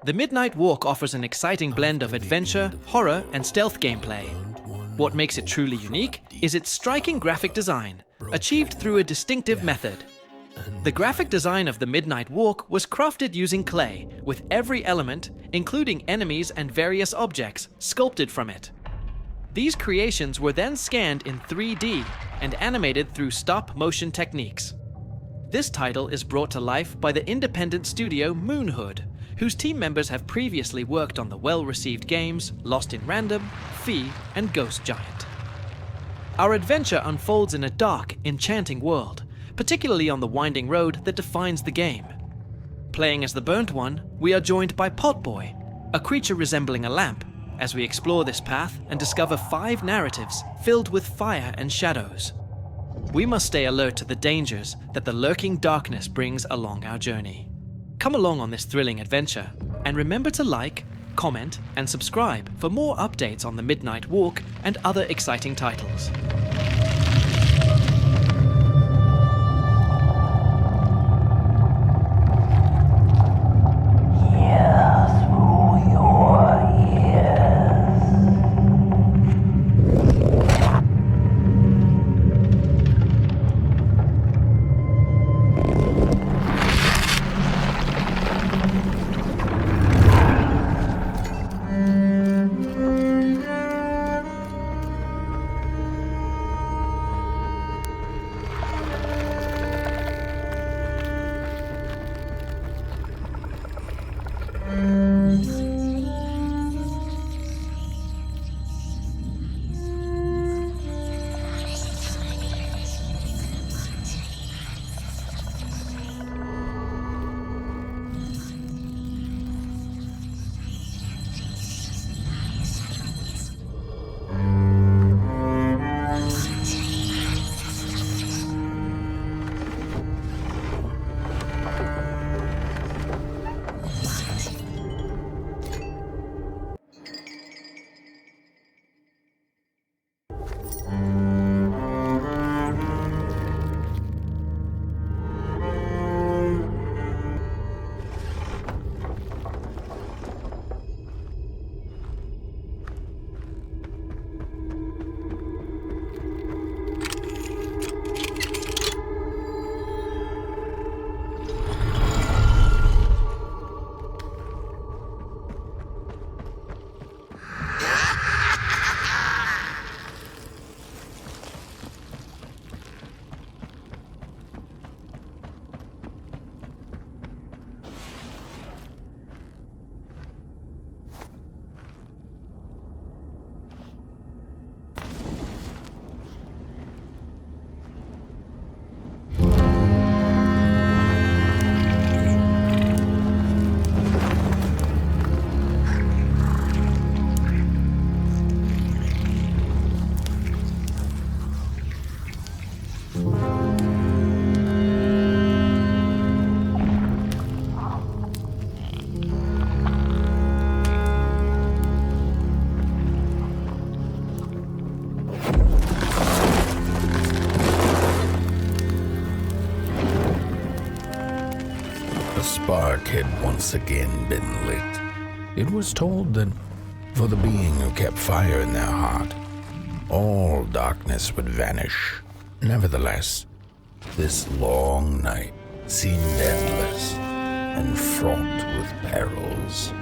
The Midnight Walk offers an exciting blend of adventure, horror, and stealth gameplay. What makes it truly unique is its striking graphic design, achieved through a distinctive method. The graphic design of the Midnight Walk was crafted using clay, with every element, including enemies and various objects, sculpted from it. These creations were then scanned in 3D and animated through stop-motion techniques. This title is brought to life by the independent studio MoonHood, whose team members have previously worked on the well-received games Lost in Random, Fee, and Ghost Giant. Our adventure unfolds in a dark, enchanting world, particularly on the winding road that defines the game. Playing as the Burnt One, we are joined by Potboy, a creature resembling a lamp, as we explore this path and discover 5 narratives filled with fire and shadows. We must stay alert to the dangers that the lurking darkness brings along our journey. Come along on this thrilling adventure, and remember to like, comment, and subscribe for more updates on the Midnight Walk and other exciting titles. The spark had once again been lit. It was told that for the being who kept fire in their heart, all darkness would vanish. Nevertheless, this long night seemed endless and fraught with perils.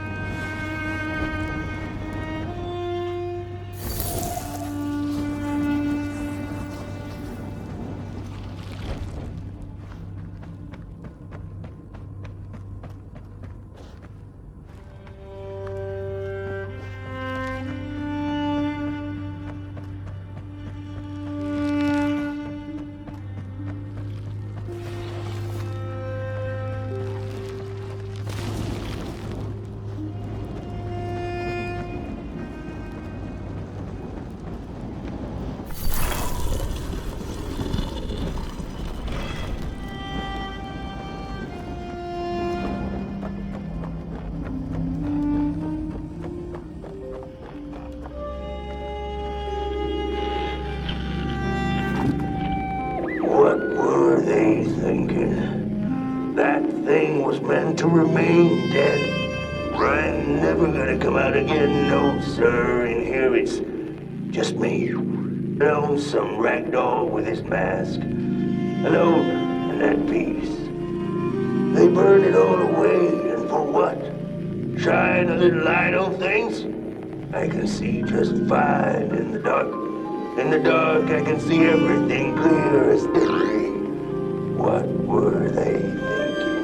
Thinking that thing was meant to remain dead. I'm never gonna come out again, no, sir. In here it's just me. Loathsome ragdoll with his mask. Alone in that piece. They burned it all away, and for what? Shine a little light on things? I can see just fine in the dark. In the dark, I can see everything clear as day. What were they thinking?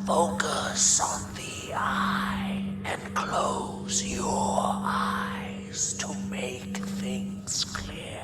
Focus on the eye and close your eyes to make things clear.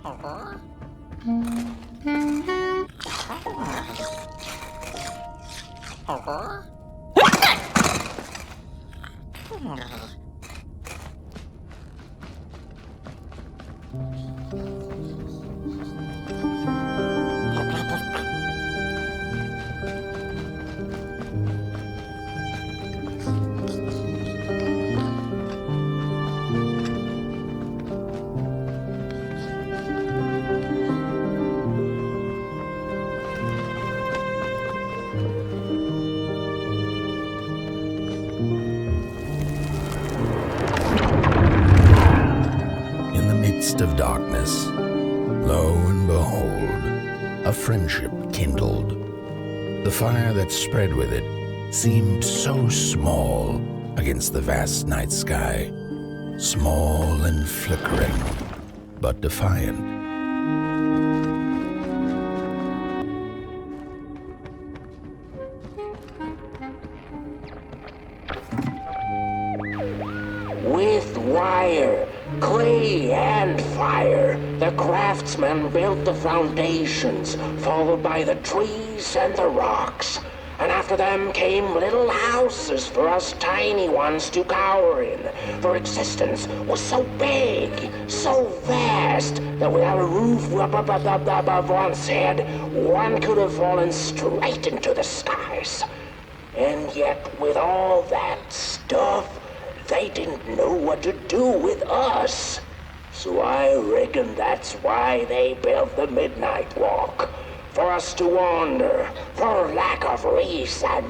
In the midst of darkness, lo and behold, a friendship kindled. The fire that spread with it seemed so small against the vast night sky, small and flickering, but defiant. With wire, clay, and fire, the craftsman built the foundations, followed by the trees and the rocks. And after them came little houses for us tiny ones to cower in. For existence was so big, so vast, that without a roof above one's head, one could have fallen straight into the skies. And yet, with all that stuff, they didn't know what to do with us. So I reckon that's why they built the Midnight Walk. For us to wander, for lack of reason.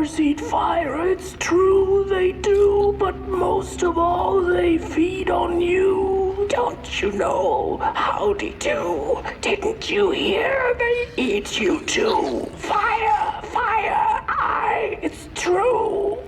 flowers eat fire, it's true they do, but most of all they feed on you. Don't you know? Howdy do. Didn't you hear? They eat you too. Fire, fire, aye, it's true.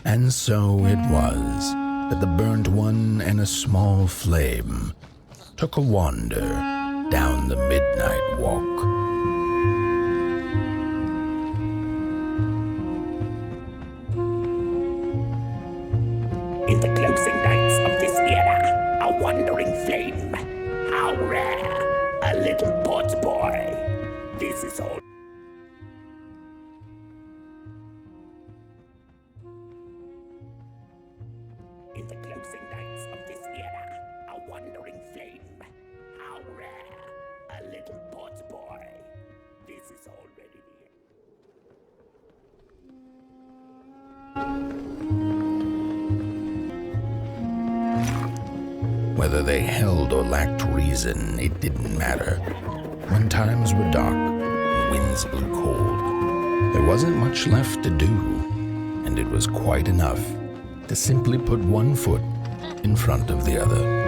And so it was that the burnt one and a small flame took a wander down the midnight walk. In the closing nights of this era, a wandering flame. How rare, a little Potboy. This is all. In the closing nights of this era, a wandering flame. How rare, a little Potboy. This is already the end. Whether they held or lacked reason, it didn't matter. When times were dark and winds blew cold, there wasn't much left to do, and it was quite enough to simply put one foot in front of the other.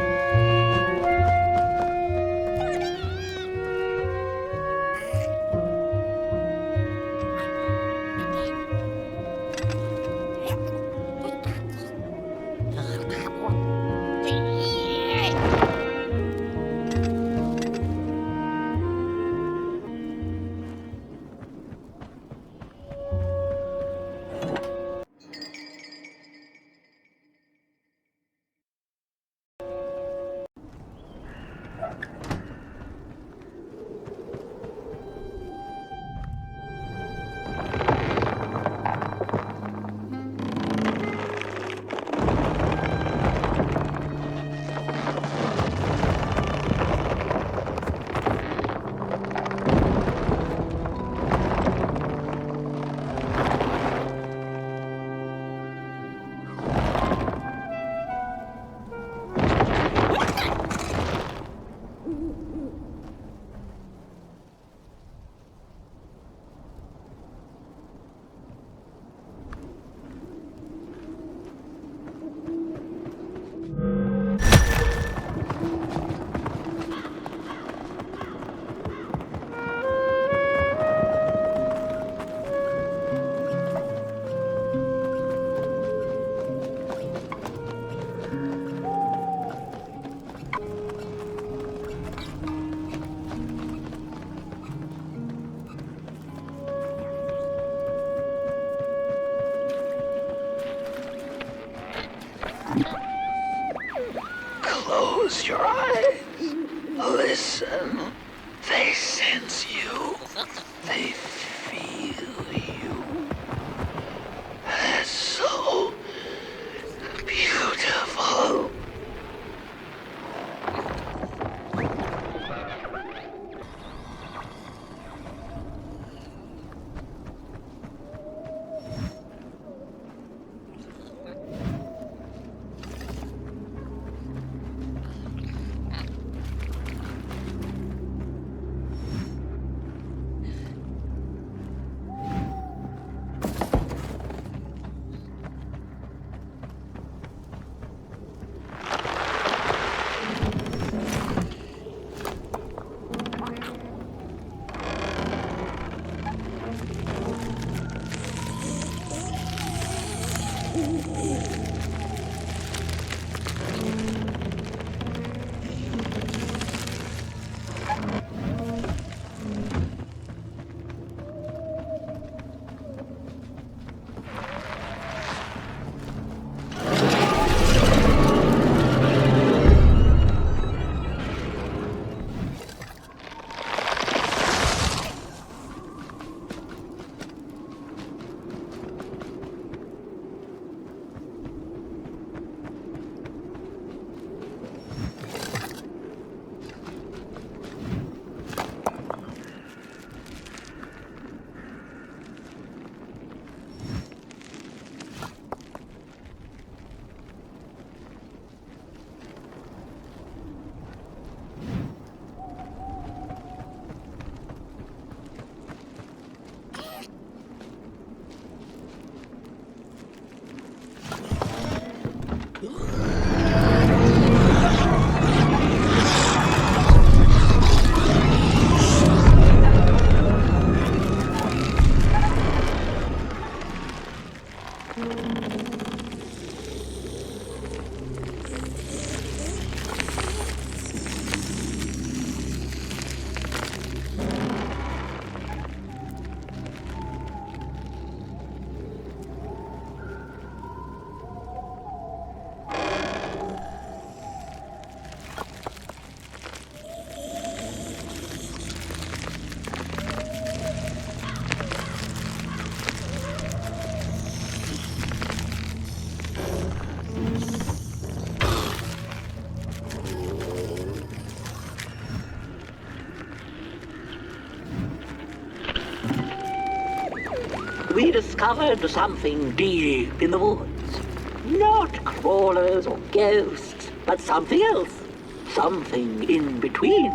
Close your eyes. Listen. They sense you. They feel you. That's so beautiful. We discovered something deep in the woods. Not crawlers or ghosts, but something else. Something in between.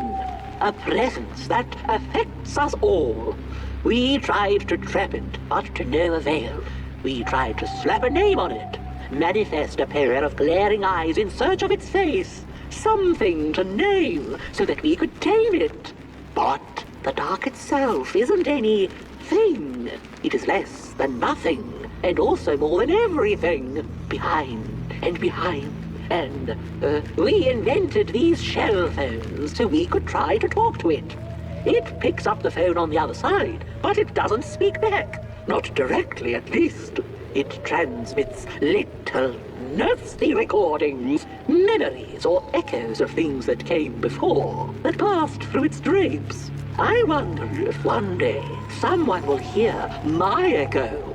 A presence that affects us all. We tried to trap it, but to no avail. We tried to slap a name on it, manifest a pair of glaring eyes in search of its face. Something to name, so that we could tame it. But the dark itself isn't any thing. It is less than nothing, and also more than everything. Behind and behind. And we invented these shell phones so we could try to talk to it. It picks up the phone on the other side, but it doesn't speak back. Not directly, at least. It transmits little, nasty recordings, memories or echoes of things that came before, that passed through its drapes. I wonder if one day someone will hear my echo.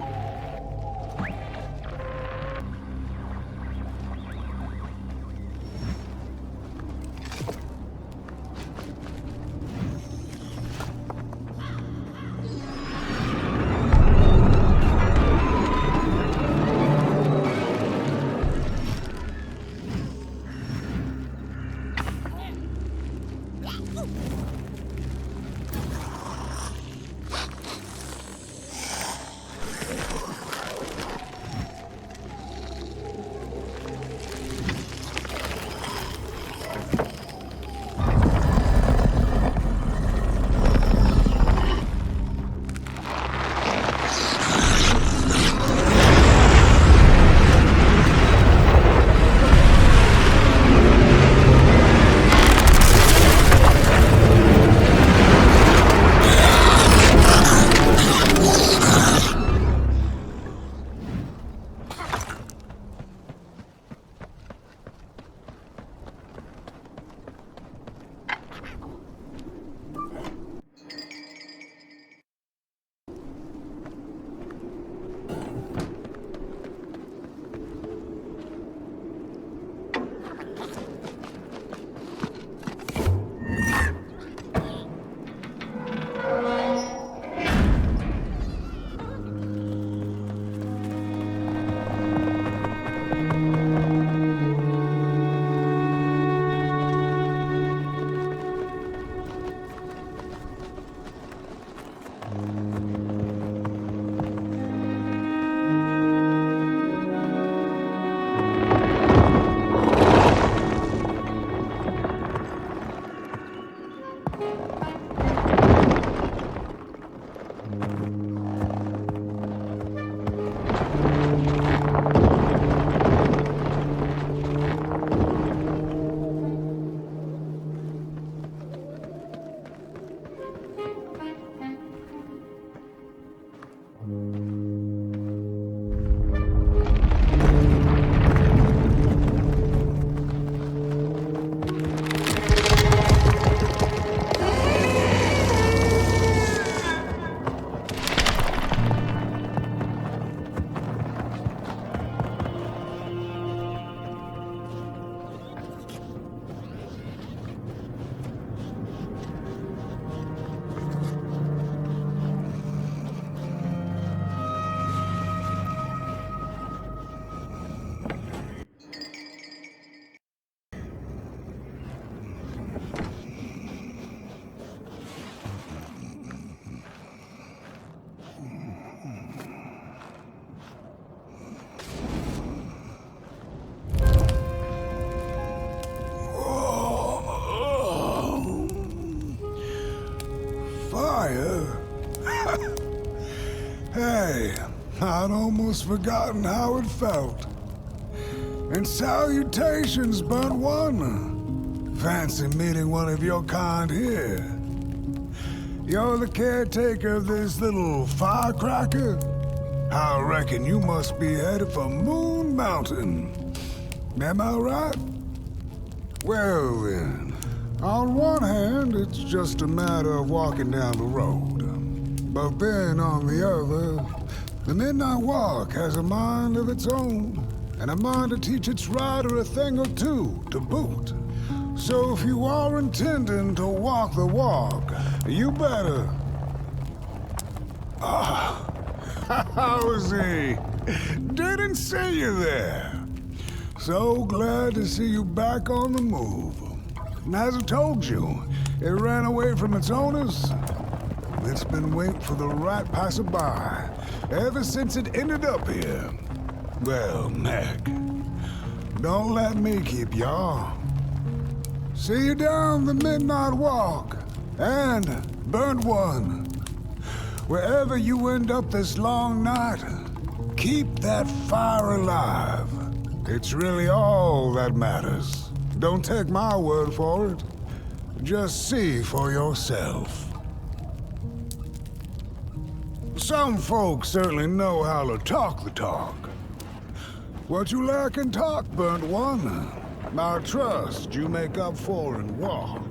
Hey, I'd almost forgotten how it felt. And salutations, Burnt One. Fancy meeting one of your kind here. You're the caretaker of this little firecracker? I reckon you must be headed for Moon Mountain. Am I right? Well then, on one hand, it's just a matter of walking down the road. But then on the other, the Midnight Walk has a mind of its own, and a mind to teach its rider a thing or two to boot. So if you are intending to walk the walk, you better... How is he? Didn't see you there. So glad to see you back on the move. And as I told you, it ran away from its owners. It's been waiting for the right passerby ever since it ended up here. Well, Meg, don't let me keep y'all. See you down the Midnight Walk, and Burnt One. Wherever you end up this long night, keep that fire alive. It's really all that matters. Don't take my word for it. Just see for yourself. Some folks certainly know how to talk the talk. What you lack in talk, Burnt One, I trust you make up for in walk.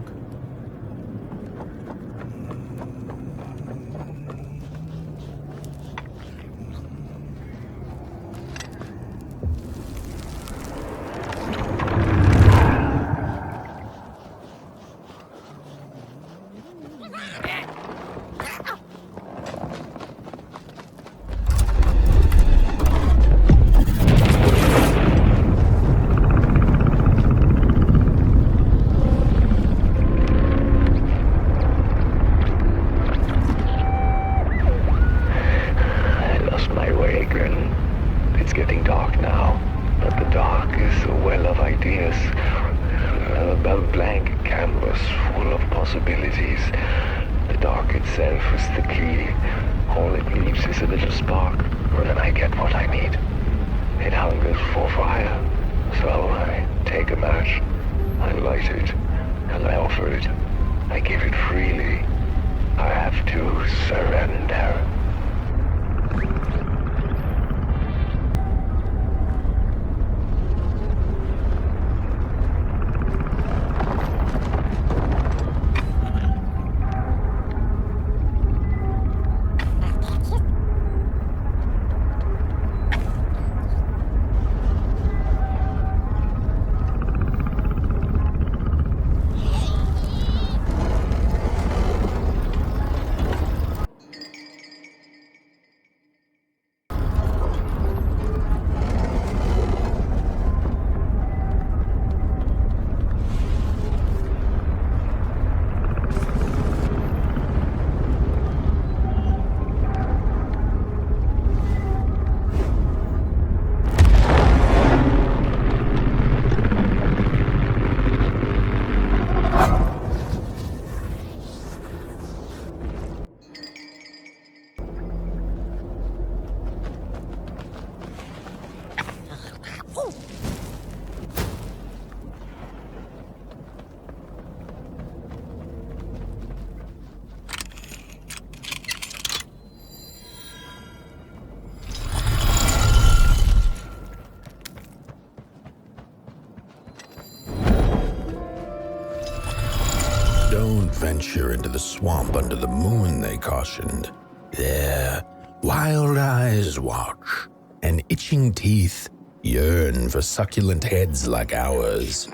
venture into the swamp under the moon, they cautioned. There, wild eyes watch, and itching teeth yearn for succulent heads like ours.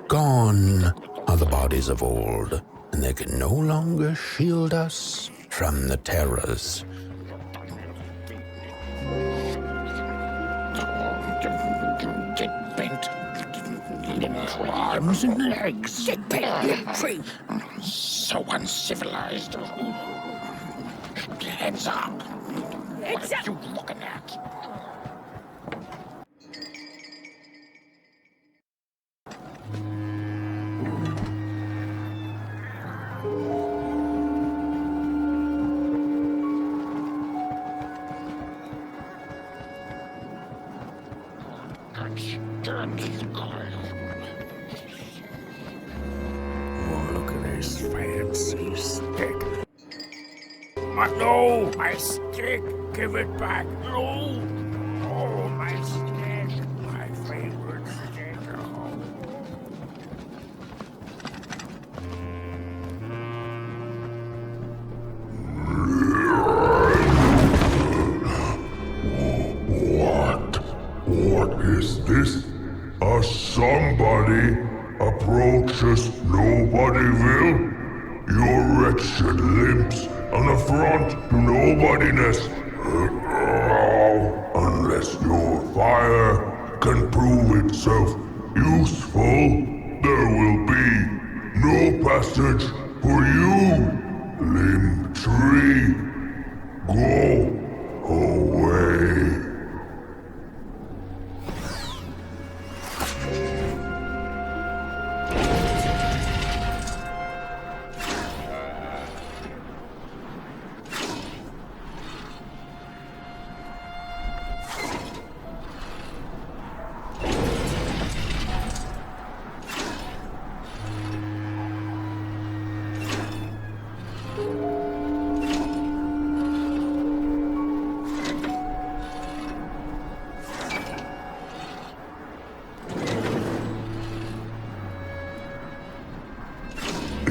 Gone are the bodies of old, and they can no longer shield us from the terrors. Get bent. Limbs, arms, and legs. Get bent, tree. So uncivilized. Heads up. What are you looking at? Oh, look at this fancy stick. No, my stick! Give it back! No! Oh, my stick! My favorite stick! Oh. What is this? A somebody approaches Nobodyville? Your wretched limbs, an affront to nobodiness. Unless your fire can prove itself useful, there will be no passage for you, limb tree. Go away.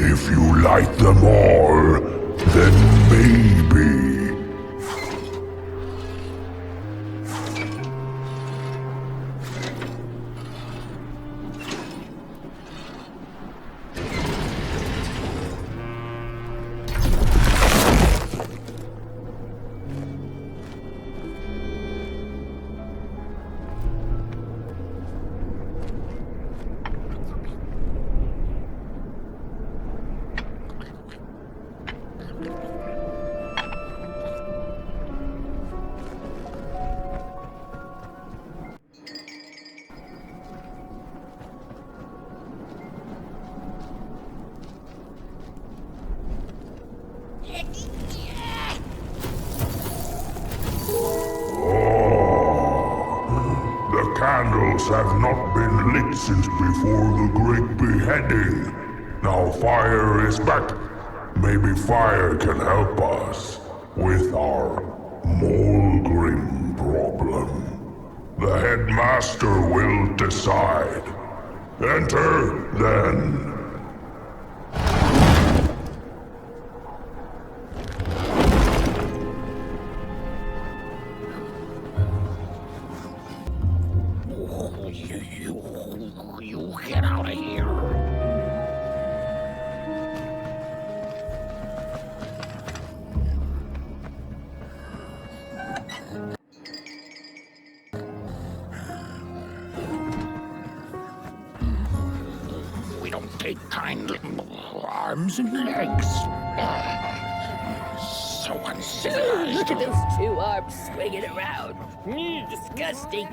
If you light them all, then maybe. Candles have not been lit since before the great beheading. Now fire is back. Maybe fire can help us with our Molgrim problem. The headmaster will decide. Enter, then. You get out of here. We don't take kind arms and legs. So uncivilized. Look at those two arms swinging around. Disgusting.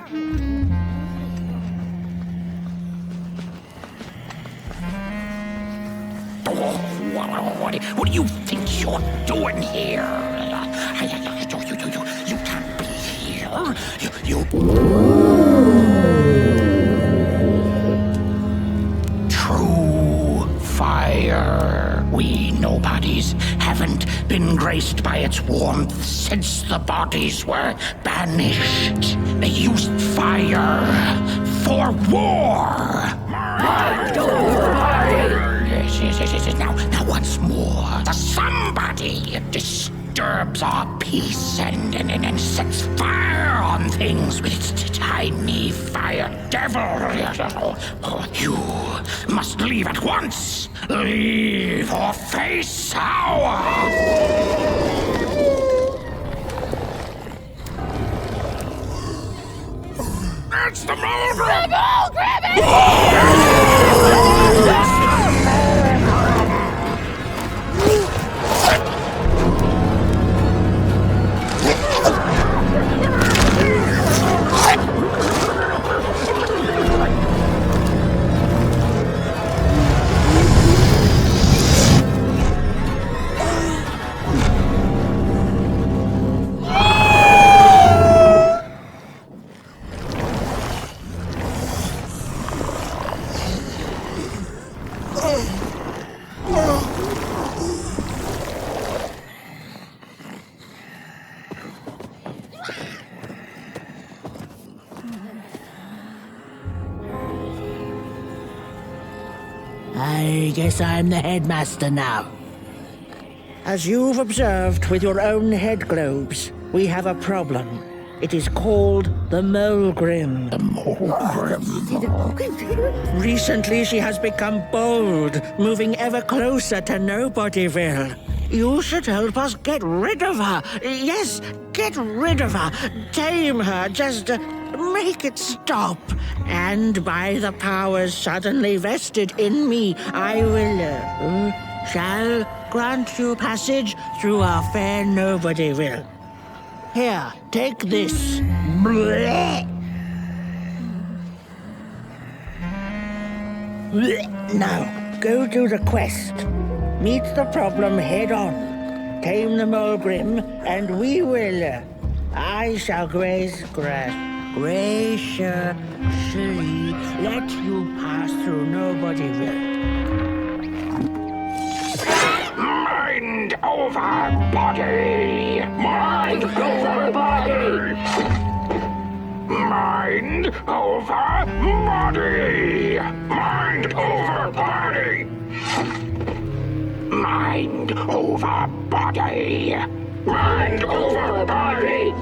What do you think you're doing here? You can't be here. True fire. We nobodies haven't been graced by its warmth since the bodies were banished. They used fire for war. Now once more, the somebody disturbs our peace and sets fire on things with its tiny fire devil. You must leave at once. Leave or face our... It's the Molgrim! I guess I'm the headmaster now. As you've observed with your own head globes, we have a problem. It is called the Molgrim. The Molgrim. Recently she has become bold, moving ever closer to Nobodyville. You should help us get rid of her. Yes, get rid of her. Tame her, just make it stop. And by the powers suddenly vested in me, I will, shall grant you passage through our fair Nobodyville. Here, take this. Now, go do the quest. Meet the problem head on. Tame the Molgrim, and we will. I shall graciously let you pass through Nobodyville. Mind over body! Mind over body! Mind over body! Mind over body! Mind over body! Mind over body!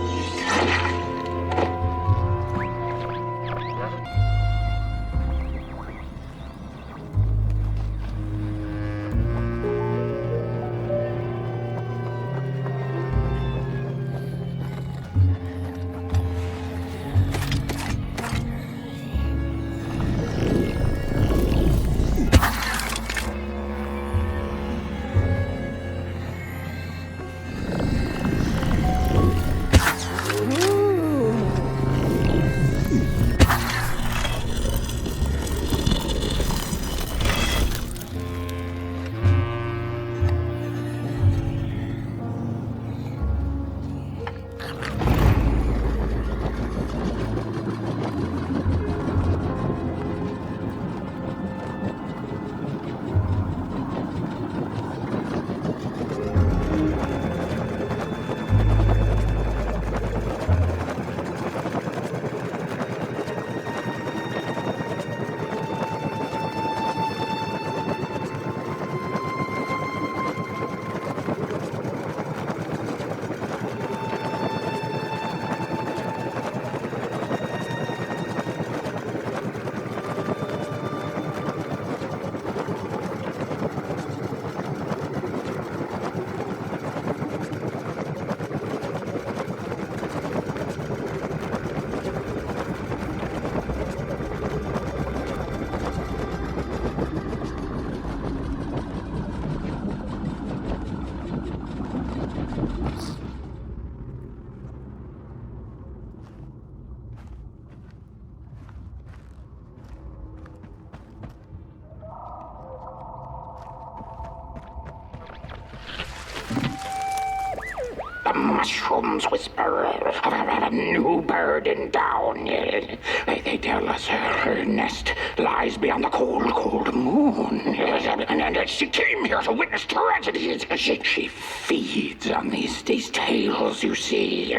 mushrooms whisper of a new bird in down. They tell us her nest lies beyond the cold, cold moon. And she came here to witness tragedies. She feeds on these tales, you see,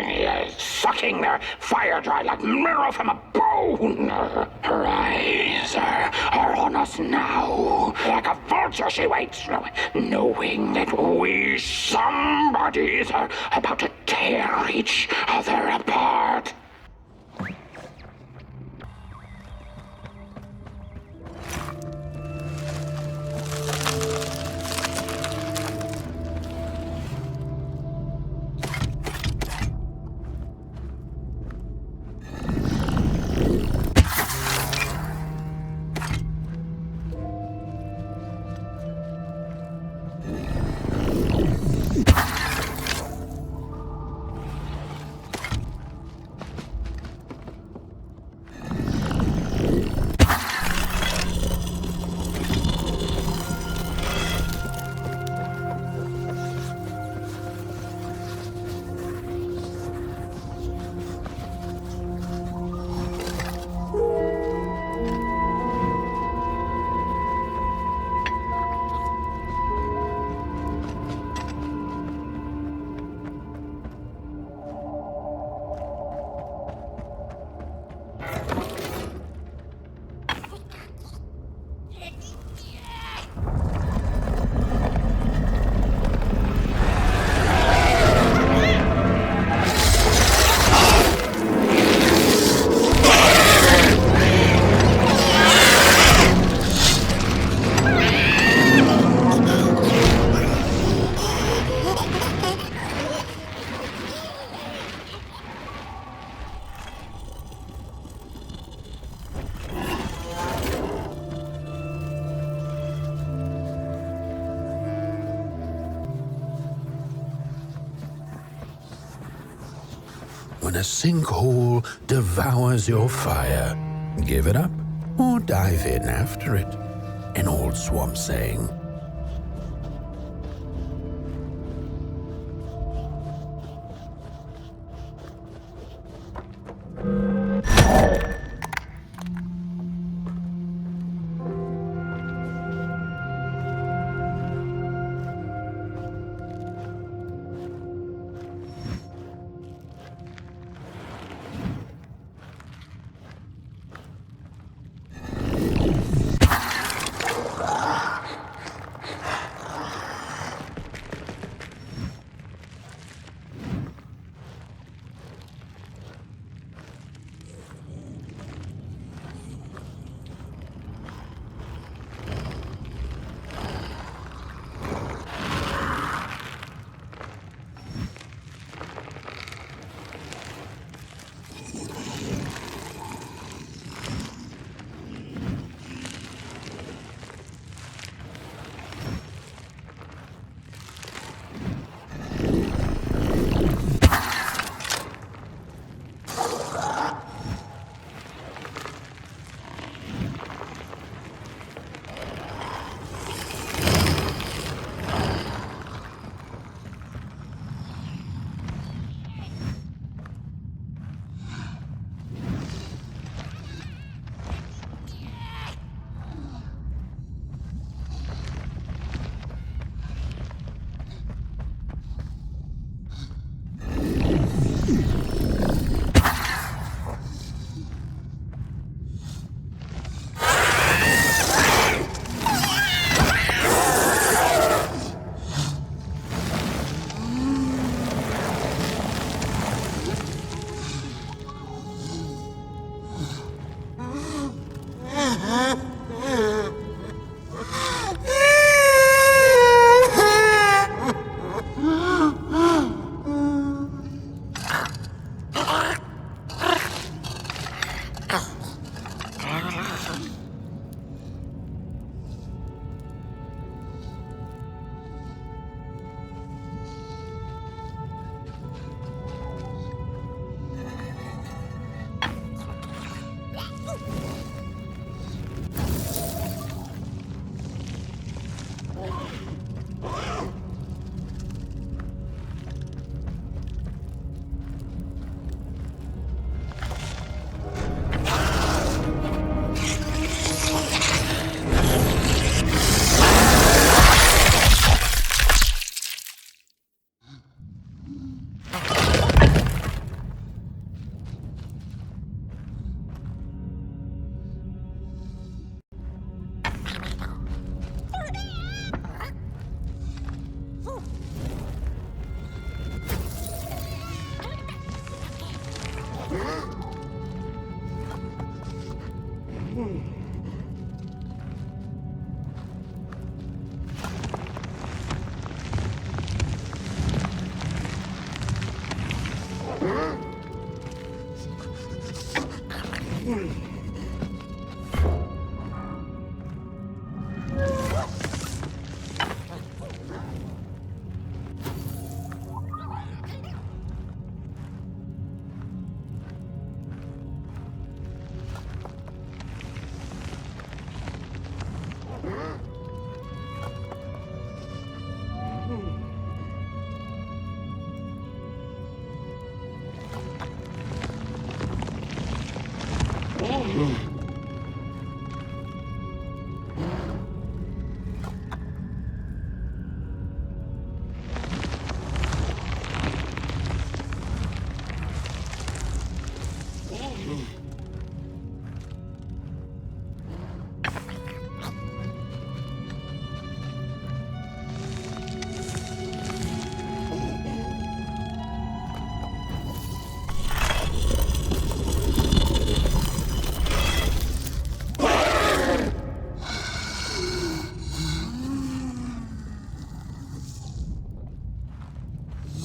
sucking their fire dry like marrow from a bone. Her eyes are on us now. Like a vulture she waits, knowing that we somebodies are about to tear each other apart. When a sinkhole devours your fire, give it up or dive in after it. An old swamp saying.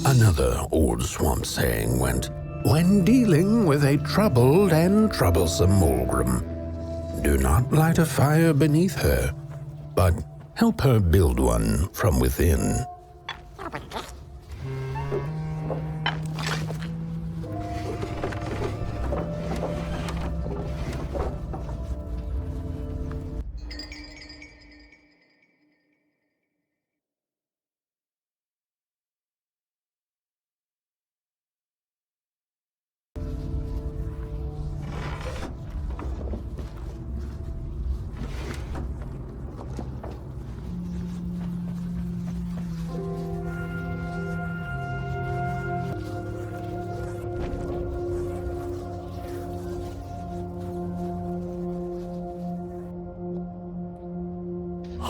Another old swamp saying went, when dealing with a troubled and troublesome Molgrim, do not light a fire beneath her, but help her build one from within.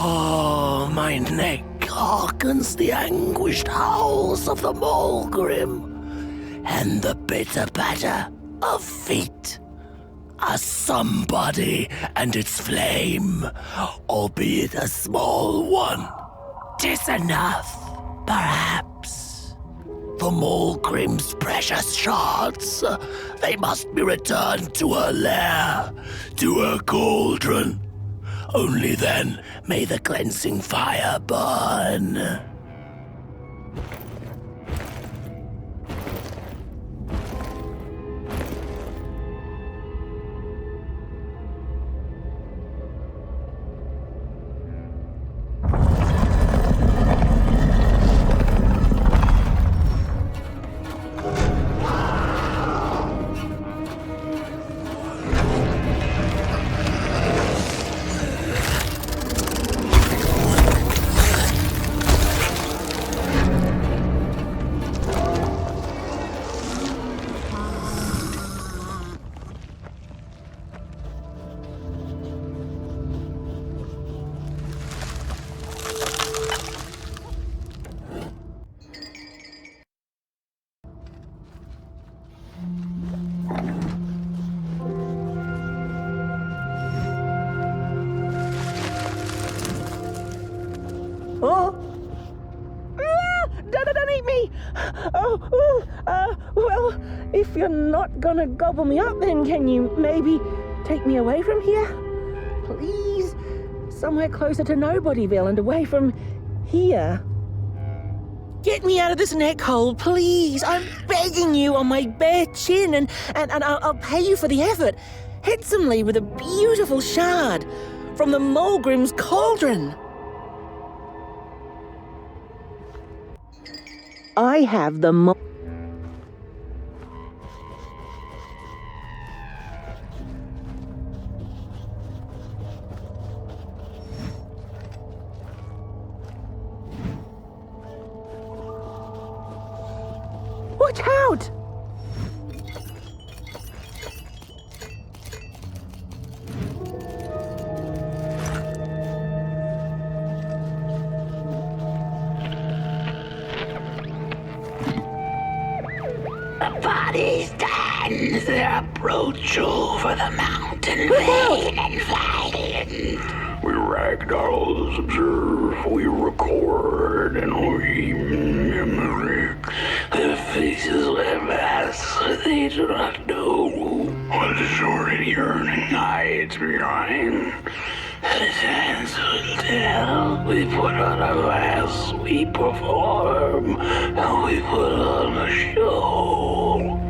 Oh, my neck hearkens the anguished howls of the Molgrim, and the bitter patter of feet. A somebody and its flame, albeit a small one. 'Tis enough, perhaps. The Molgrim's precious shards, they must be returned to her lair, to her cauldron. Only then may the cleansing fire burn. Oh! Don't eat me! Well, if you're not gonna gobble me up, then can you maybe take me away from here? Please? Somewhere closer to Nobodyville and away from here. Get me out of this neck hole, please! I'm begging you on my bare chin, and I'll pay you for the effort. Handsomely with a beautiful shard from the Molgrim's cauldron. I have the Watch out! Body stands their approach over the mountain vein and valiant. We ragdolls observe, we record, and we mimic. Their faces wear masks, they do not know What is sordid yearning hides behind. the hands will tell. We put on a mask, we perform, and we put on a show.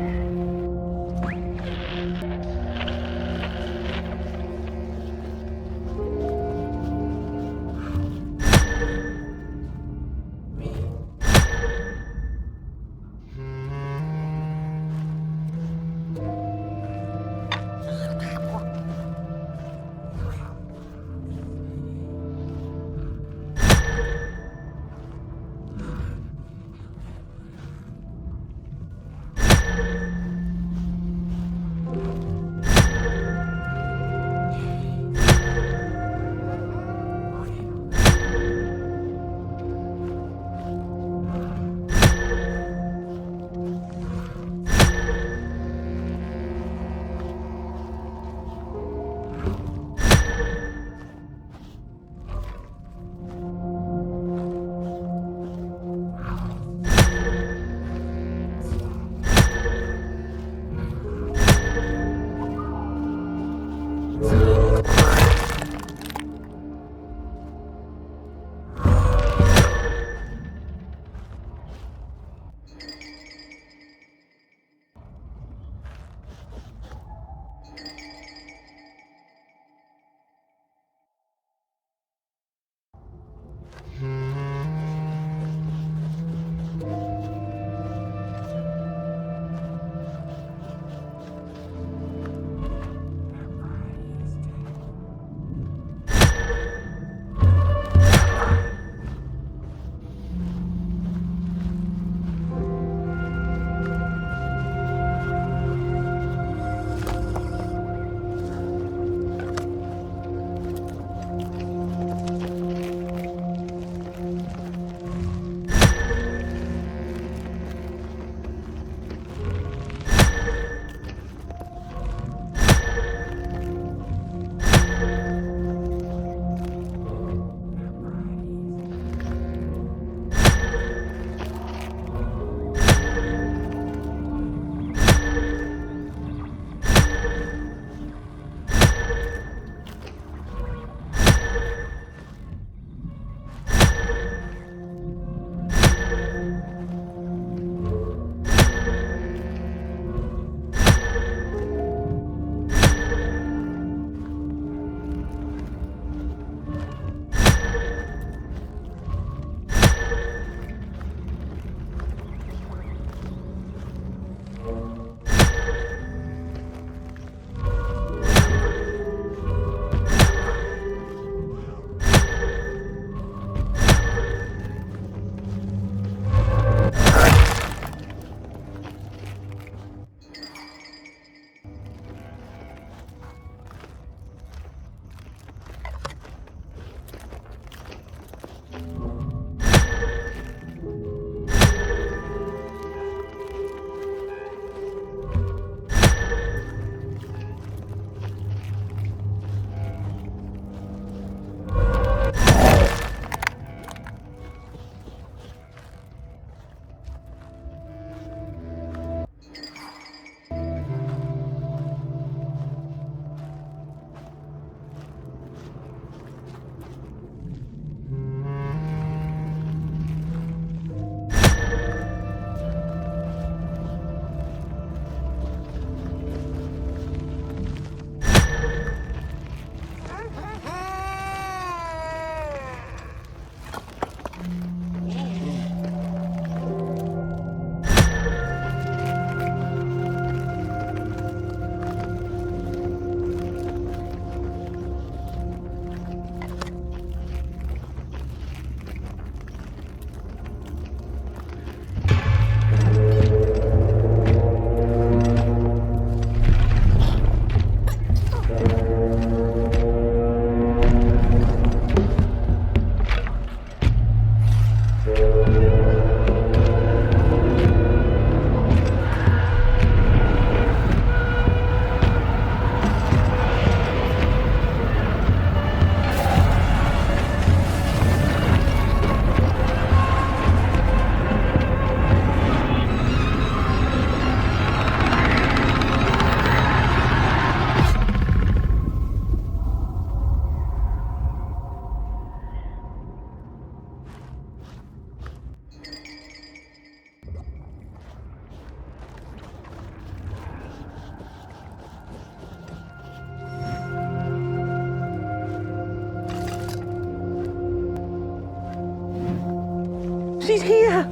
She's here!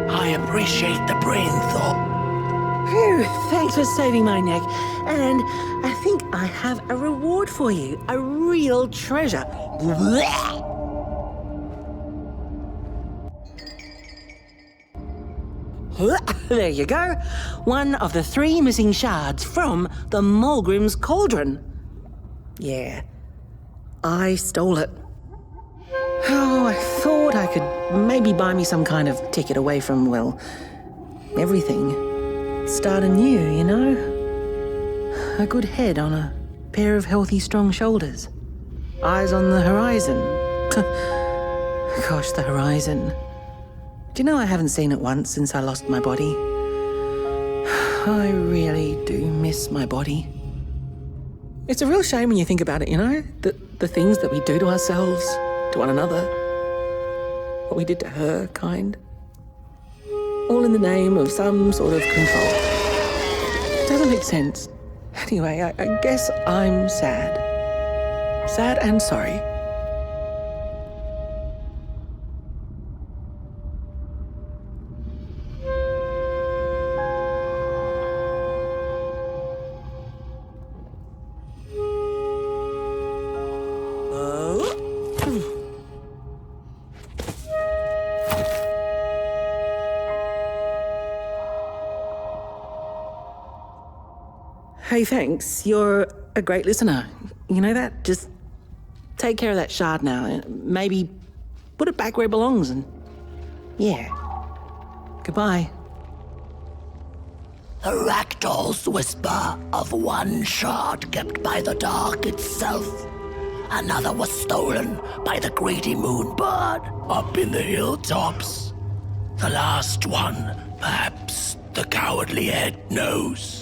I appreciate the brain thought. Phew, thanks for saving my neck. And I think I have a reward for you. A real treasure. There you go. One of the 3 missing shards from the Molgrim's cauldron. Yeah, I stole it. Oh, I thought I could maybe buy me some kind of ticket away from, well, everything. Start anew, you know? A good head on a pair of healthy, strong shoulders. Eyes on the horizon. Gosh, the horizon. Do you know I haven't seen it once since I lost my body? I really do miss my body. It's a real shame when you think about it, you know? The things that we do to ourselves, to one another. What we did to her, kind. All in the name of some sort of control. It doesn't make sense. Anyway, I guess I'm sad. Sad and sorry. Hey, thanks. You're a great listener. You know that? Just take care of that shard now and maybe put it back where it belongs and... yeah. Goodbye. The ragdoll's whisper of one shard kept by the dark itself. Another was stolen by the greedy moonbird up in the hilltops. The last one, perhaps the cowardly head knows.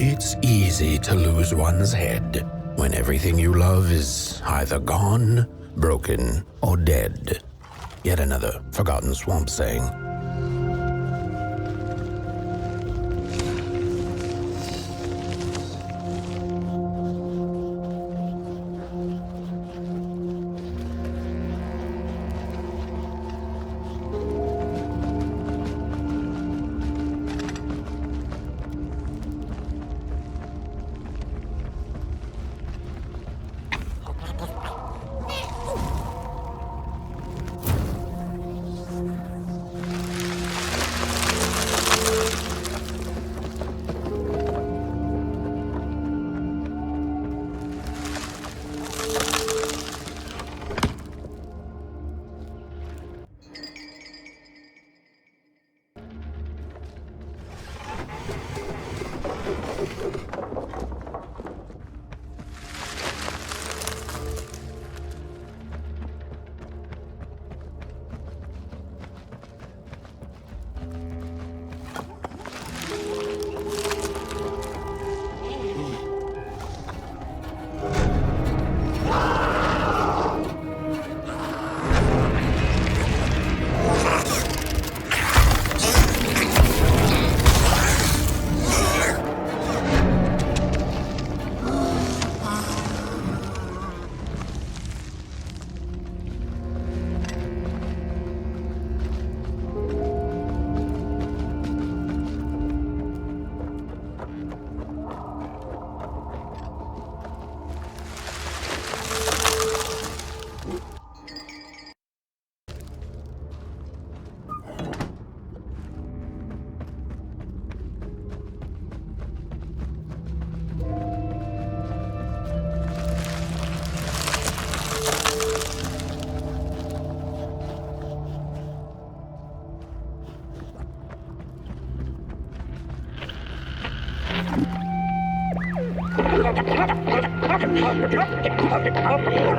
It's easy to lose one's head when everything you love is either gone, broken, or dead. Yet another forgotten swamp saying.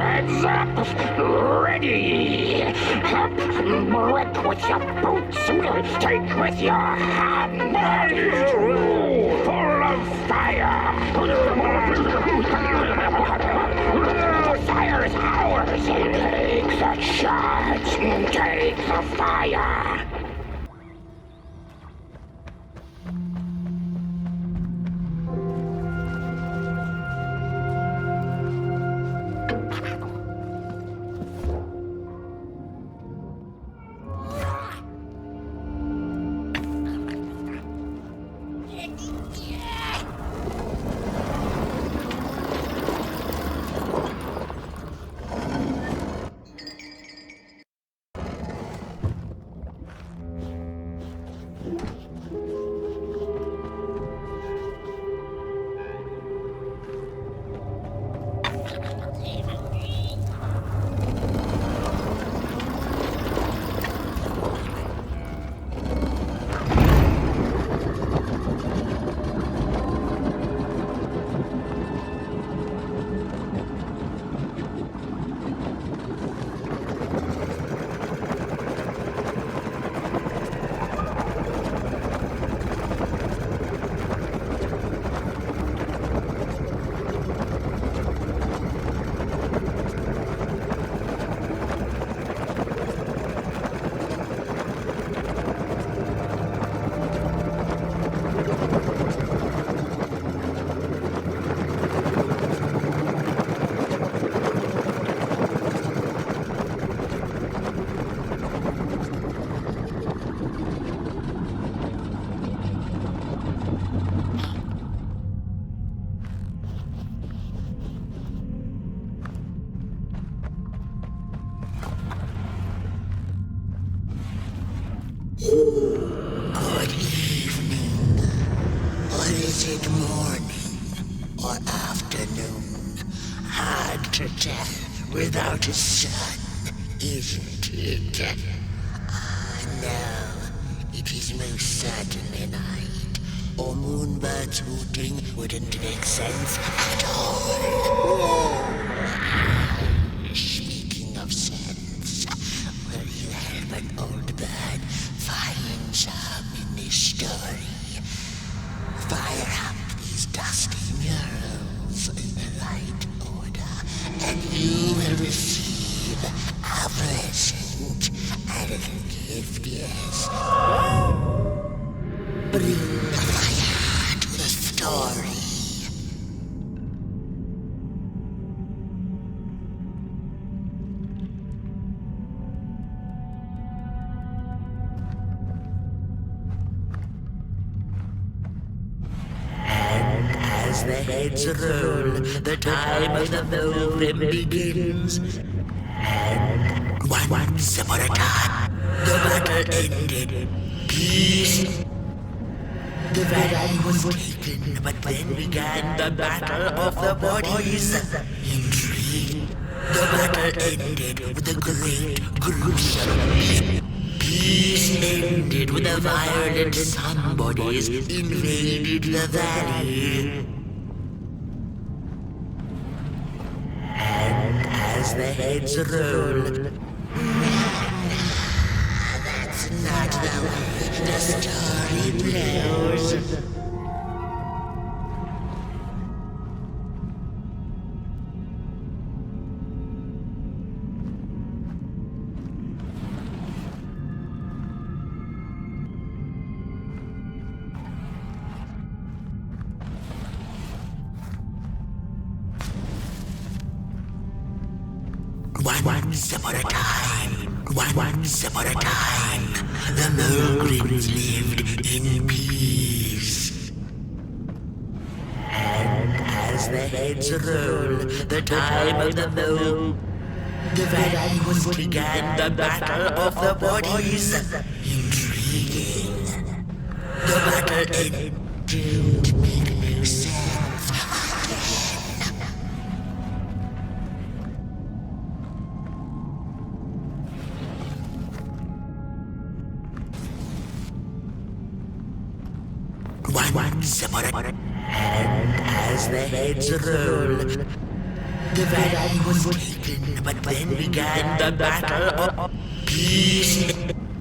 Heads up! Ready! Up! Rip with your boots! Take with your hands! Full of fire! The fire is ours! Take the charge! Take the fire! Good evening. Or is it morning or afternoon? Hard to tell without a sun, isn't it? No, it is most certainly night, or moonbirds hooting wouldn't make sense at all. Speaking of sense, will you help an old bird find some in this story? Fire up these dusty murals in the right order, and you will receive a present, a little gift, yes. Bring the fire to the story. As the heads roll, the time of the Molgrim begins. And once upon a time, the battle ended. Peace. The valley was taken, but then began the battle of the bodies. Intrigue. The battle ended with a great, gruesome peace ended with the violent sun bodies invaded the valley. And as the heads roll, that's not the way the story plays. Once upon a time, the Molgrims lived in peace. And as the heads roll, the time of the valley was began the battle of the bodies. Intriguing. The battle ended. Didn't make no sense. Once upon a And as the heads roll, the valley was taken, but then began the battle of peace.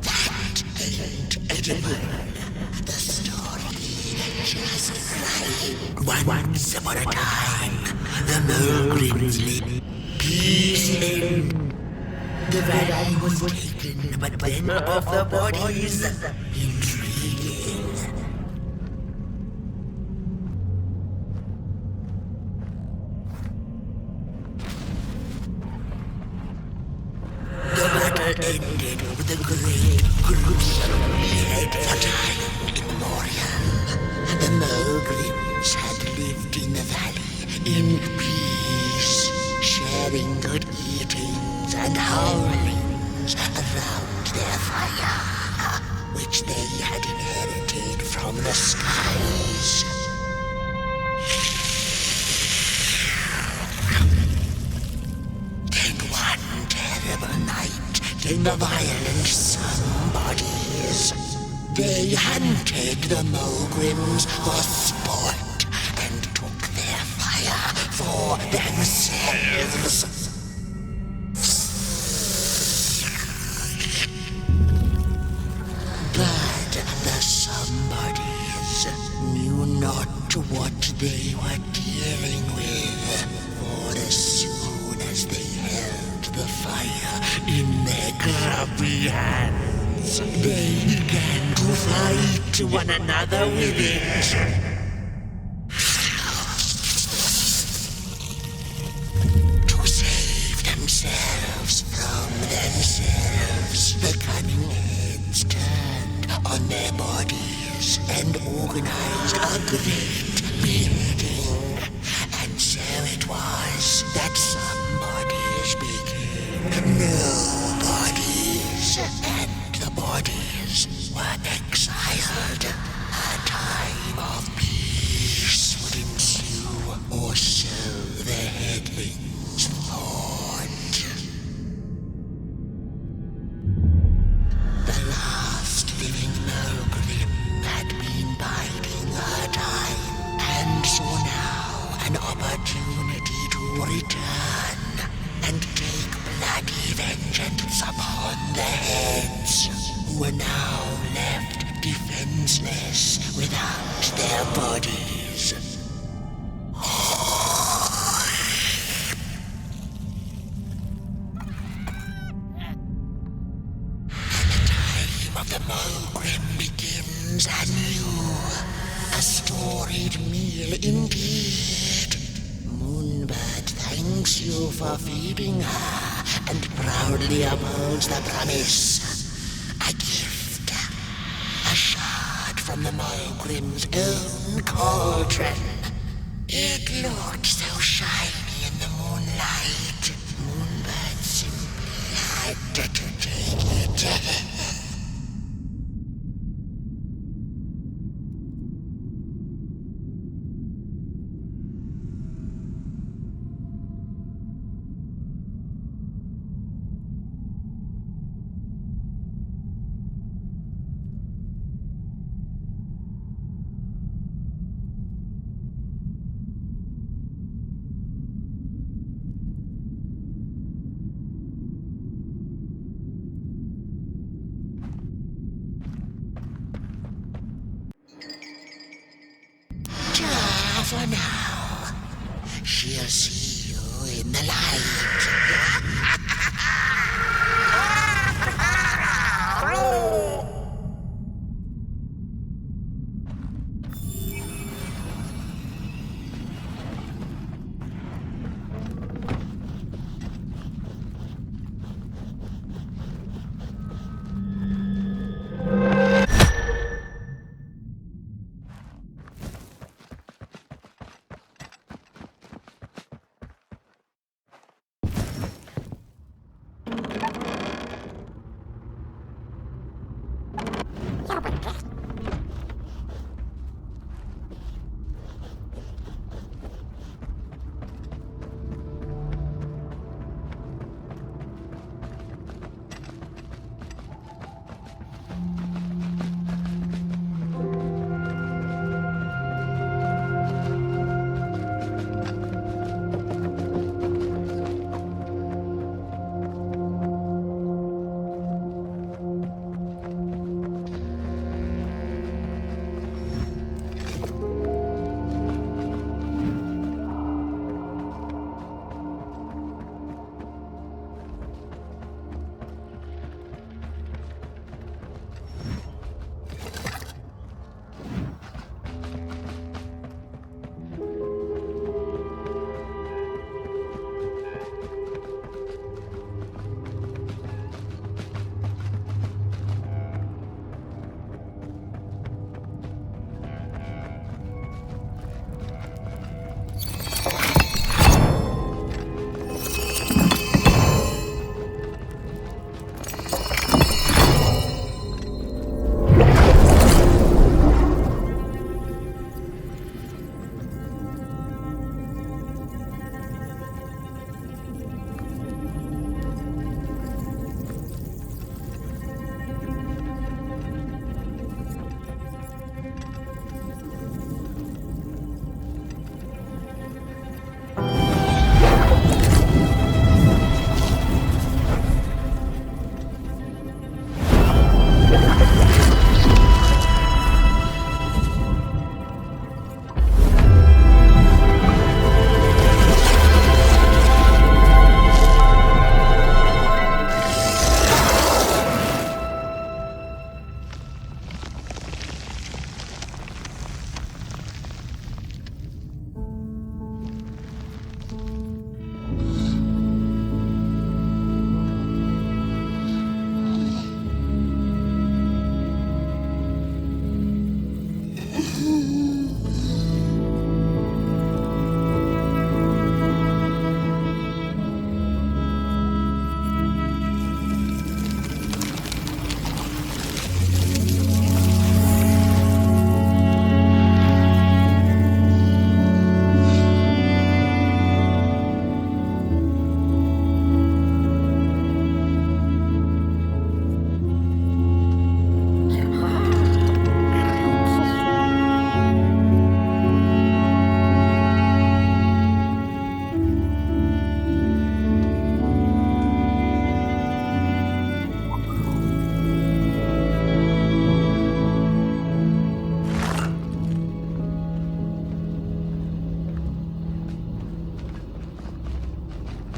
That ain't edible. The story just right. Once upon a time, the Molgrims lived peace in. The valley was taken, but then of the bodies. Intriguing. The battle ended with a great, gruesome head for time immemorial. The Molgrims had lived in the valley in peace, sharing good eatings and howlings around their fire, which they had inherited from the skies. Then one terrible night came the violent somebodies. They hunted the Molgrims for sport and took their fire for themselves. But the somebodies knew not what they were dealing with, for as soon as they held the fire in their grubby hands, they began to fight one another with it. To save themselves from themselves, the cunning heads turned on their bodies and organized a great building. And so it was that somebodies became nobodies, and the bodies were exiled. A time of peace would ensue, or so the headlings thought. The last living Molgrim had been biding her time, and saw now an opportunity to return and take bloody vengeance upon the heads, who were now left defenseless without their bodies. Of the Molgrim begins anew. A storied meal indeed. Moonbird thanks you for feeding her and proudly upholds the promise. A gift. A shard from the Molgrim's own cauldron. It looked so shiny in the moonlight. Moonbird simply had to take it. For now, she'll see you in the light.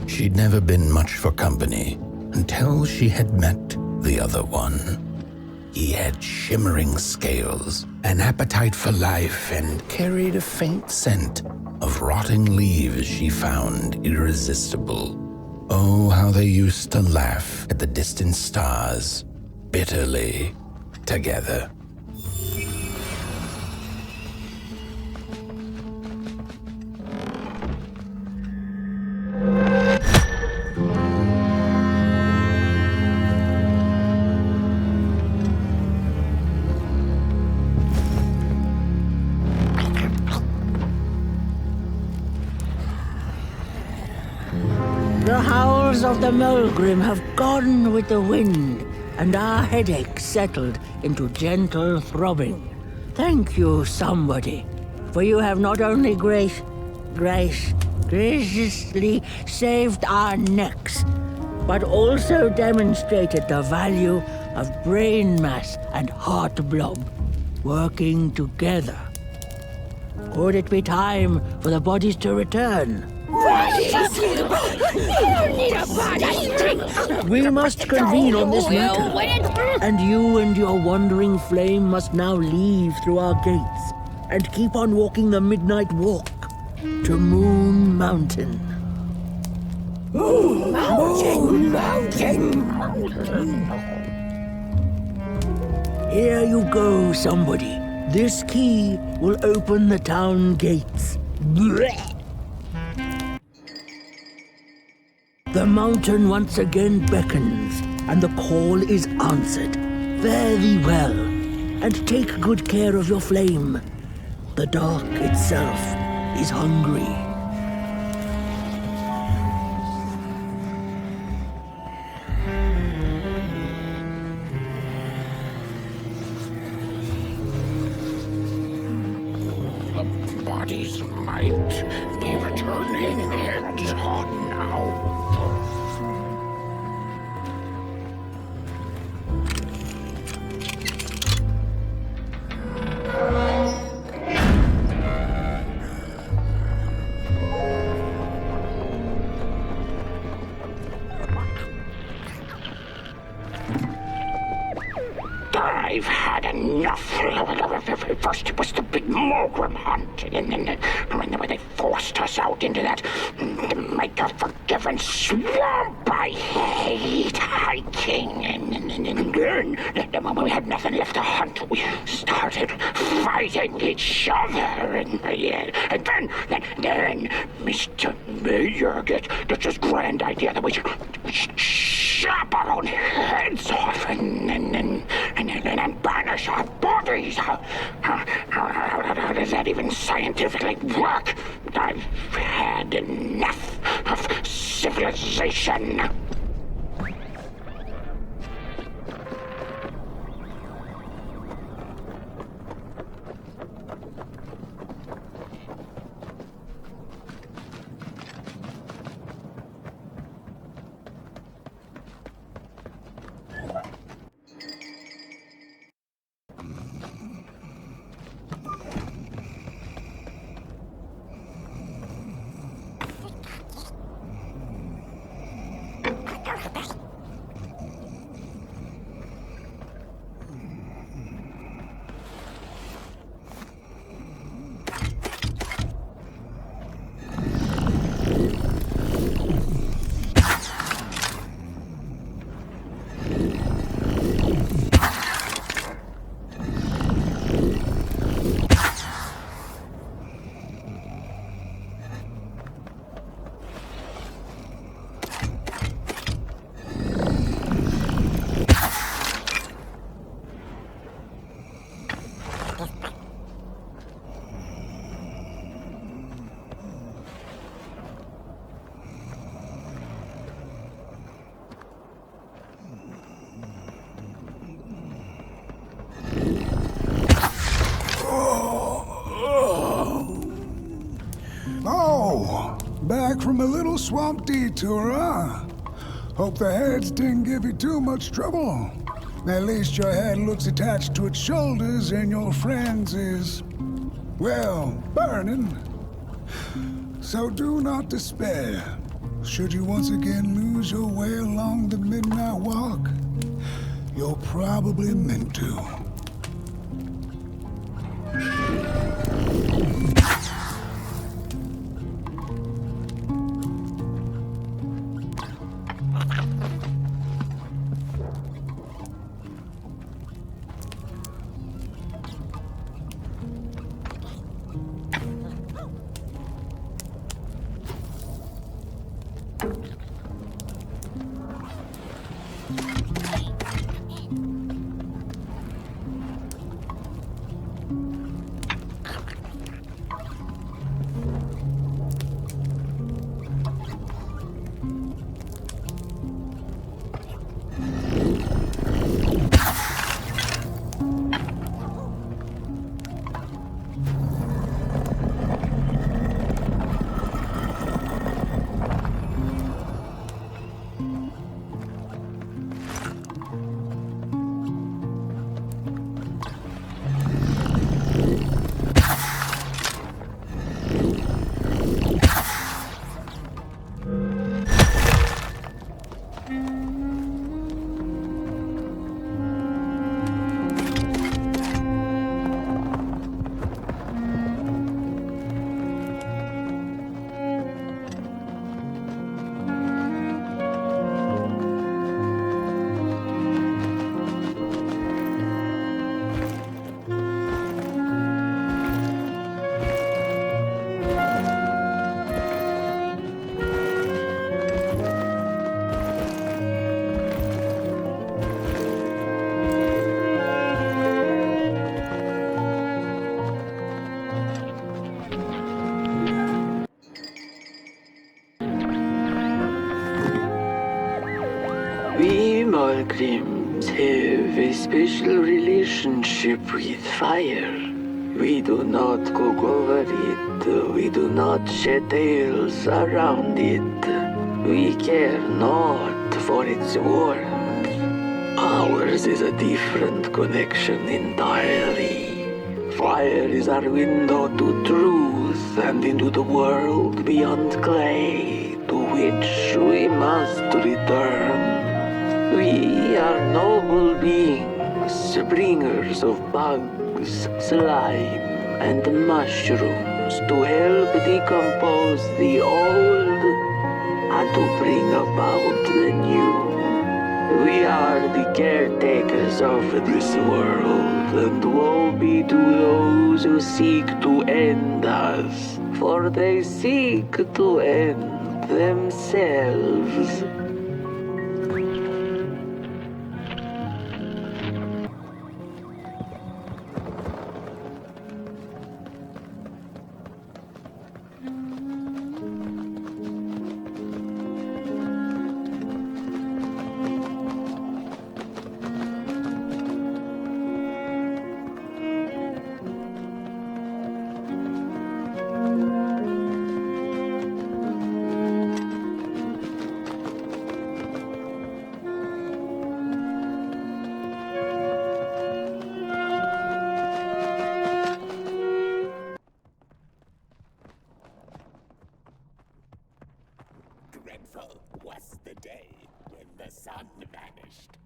She'd never been much for company until she had met the other one. He had shimmering scales, an appetite for life, and carried a faint scent of rotting leaves she found irresistible. Oh, how they used to laugh at the distant stars, bitterly, together. The howls of the Molgrim have gone with the wind, and our headaches settled into gentle throbbing. Thank you, somebody, for you have not only graciously saved our necks, but also demonstrated the value of brain mass and heart blob working together. Could it be time for the bodies to return? We must convene on this matter, and you and your wandering flame must now leave through our gates and keep on walking the midnight walk to Moon Mountain. Moon Mountain! Here you go, somebody. This key will open the town gates. The mountain once again beckons, and the call is answered. Fare thee well, and take good care of your flame. The dark itself is hungry. The bodies might be returning. It's hot now. I've had enough. First it was the big Molgrim hunt, and then when they forced us out into that make-a-forgiven swamp. I hate hiking, and then when we had nothing left to hunt, we started fighting each other, and then Mr. Mayor gets this grand idea that we should chop our own heads off and banish our bodies. How does that even scientifically work? I've had enough of civilization. Back from a little swamp detour, huh? Hope the heads didn't give you too much trouble. At least your head looks attached to its shoulders and your friend's is, well, burning. So do not despair. should you once again lose your way along the midnight walk, you're probably meant to. We Molgrims have a special relationship with fire. We do not cook over it. We do not shed tales around it. We care not for its warmth. Ours is a different connection entirely. Fire is our window to truth and into the world beyond clay, to which we must return. We are noble beings, bringers of bugs, slime, and mushrooms to help decompose the old and to bring about the new. We are the caretakers of this world, and woe be to those who seek to end us, for they seek to end themselves. Dreadful was the day when the sun vanished.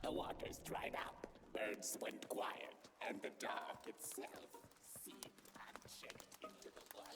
The waters dried up, birds went quiet, and the dark itself seemed unchecked into the water.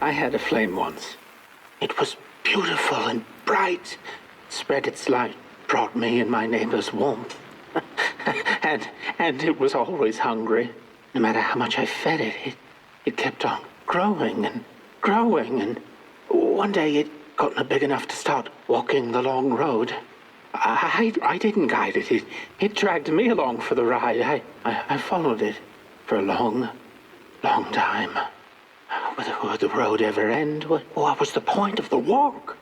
I had a flame once. It was beautiful and bright. Spread its light, brought me and my neighbors warmth. and it was always hungry. No matter how much I fed it, it kept on growing and growing. And one day gotten big enough to start walking the long road, I didn't guide it. It dragged me along for the ride. I followed it for a long time. Would the road ever end? What was the point of the walk?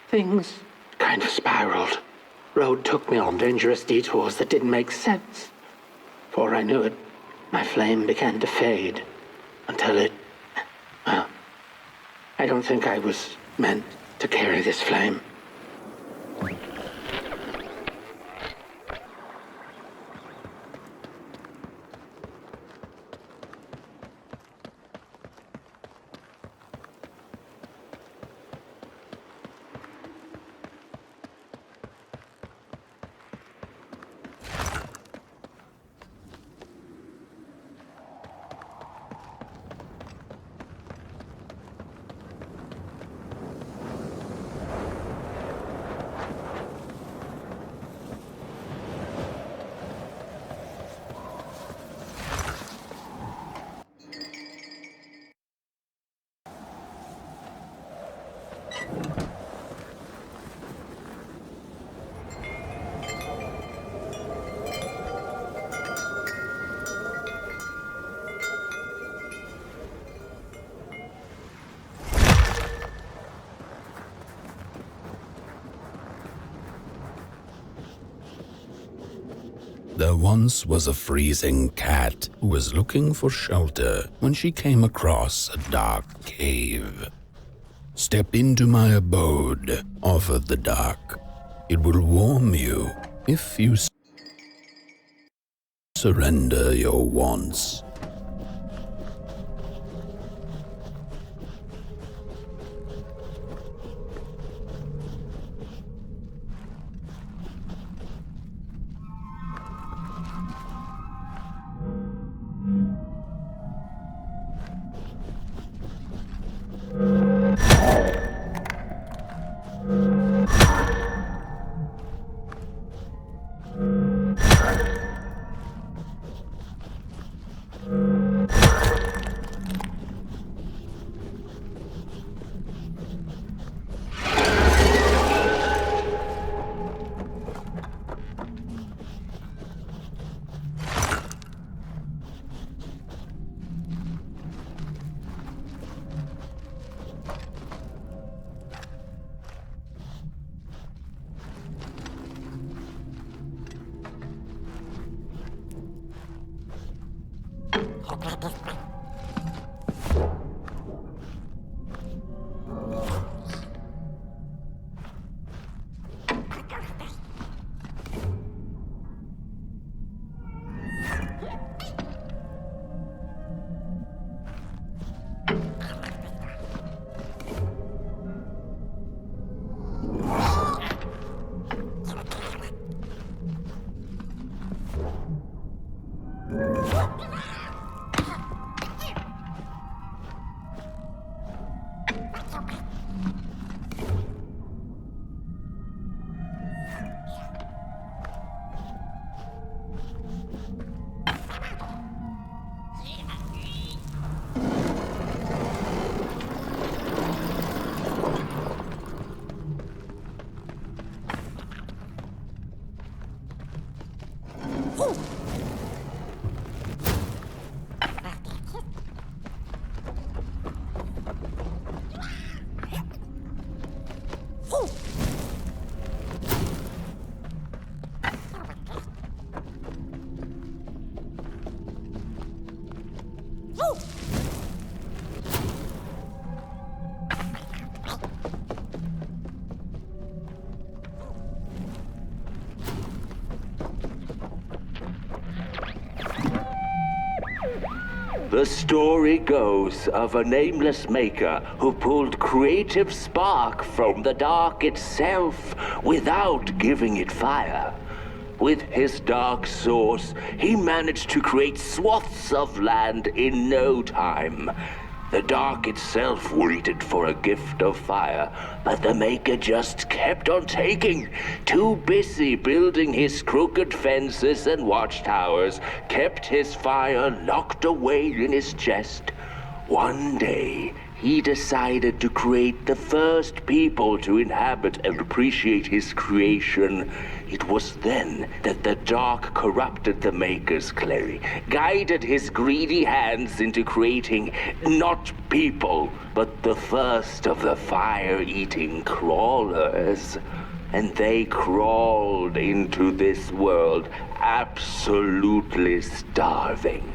Things kind of spiraled. Road took me on dangerous detours that didn't make sense. Before I knew it, my flame began to fade until it... Well, I don't think I was meant to carry this flame. There once was a freezing cat who was looking for shelter when she came across a dark cave. "Step into my abode," offered the dark. "It will warm you if you surrender your wants." The story goes of a nameless maker who pulled creative spark from the dark itself without giving it fire. With his dark source, he managed to create swaths of land in no time. The dark itself waited for a gift of fire, but the maker just kept on taking. Too busy building his crooked fences and watchtowers, kept his fire locked away in his chest. One day, he decided to create the first people to inhabit and appreciate his creation. It was then that the dark corrupted the Maker's clay, guided his greedy hands into creating not people, but the first of the fire-eating crawlers. And they crawled into this world absolutely starving.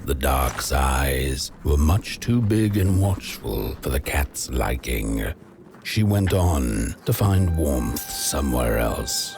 The dark's eyes were much too big and watchful for the cat's liking. She went on to find warmth somewhere else.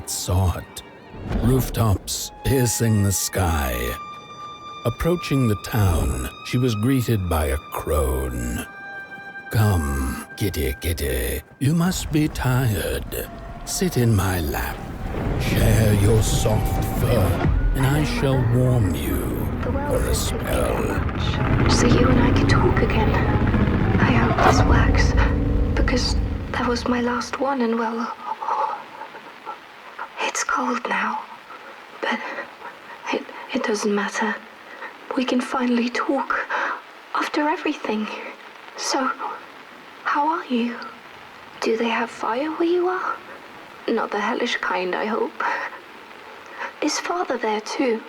Saw it. Rooftops piercing the sky. Approaching the town, she was greeted by a crone. Come, kitty, kitty, you must be tired. Sit in my lap. Share your soft fur, and I shall warm you for a spell. So you and I can talk again. I hope this works, because that was my last one, and well, it's cold now, but it doesn't matter. We can finally talk after everything. So, how are you? Do they have fire where you are? Not the hellish kind, I hope. Is Father there too?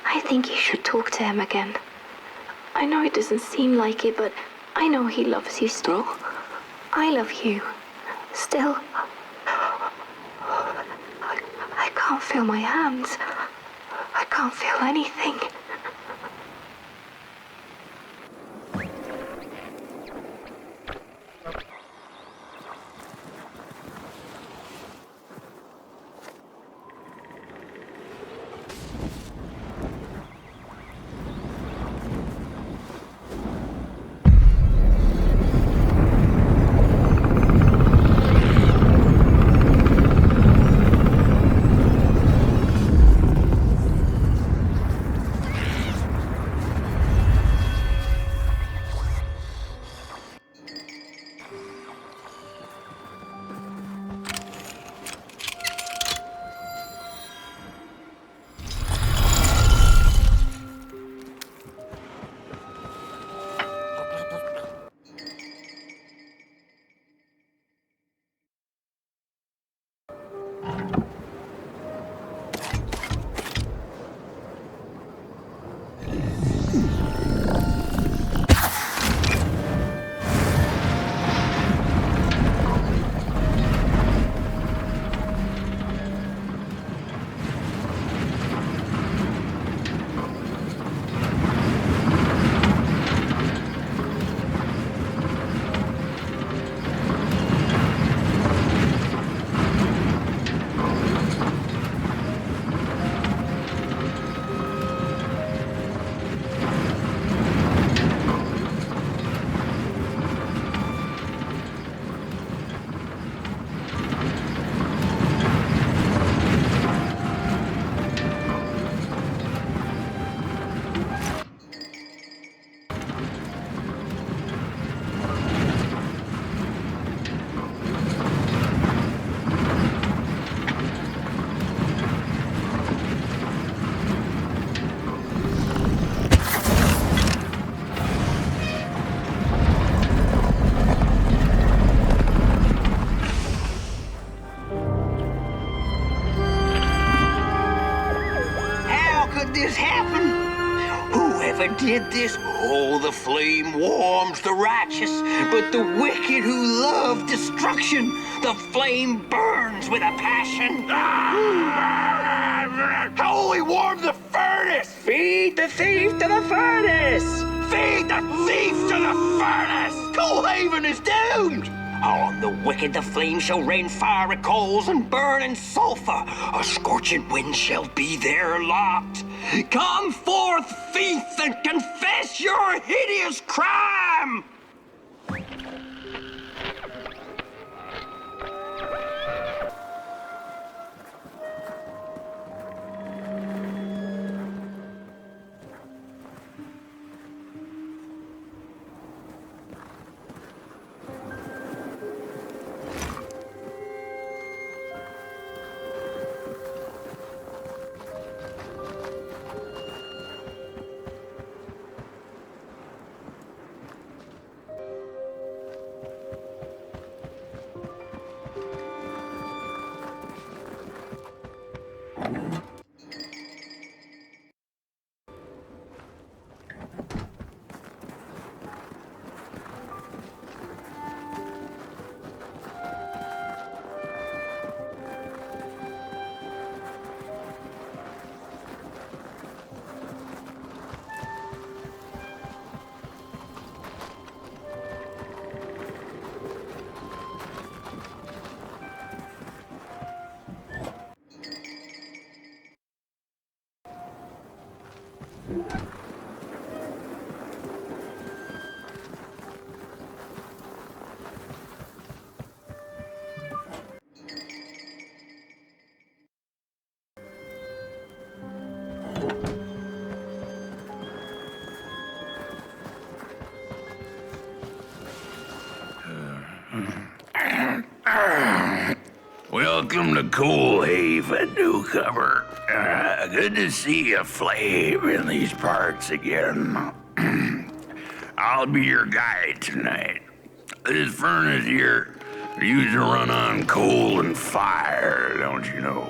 I think you should talk to him again. I know it doesn't seem like it, but I know he loves you still. I love you. Still. I can't feel my hands. I can't feel anything. This happen? Whoever did this? Oh, the flame warms the righteous, but the wicked who love destruction, the flame burns with a passion. How will we warm the furnace? Feed the thief to the furnace! Feed the thief to the furnace! Coolhaven is doomed! On the wicked the flame shall rain fiery coals and burning sulfur. A scorching wind shall be their lot. Come forth, thief, and confess your hideous crime! Welcome to Coolhaven, newcomer. Good to see a flame in these parts again. I'll be your guide tonight. This furnace here used to run on coal and fire, don't you know?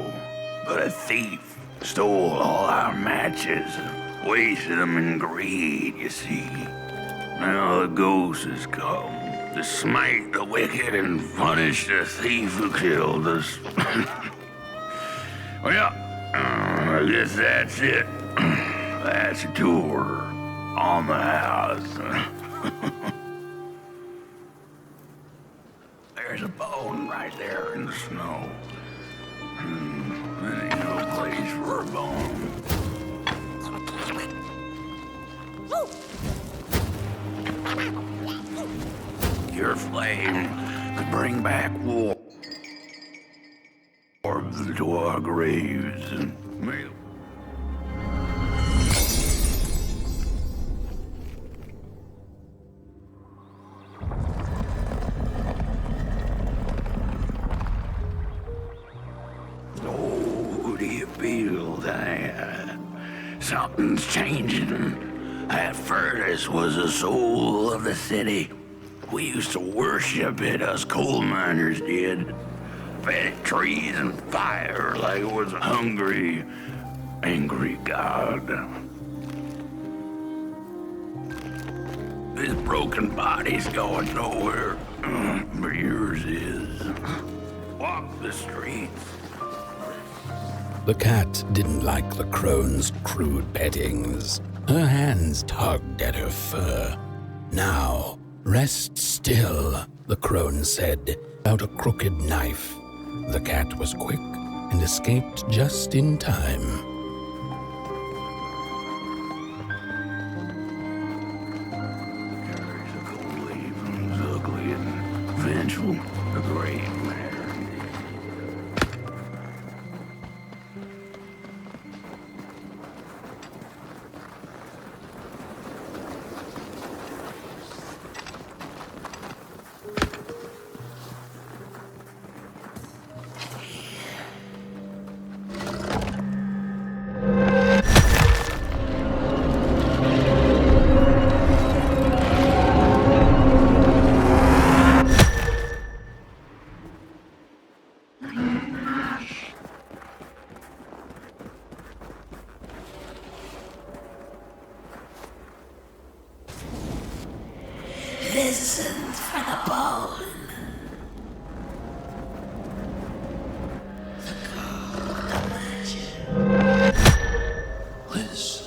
But a thief Stole all our matches, wasted them in greed, you see. Now the ghost has come to smite the wicked and punish the thief who killed us. Well, I guess that's it. That's a tour on the house. There's a bone right there in the snow. There ain't no place for a bone. Your flame could bring back war to our graves and Oh, do you feel that something's changing? That furnace was the soul of the city. We used to worship it, us coal miners did. Fed it trees and fire like it was a hungry, angry god. This broken body's going nowhere, but yours is. Walk the streets. The cat didn't like the crone's crude pettings. Her hands tugged at her fur. Now, rest still, the crone said, out a crooked knife. The cat was quick and escaped just in time. Coolhaven's ugly and vengeful, a great man. Listen for the bone. The cold imagine. Listen.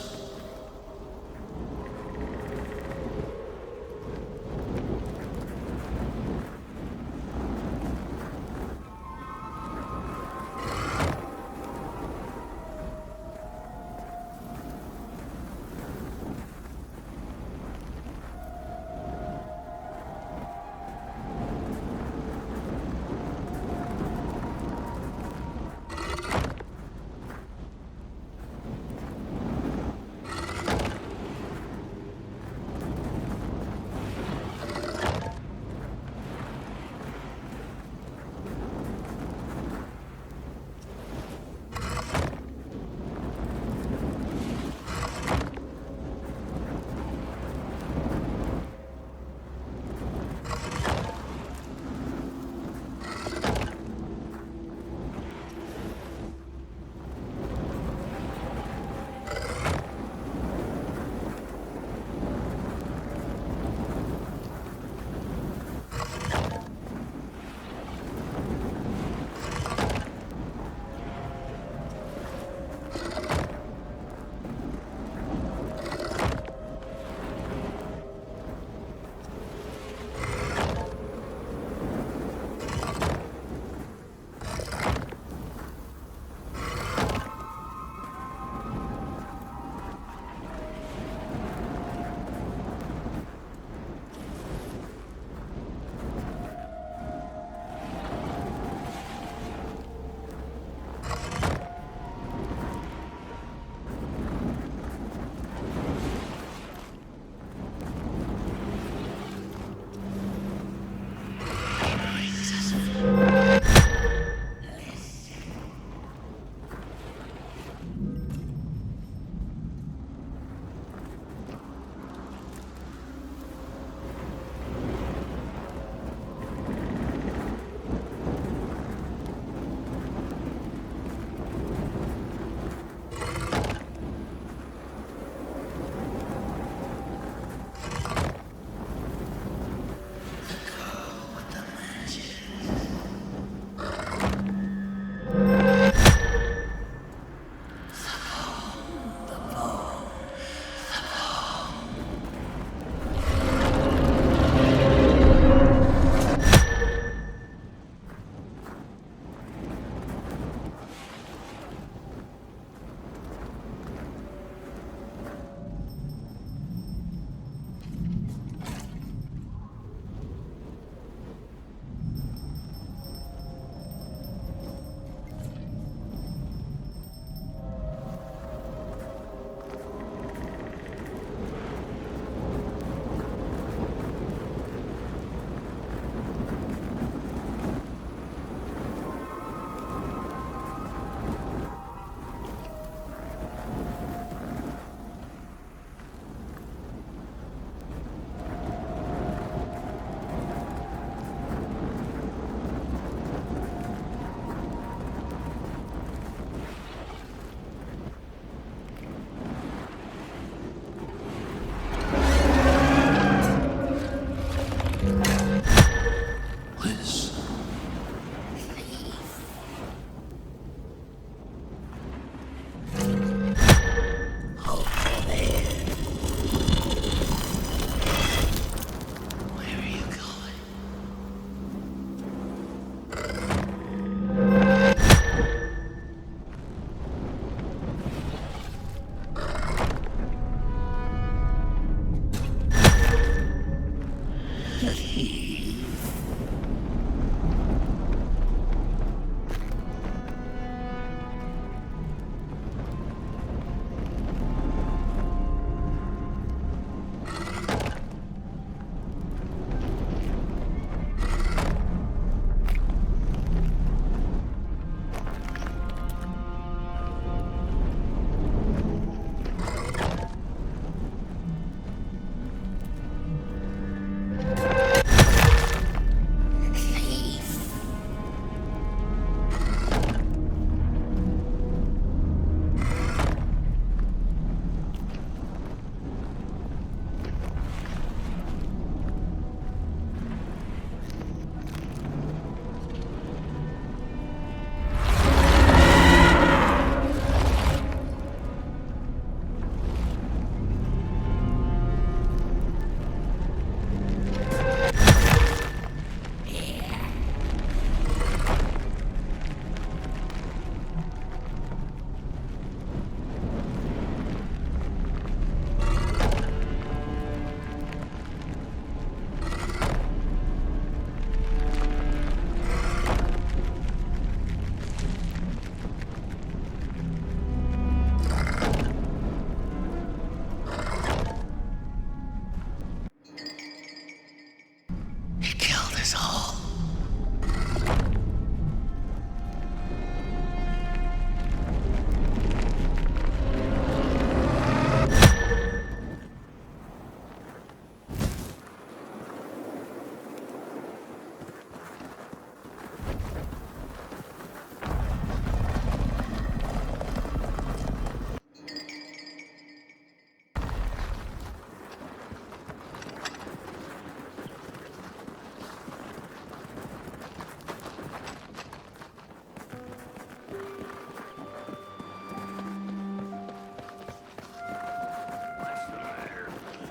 the thief.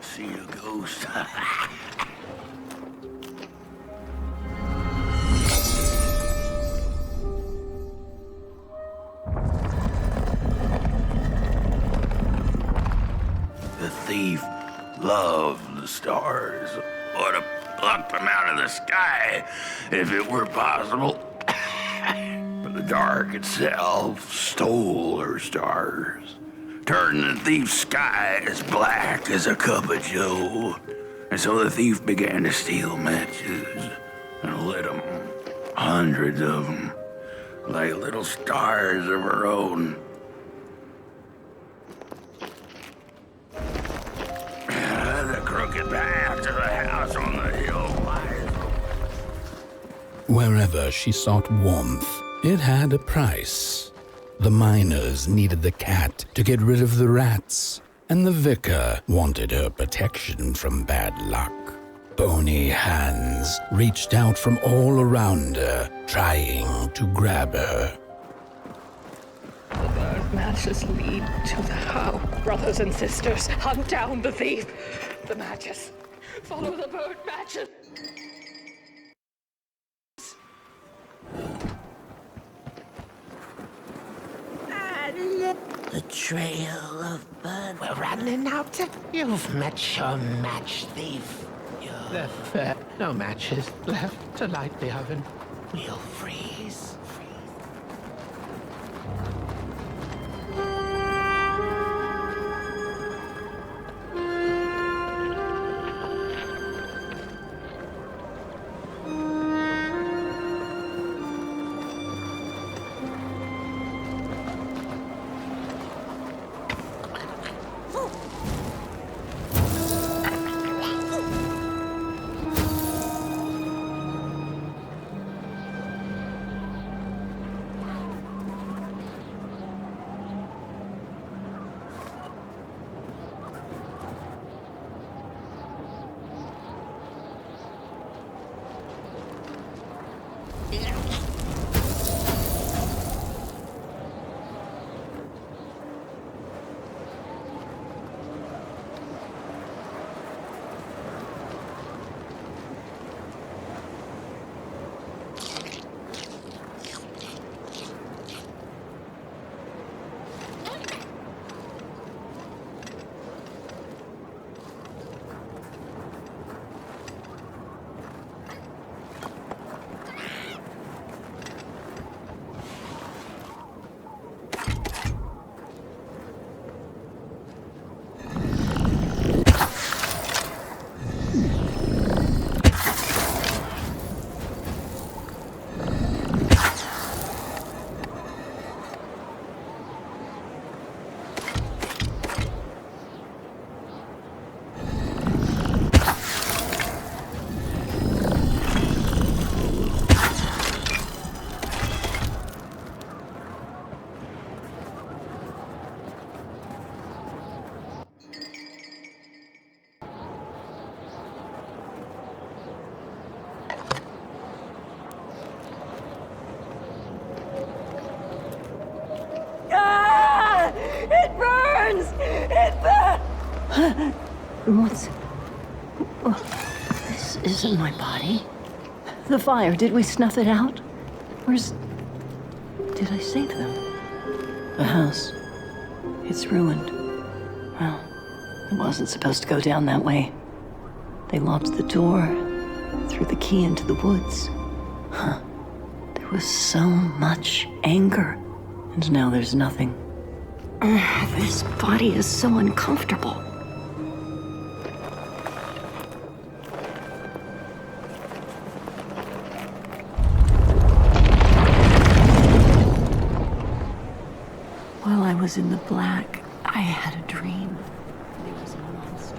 See a ghost. The thief loved the stars. Would have plucked them out of the sky if it were possible. But the dark itself stole her stars, turned the thief's sky as black as a cup of joe. And so the thief began to steal matches and lit them, hundreds of them, like little stars of her own. The crooked path to the house on the hill lies. Wherever she sought warmth, it had a price. The miners needed the cat to get rid of the rats, and the vicar wanted her protection from bad luck. Bony hands reached out from all around her, trying to grab her. The bird matches lead to the house. Brothers and sisters, hunt down the thief. The matches. Follow the bird matches. The trail of blood. We're running out. You've met your match thief. Left there. No matches left to light the oven. We'll freeze. What's... Oh, this isn't my body. The fire, did we snuff it out? Where's... Did I save them? The house. It's ruined. Well, it wasn't supposed to go down that way. They locked the door, threw the key into the woods. Huh. There was so much anger, and now there's nothing. This body is so uncomfortable. While I was in the black, I had a dream. There was a monster.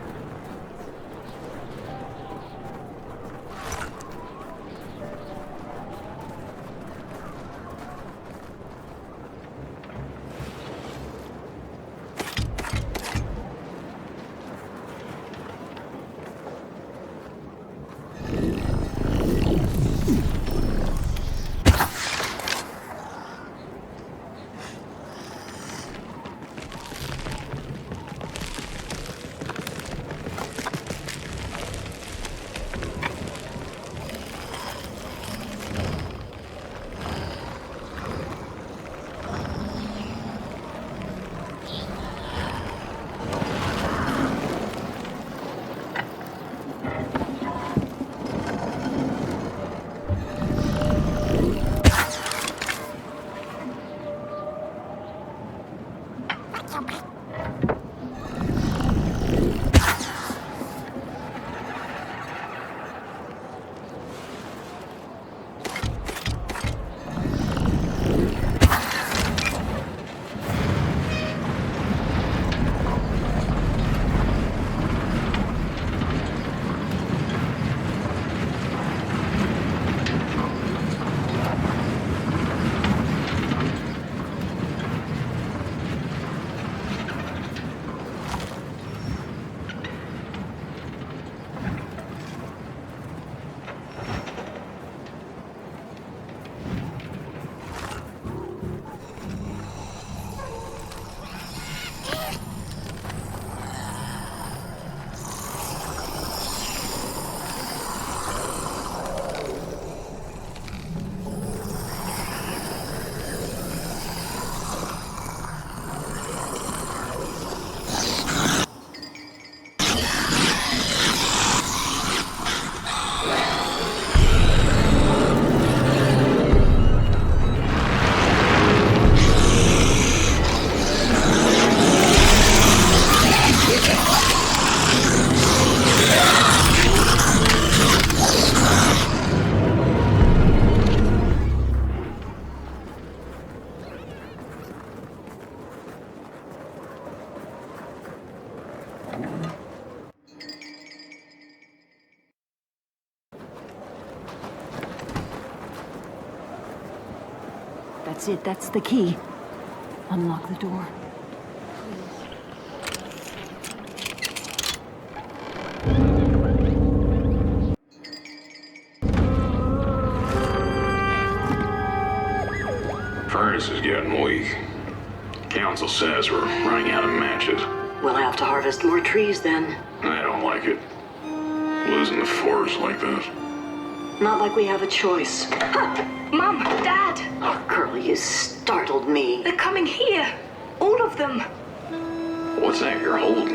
That's it, that's the key. Unlock the door. Furnace is getting weak. Council says we're running out of matches. We'll have to harvest more trees then. I don't like it. Losing the forest like this. Not like we have a choice. Mom, Dad! Oh, girl, you startled me. They're coming here. All of them. What's that you're holding?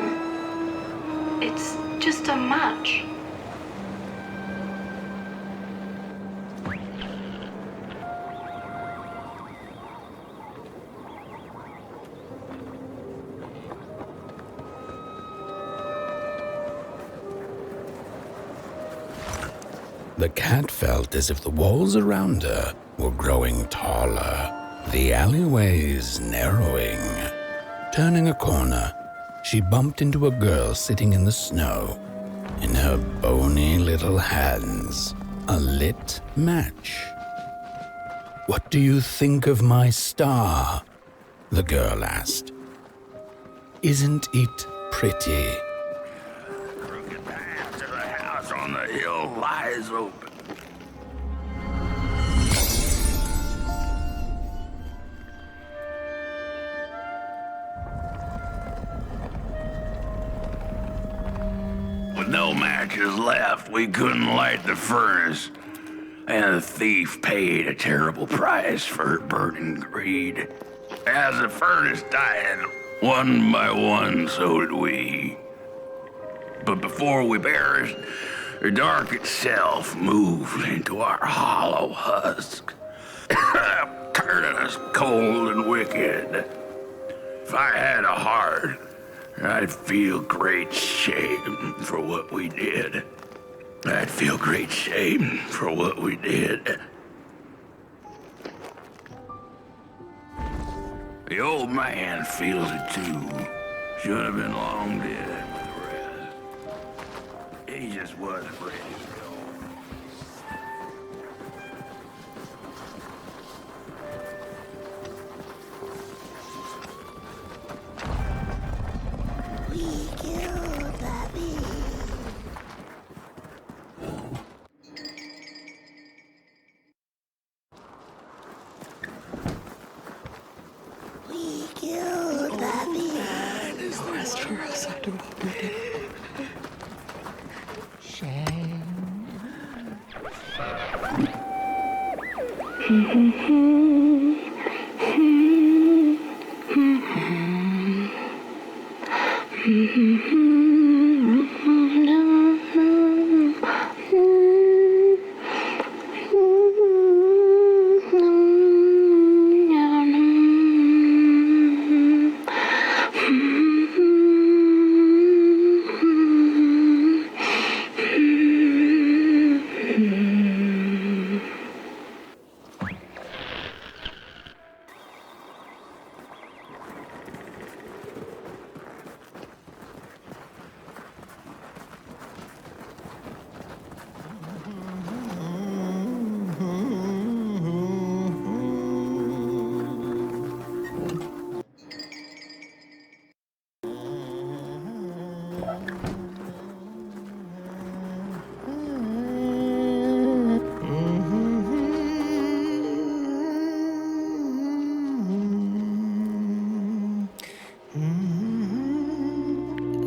It's just a match. The cat felt as if the walls around her were growing taller, the alleyways narrowing. Turning a corner, she bumped into a girl sitting in the snow. In her bony little hands, a lit match. "What do you think of my star?" the girl asked. "Isn't it pretty?" Crooked path to the house on the hill lies open. we couldn't light the furnace, and the thief paid a terrible price for her burning greed. As the furnace died, one by one, so did we. But before we perished, the dark itself moved into our hollow husk, turning us cold and wicked. If I had a heart, I'd feel great shame for what we did. I'd feel great shame for what we did. The old man feels it too. Should have been long dead with the rest. He just wasn't ready to go. We killed the bee. We killed the bee. Quest for us, I do not believe. Shame.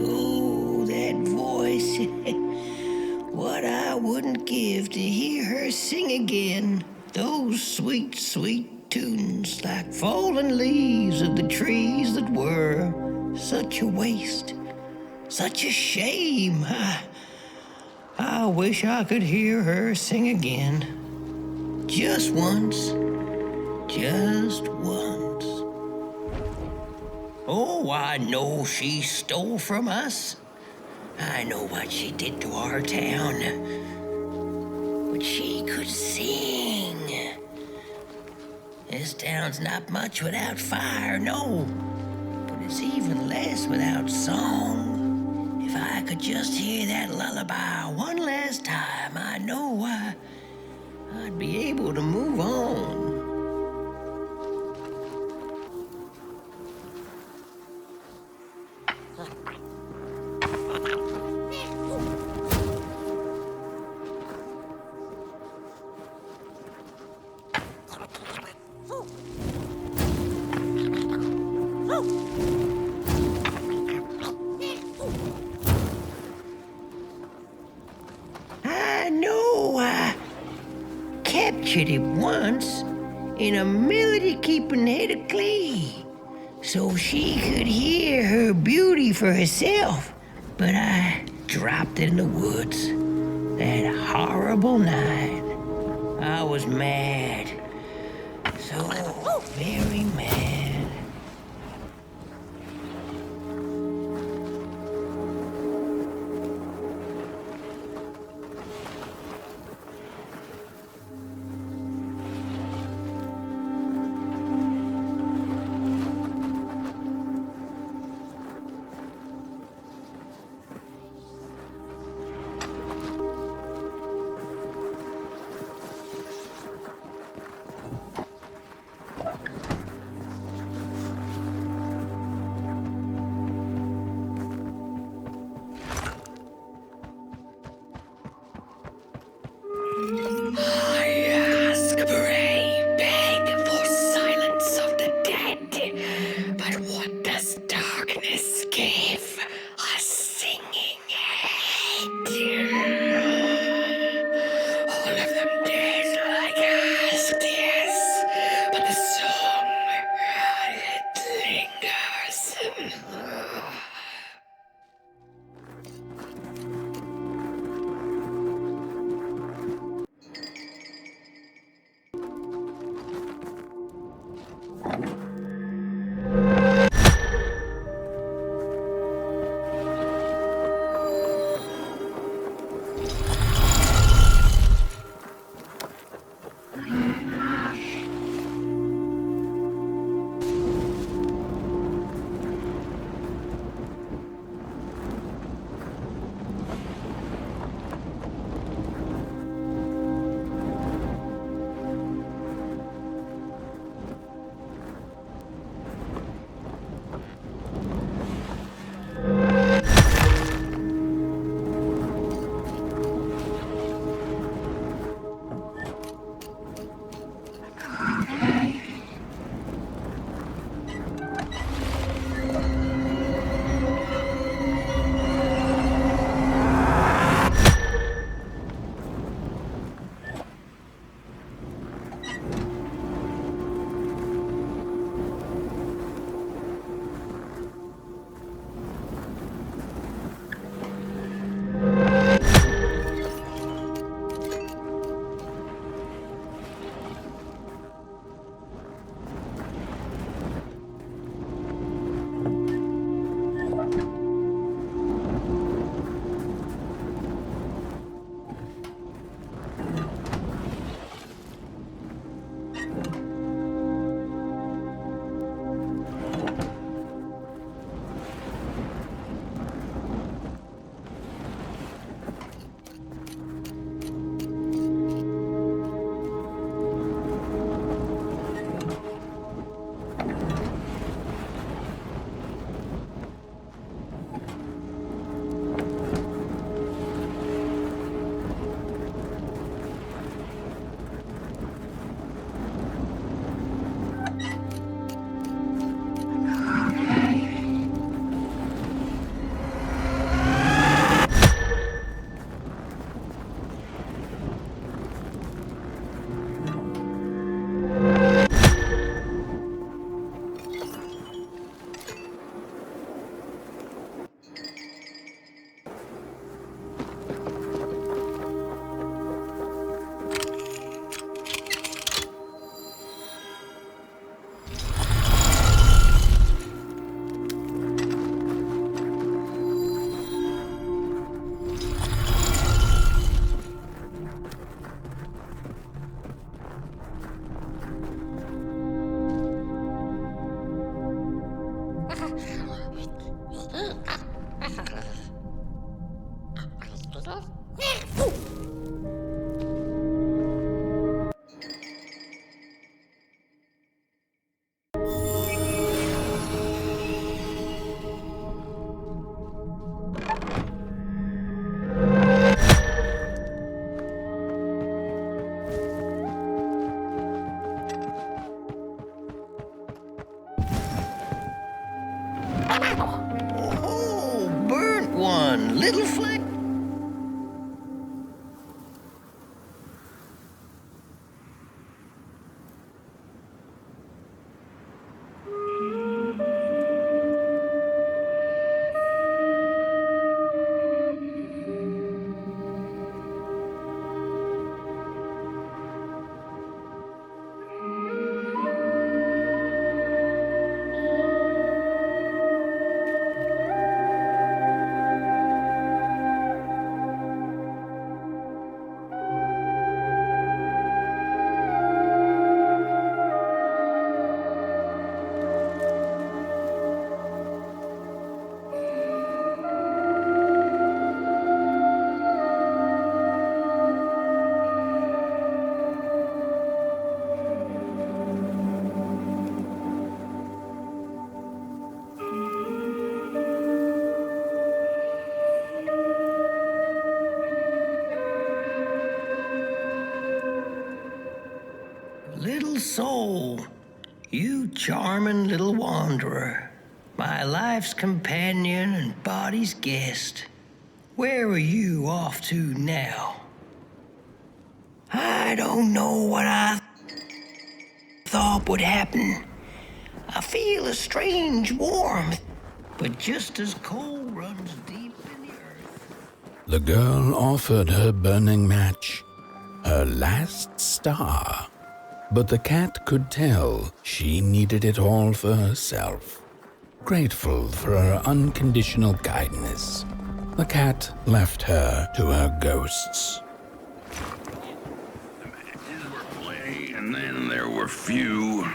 Oh, that voice. What I wouldn't give to hear her sing again. Those sweet, sweet tunes like fallen leaves of the trees that were. Such a waste. Such a shame. I wish I could hear her sing again. Just once. Just once. Oh, I know she stole from us. I know what she did to our town. But she could sing. This town's not much without fire, no. But it's even less without song. If I could just hear that lullaby one last time, I know I'd be able to move on. I know I captured it once in a melody-keeping head of clay so she could hear her beauty for herself. But I dropped it in the woods that horrible night. I was mad. So very mad. all of them dead like us, yes. But the song, it lingers. Little flame. Little soul, you charming little wanderer, my life's companion and body's guest. Where are you off to now? I don't know what I thought would happen. I feel a strange warmth, but just as cold runs deep in the earth. The girl offered her burning match, her last star. But the cat could tell she needed it all for herself. Grateful for her unconditional kindness, the cat left her to her ghosts. The matches were plenty, and then there were few.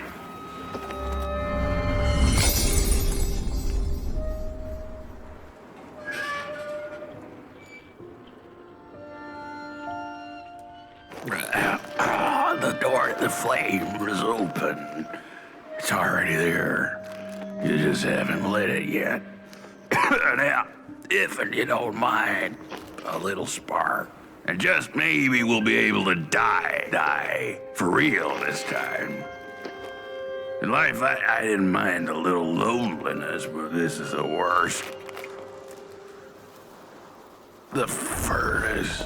The door to the flame is open. It's already there. You just haven't lit it yet. Now, if you don't mind, a little spark. And just maybe we'll be able to die for real this time. In life, I didn't mind a little loneliness, but this is the worst. The furnace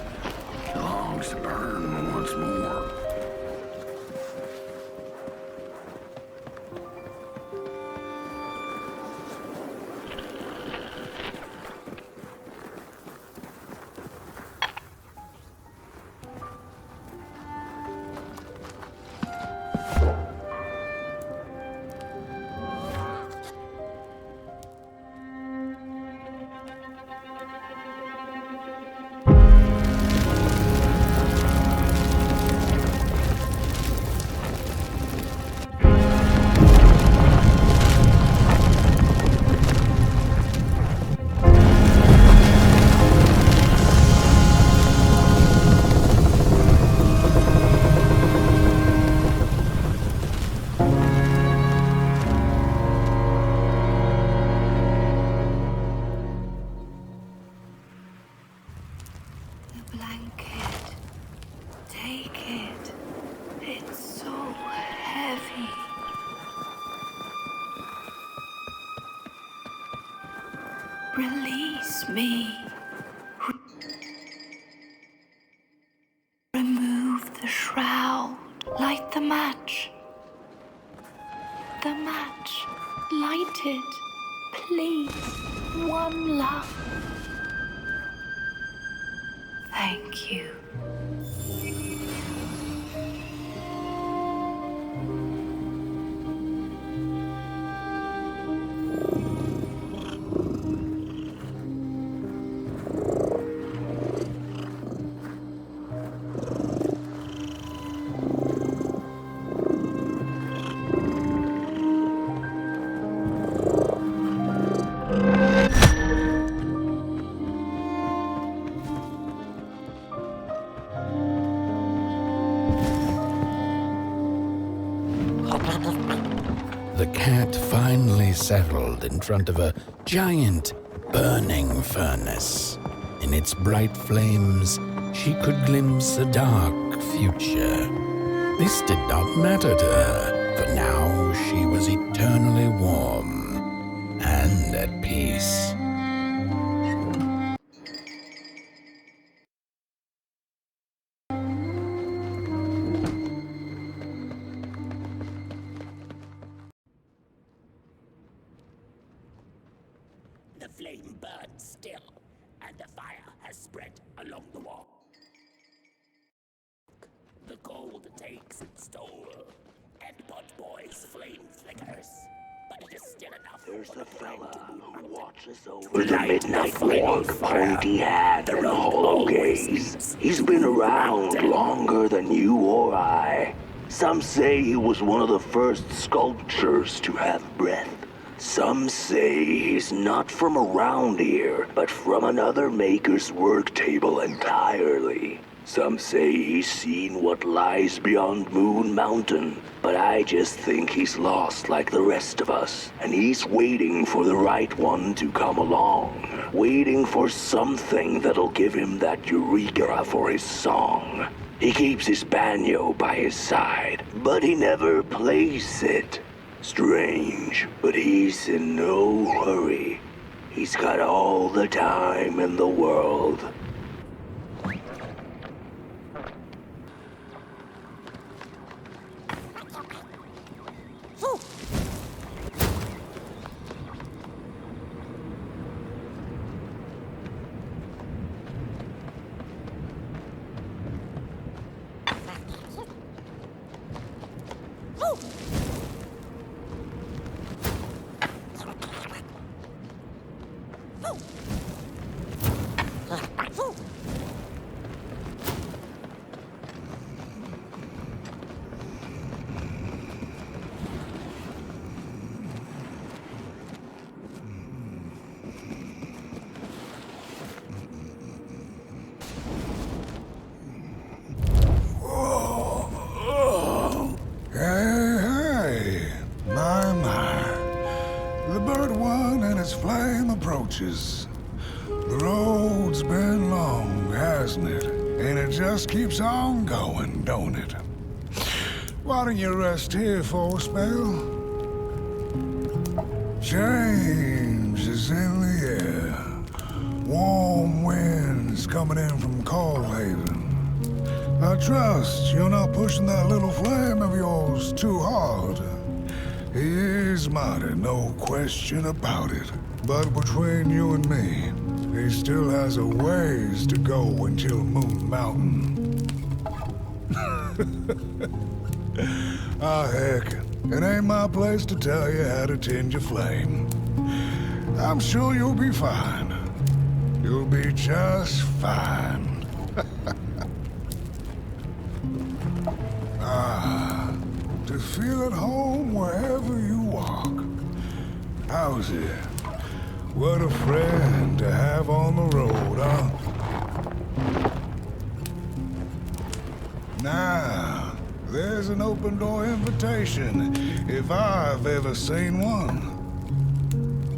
longs to burn once more. Release me. Remove the shroud. Light the match. The match. Light it. Please. One love. Thank you. The cat finally settled in front of a giant burning furnace. In its bright flames, she could glimpse a dark future. This did not matter to her, for now she was eternally warm and at peace. The flame burns still, and the fire has spread along the wall. The cold takes its toll, and Potboy's flame flickers, but it is still enough. There's a fella who watches over the midnight walk, pointy hat and a hollow gaze. He's been around longer than you or I. Some say he was one of the first sculptures to have breath. Some say he's not from around here, but from another maker's work table entirely. Some say he's seen what lies beyond Moon Mountain, but I just think he's lost like the rest of us, and he's waiting for the right one to come along. Waiting for something that'll give him that eureka for his song. He keeps his banjo by his side, but he never plays it. Strange, but he's in no hurry. He's got all the time in the world. Hey, my. The bird one and its flame approaches. The road's been long, hasn't it? And it just keeps on going, don't it? Why don't you rest here for a spell? Change is in the air. Warm winds coming in from Coolhaven. I trust you're not pushing that little flame of yours too hard. He is mighty, no question about it. But between you and me, he still has a ways to go until Moon Mountain. Ah, heck, it ain't my place to tell you how to tend your flame. I'm sure you'll be fine. You'll be just fine. Ah, to feel at home wherever you walk. How's it? What a friend to have on the road, huh? Now, there's an open door invitation, if I've ever seen one.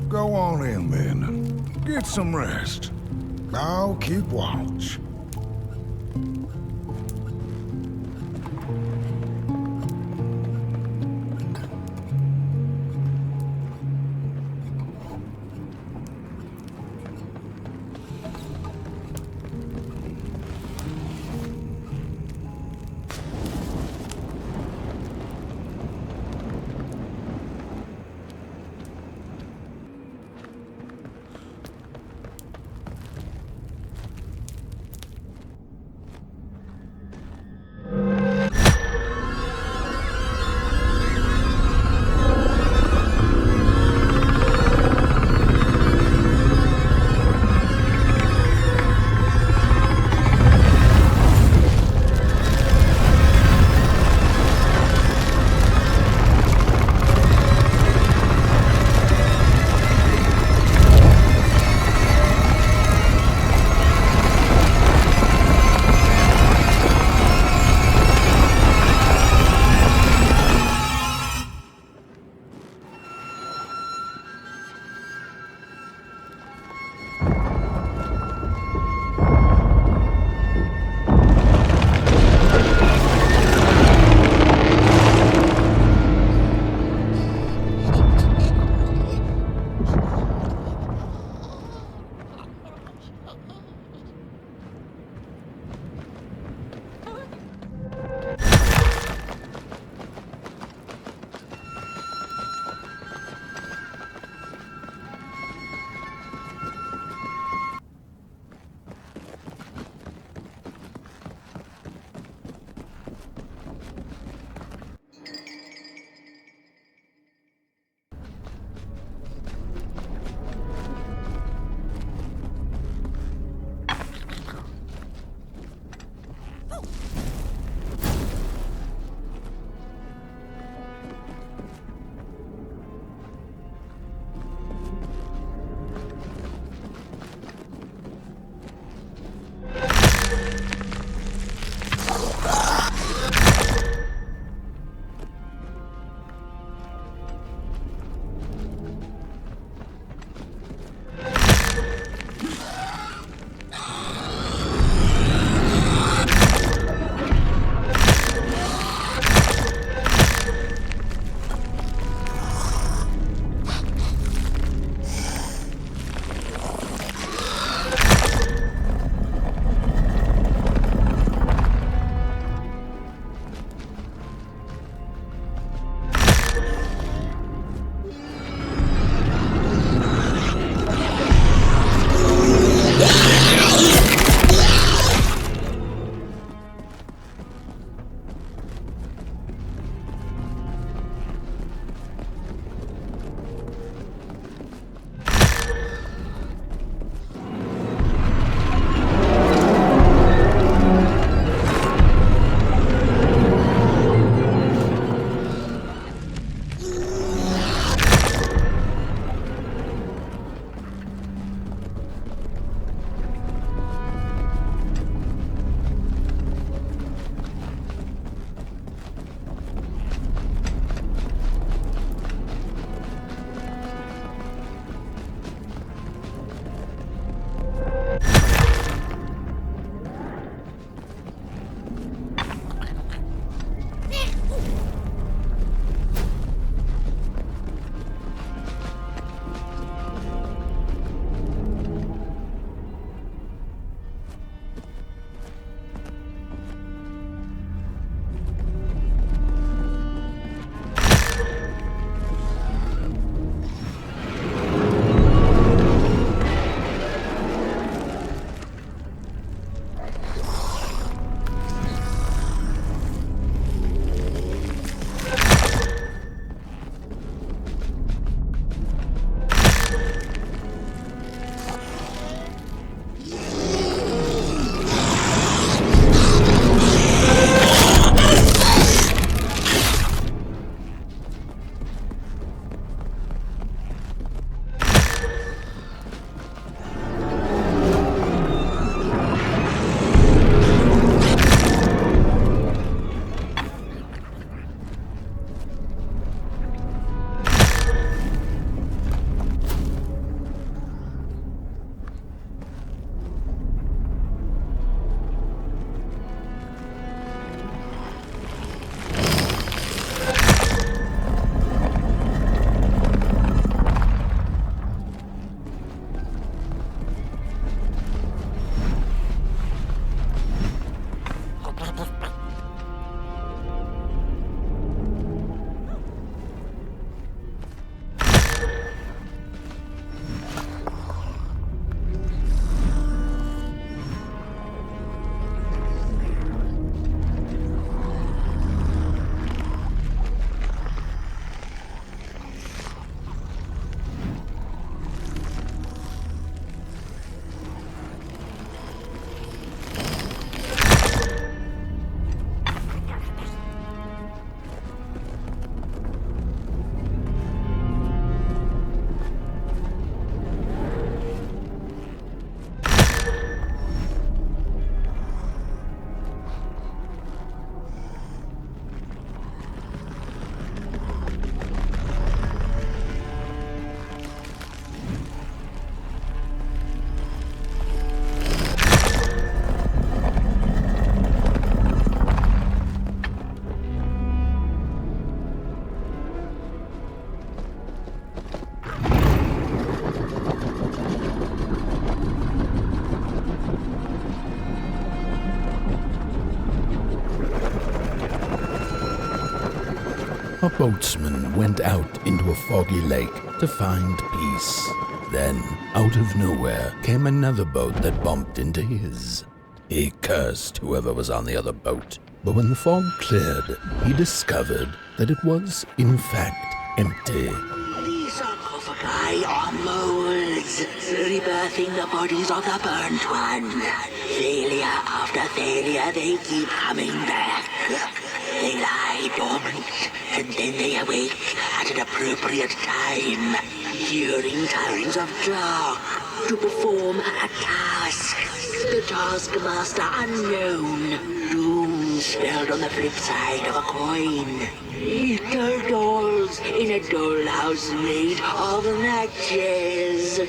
Go on in, then. Get some rest. I'll keep watch. a boatsman went out into a foggy lake to find peace. Then, out of nowhere, came another boat that bumped into his. He cursed whoever was on the other boat, but when the fog cleared, he discovered that it was, in fact, empty. These sarcophagi are molds, rebirthing the bodies of the burnt one. Failure after failure, they keep coming back. They lie dormant, and then they awake at an appropriate time, during times of dark, to perform a task. The taskmaster unknown, doom spelled on the flip side of a coin. Little dolls in a dollhouse made of matches.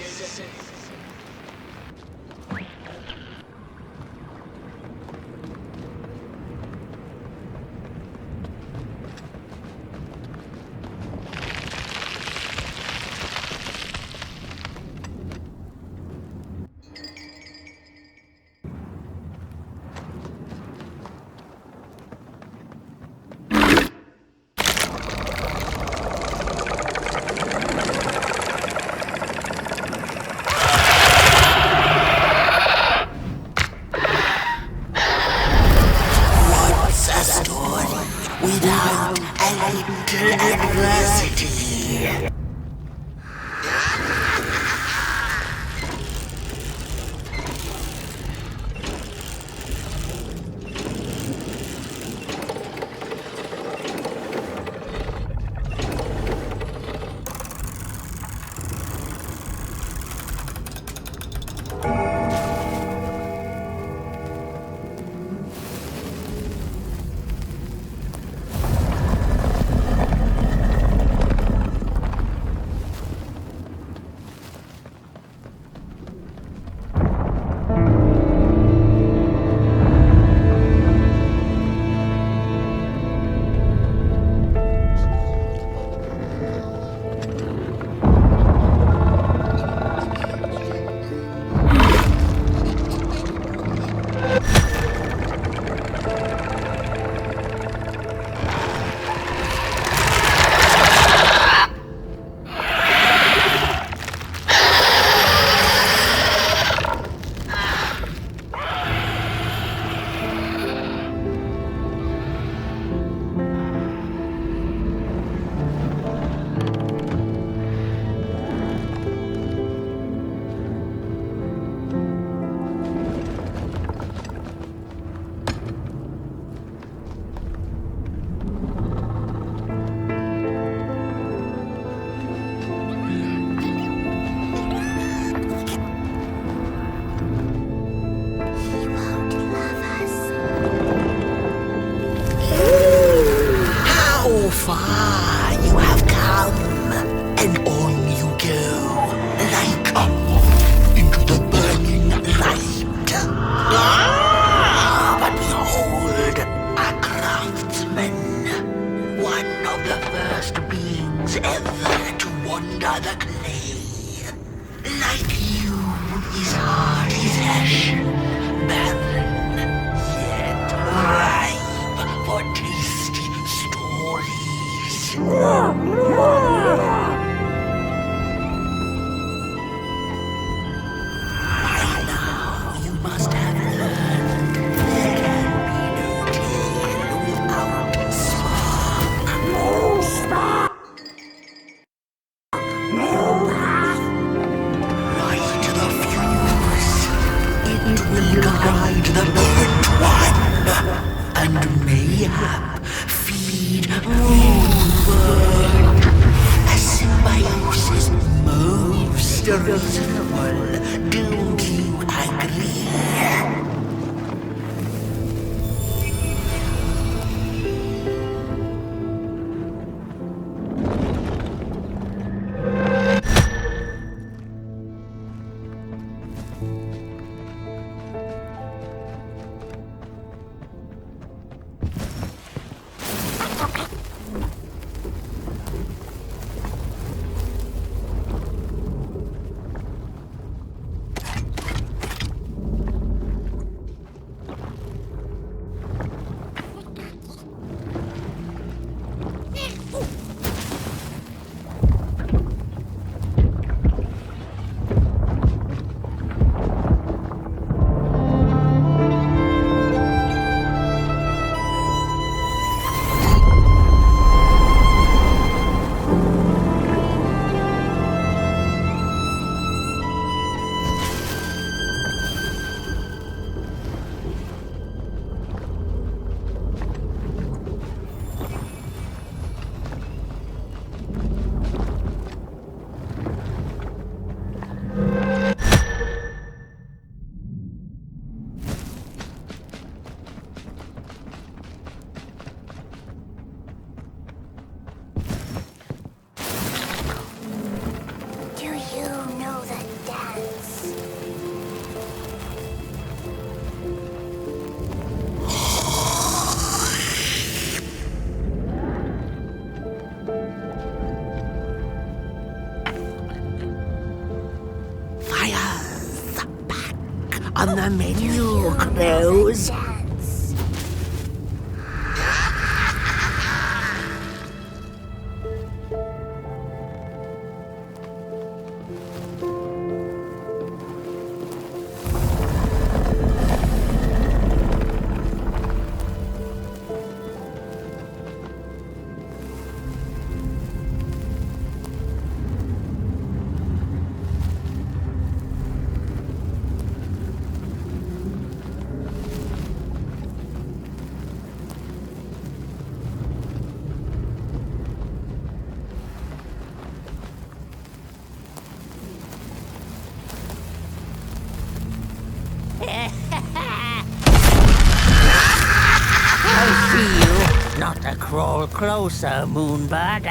Without a little adversity. Far you have come, and on you go, like a moth into the burning light. But behold, a craftsman, one of the first beings ever to wander the clay. Like you, his heart is ashen, barren, yet ripe for tasty stories. By now, you must have learned there can be no tale without spark. No spark! No wrath! Light the fuse. It will guide the burnt one, and mayhap feed Moonwood. A symbiosis most reasonable, don't you agree? the menu, crows. I see you. Not to crawl closer, Moonbird.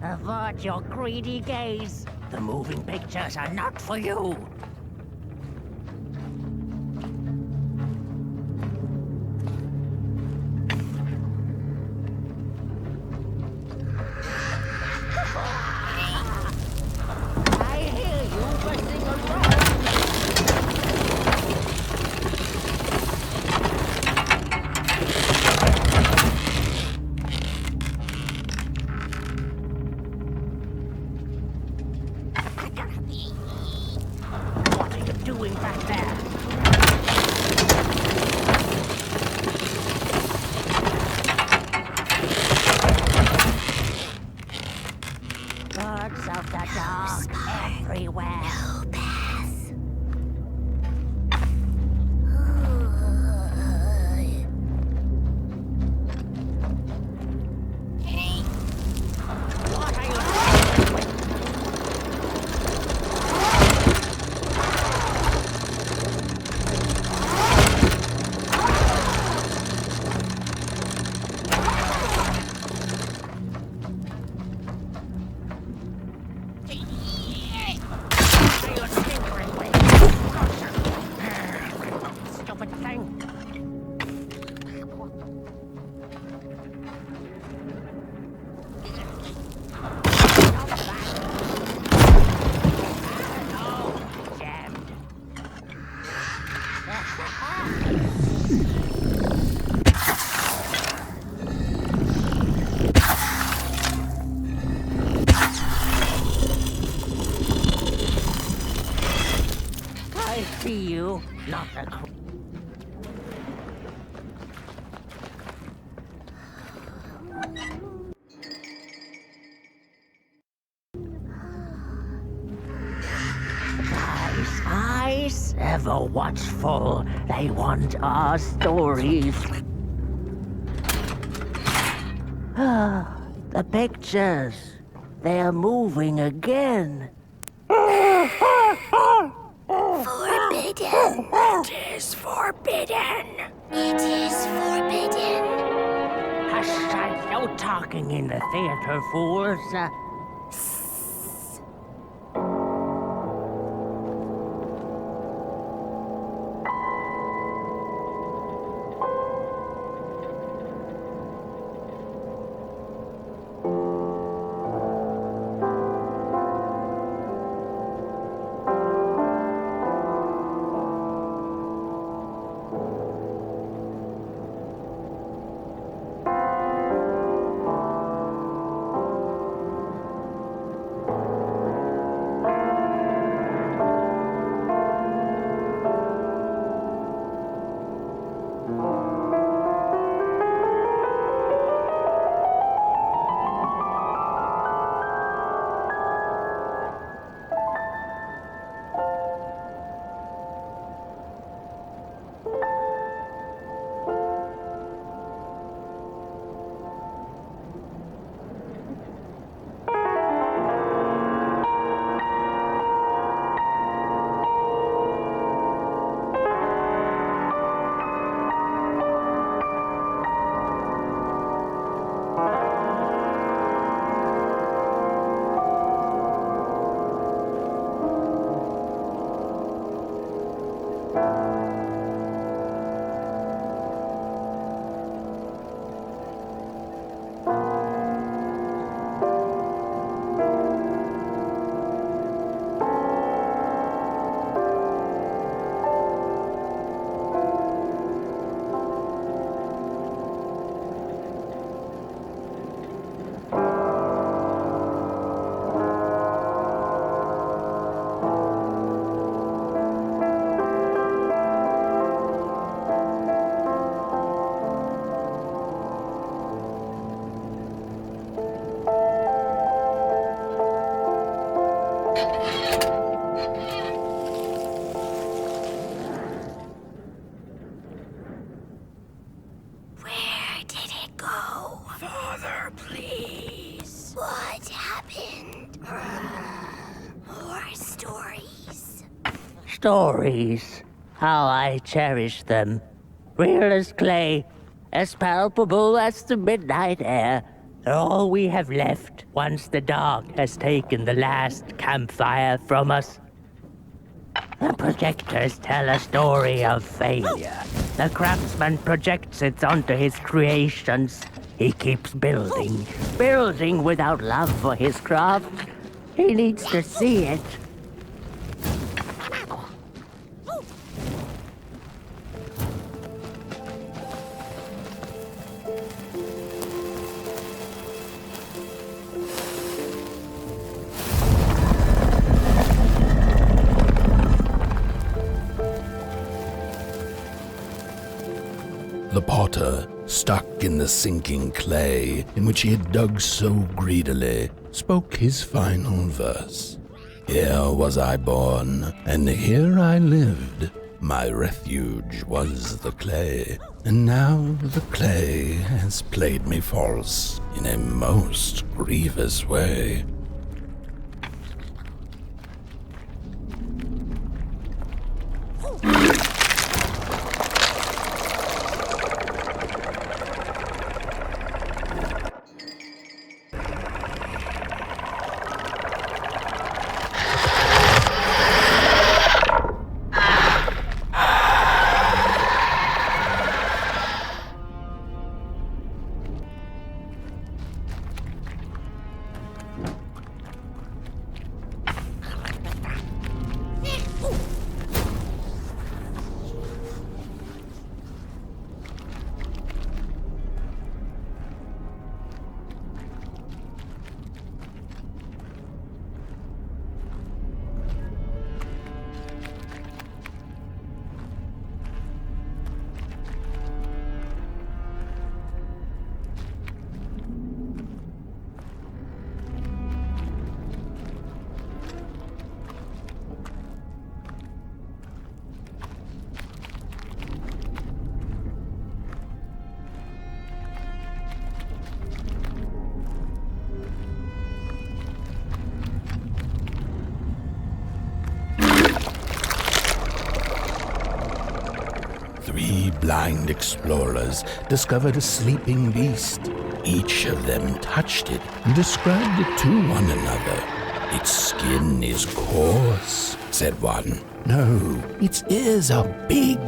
Avert your greedy gaze. The moving pictures are not for you. I hear you buzzing around. What are you doing back there? Birds of the dark everywhere. No path. What are you doing with? Stupid thing. Jammed. I see you, not a eyes, ever watchful, they want our stories. The pictures, they're moving again. Forbidden. It is forbidden. It is forbidden. Hush, no talking in the theater, fools. Stories. How I cherish them. Real as clay, as palpable as the midnight air. They're all we have left once the dark has taken the last campfire from us. The projectors tell a story of failure. The craftsman projects it onto his creations. He keeps building, building without love for his craft. He needs to see it. The potter, stuck in the sinking clay in which he had dug so greedily, spoke his final verse. Here was I born, and here I lived. My refuge was the clay, and now the clay has played me false in a most grievous way. Three blind explorers discovered a sleeping beast. Each of them touched it and described it to one another. Its skin is coarse, said one. No, its ears are big,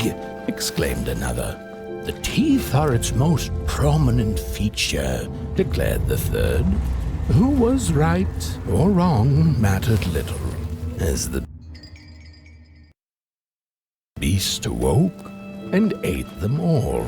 exclaimed another. The teeth are its most prominent feature, declared the third. Who was right or wrong mattered little, as the beast awoke and ate them all.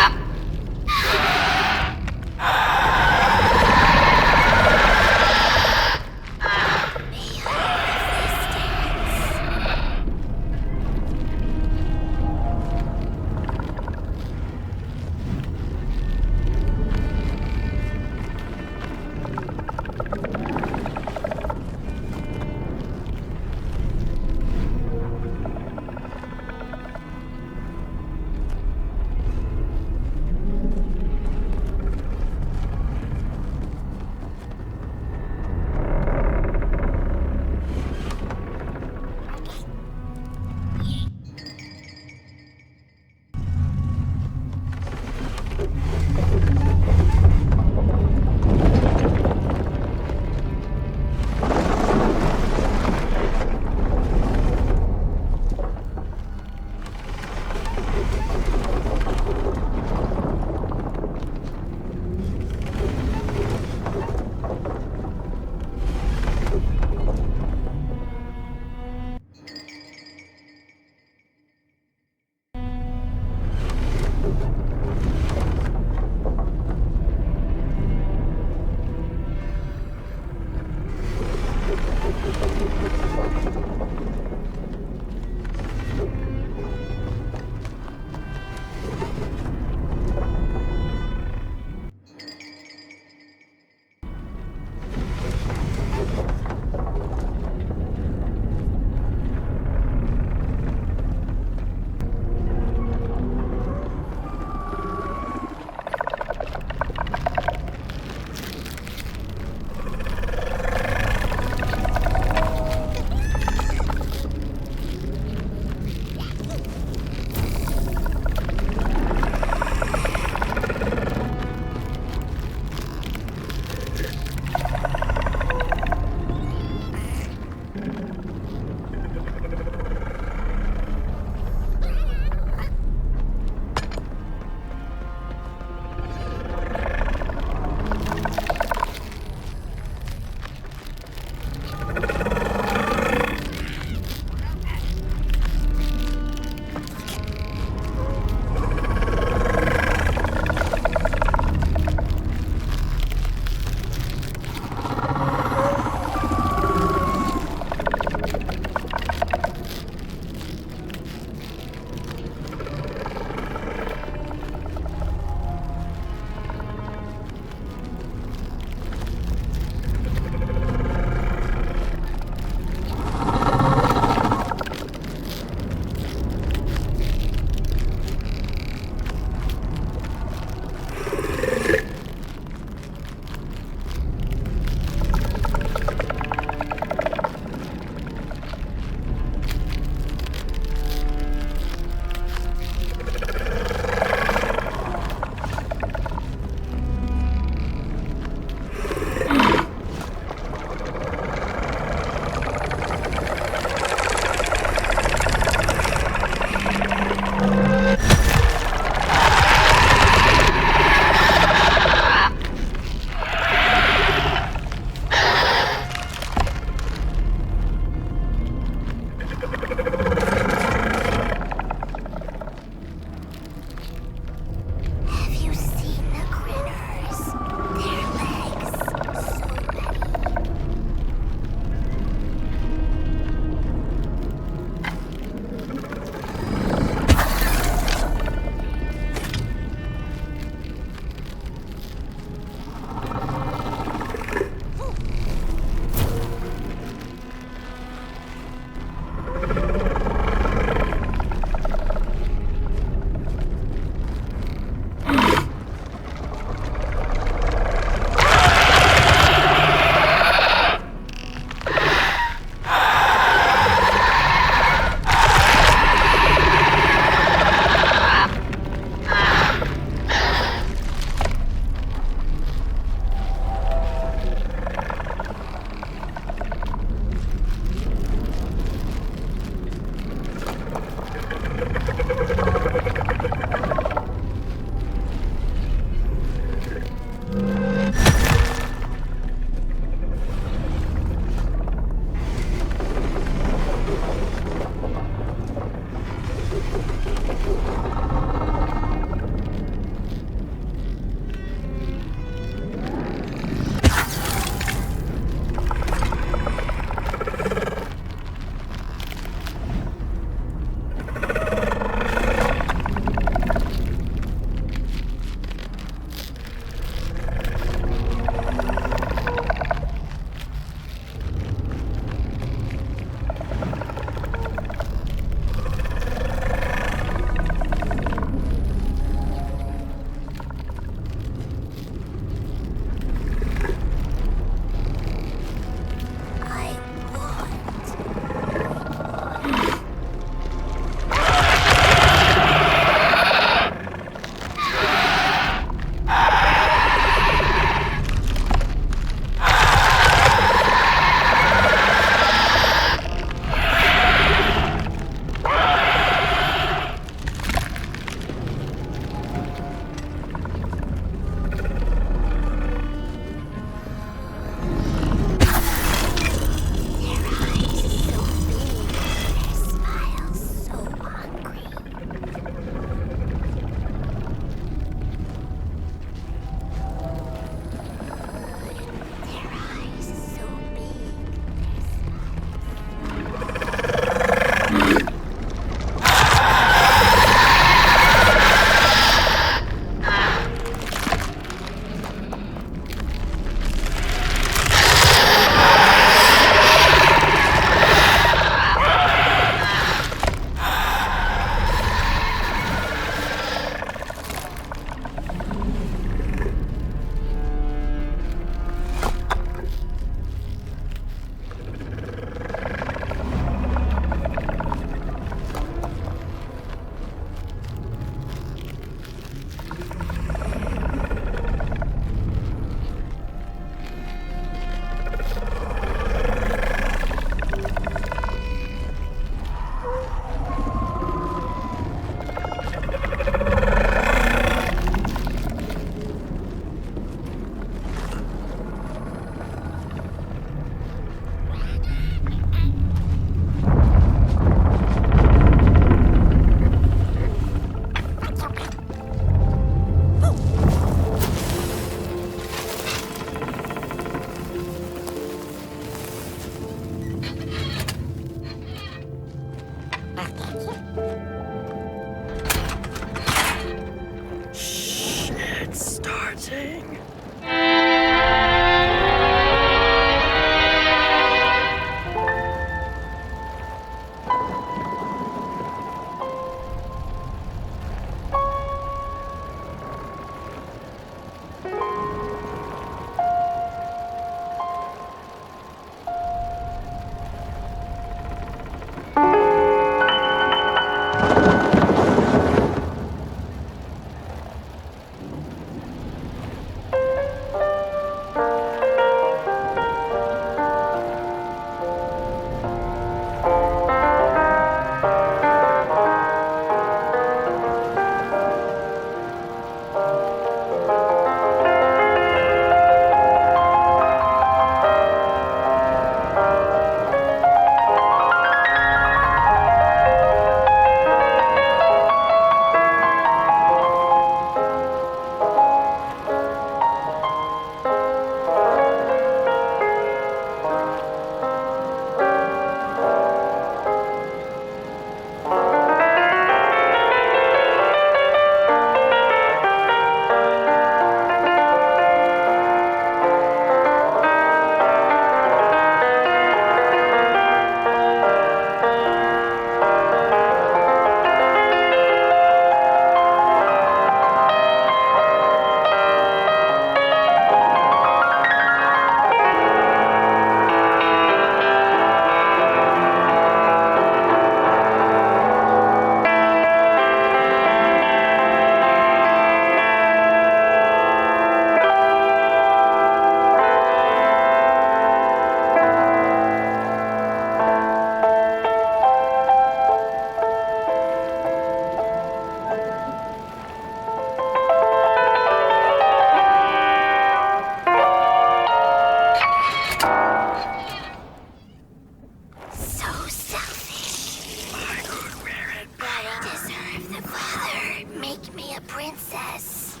princess.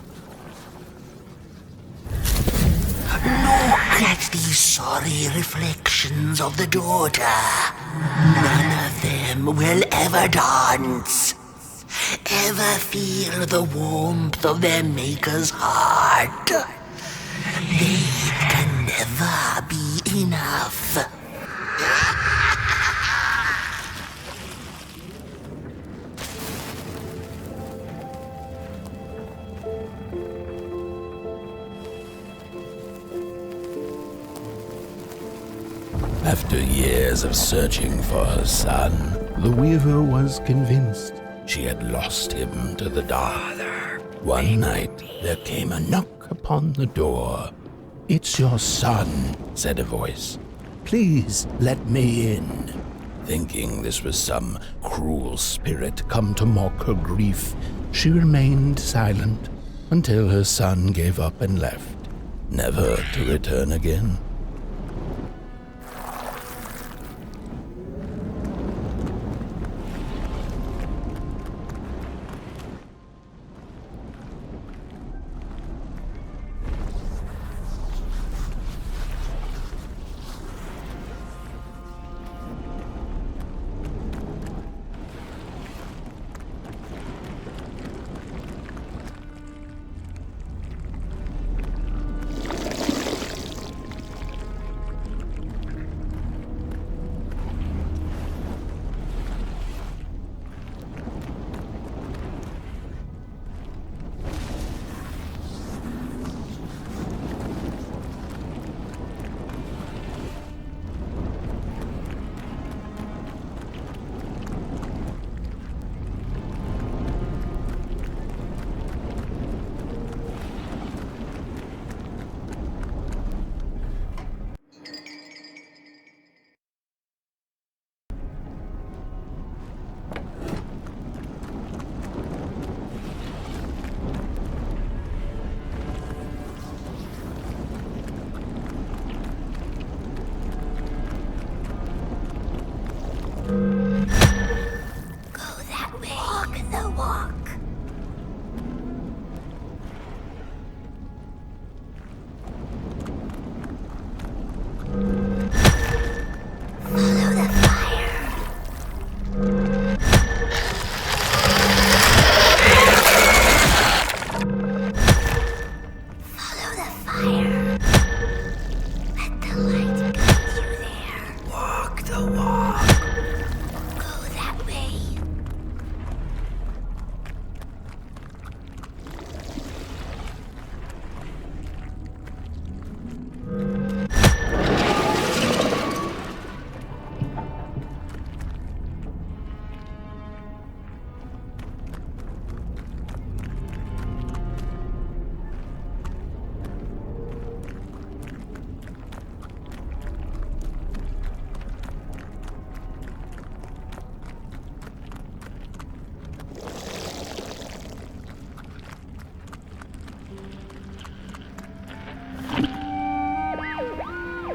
Look at these sorry reflections of the daughter. None of them will ever dance. Ever feel the warmth of their maker's heart. They can never be enough. After years of searching for her son, the weaver was convinced she had lost him to the dark. One night, there came a knock upon the door. "It's your son," said a voice. "Please let me in." Thinking this was some cruel spirit come to mock her grief, she remained silent until her son gave up and left, never to return again.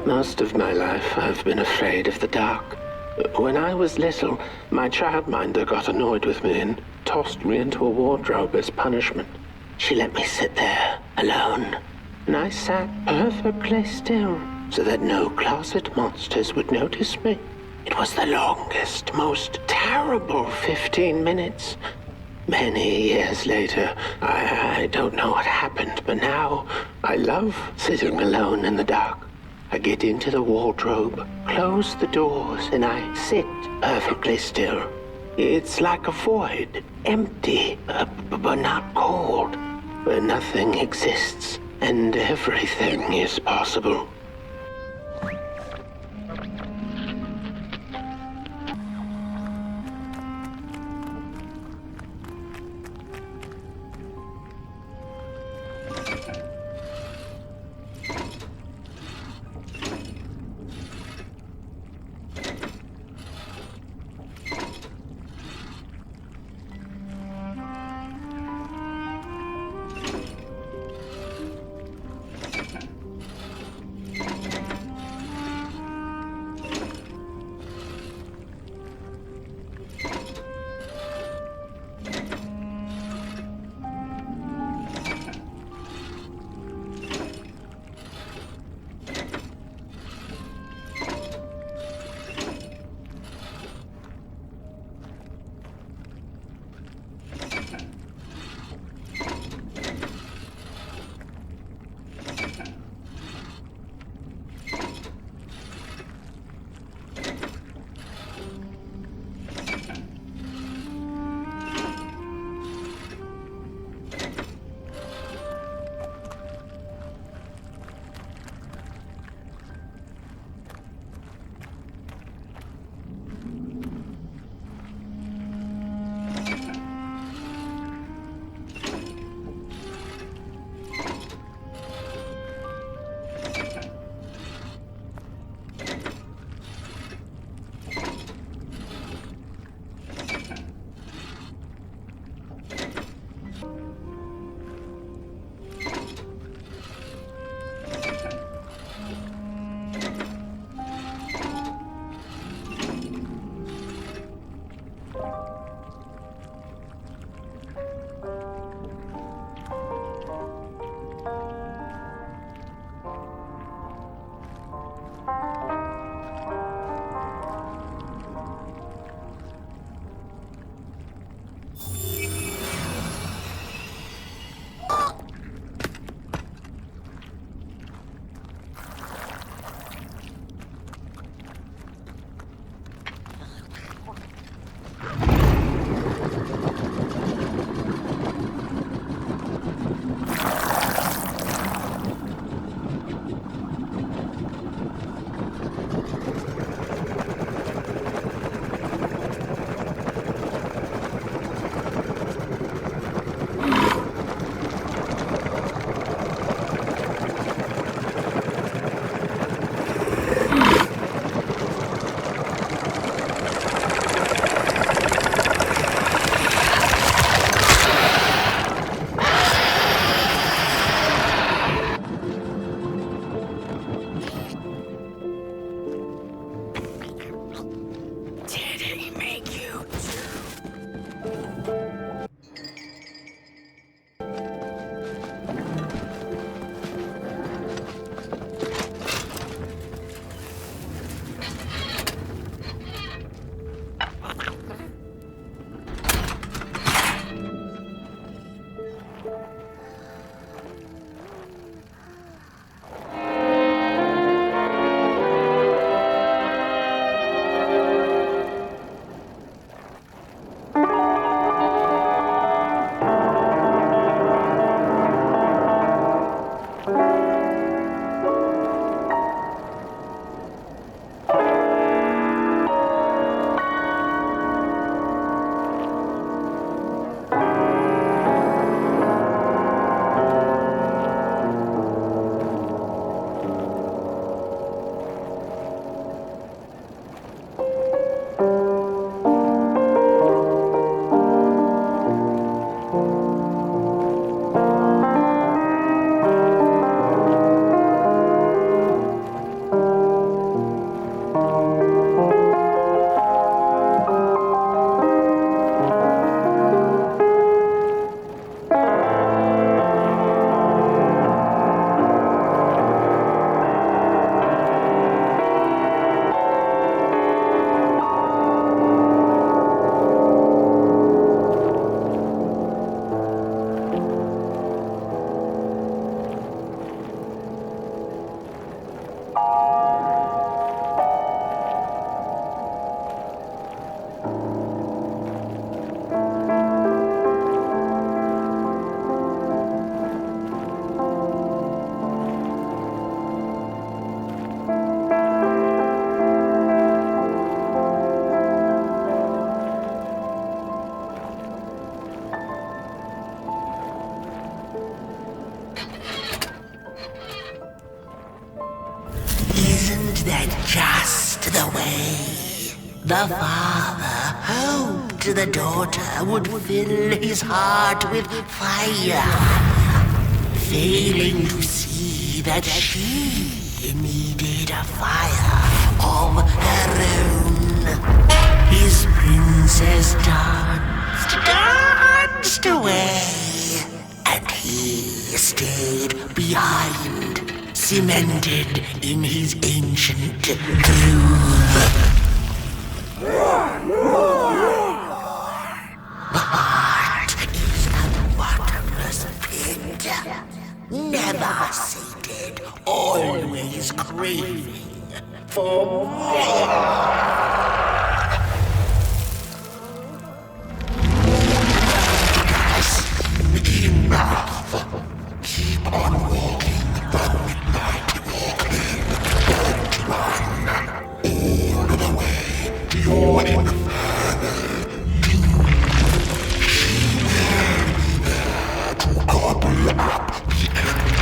Most of my life, I've been afraid of the dark. When I was little, my childminder got annoyed with me and tossed me into a wardrobe as punishment. She let me sit there, alone, and I sat perfectly still so that no closet monsters would notice me. It was the longest, most terrible 15 minutes. Many years later, I don't know what happened, but now I love sitting alone in the dark. I get into the wardrobe, close the doors, and I sit perfectly still. It's like a void, empty, but not cold, where nothing exists and everything is possible. went just the way the father hoped the daughter would fill his heart with fire, failing to see that she needed a fire of her own. His princess danced away, and he stayed behind, cemented in his ancient groove. The heart is a bottomless pit, never sated, always craving for more. Enough! Keep on walking the midnight walk. Don't run all the way to your infernal doom. She will be there to gobble up the empty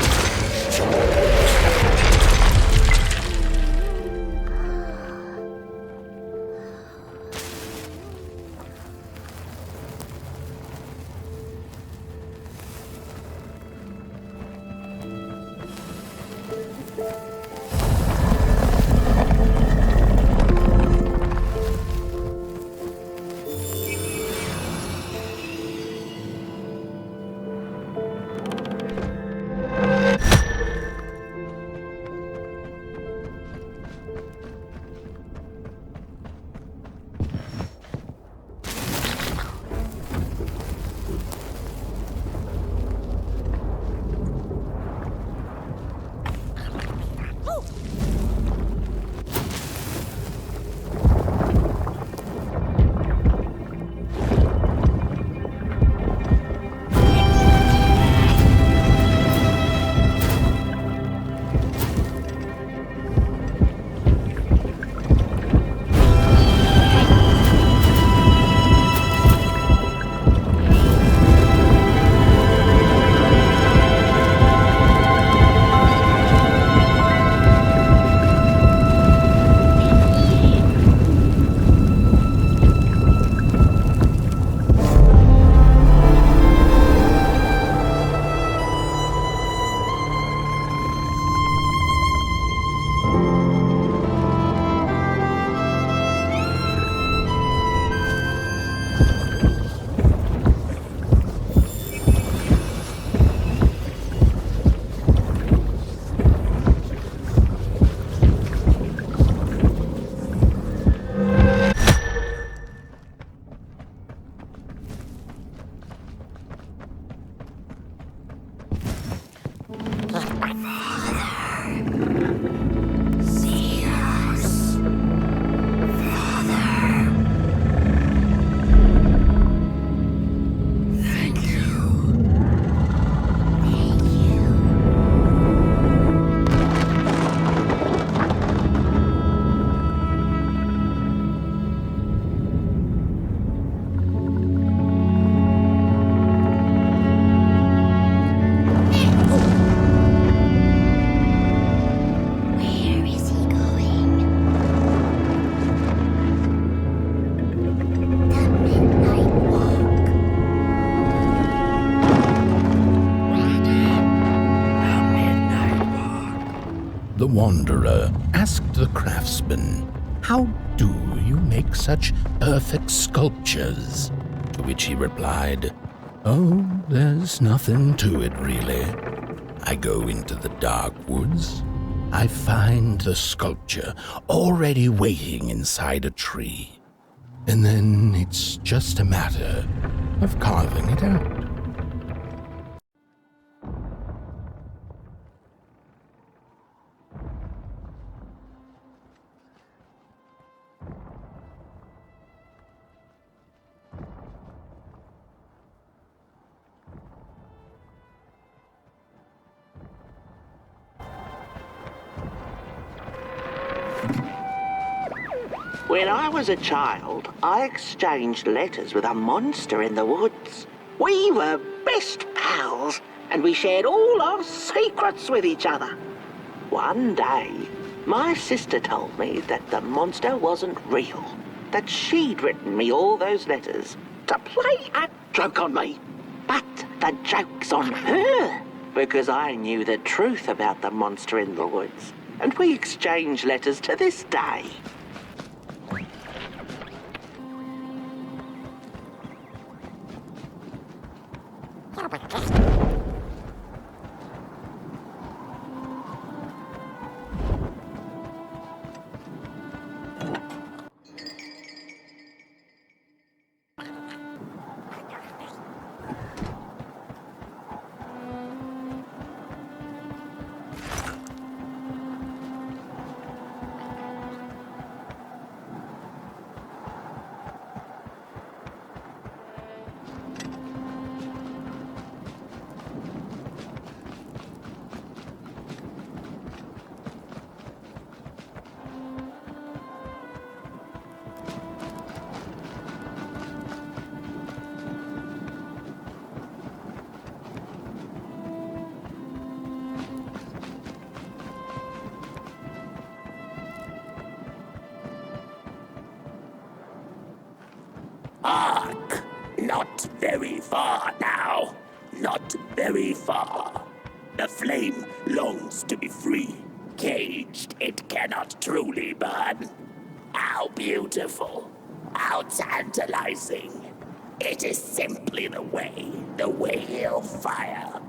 The Wanderer asked the Craftsman, "How do you make such perfect sculptures?" To which he replied, "Oh, there's nothing to it really. I go into the dark woods. I find the sculpture already waiting inside a tree. And then it's just a matter of carving it out." When I was a child, I exchanged letters with a monster in the woods. We were best pals, and we shared all our secrets with each other. One day, My sister told me that the monster wasn't real, that she'd written me all those letters to play a joke on me. But the joke's on her, because I knew the truth about the monster in the woods, and we exchange letters to this day. Hark! Not very far now. Not very far. The flame longs to be free. Caged, it cannot truly burn. How beautiful. How tantalizing. It is simply the way of fire.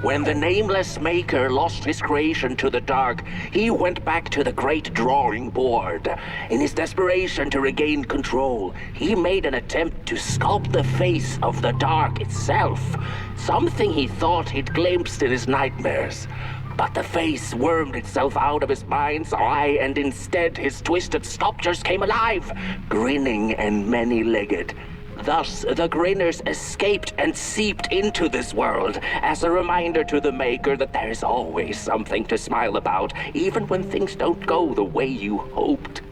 When the nameless maker lost his creation to the dark, he went back to the great drawing board. In his desperation to regain control, he made an attempt to sculpt the face of the dark itself, something he thought he'd glimpsed in his nightmares. But the face wormed itself out of his mind's eye, and instead his twisted sculptures came alive, grinning and many-legged. Thus, the grinners escaped and seeped into this world as a reminder to the maker that there is always something to smile about, even when things don't go the way you hoped.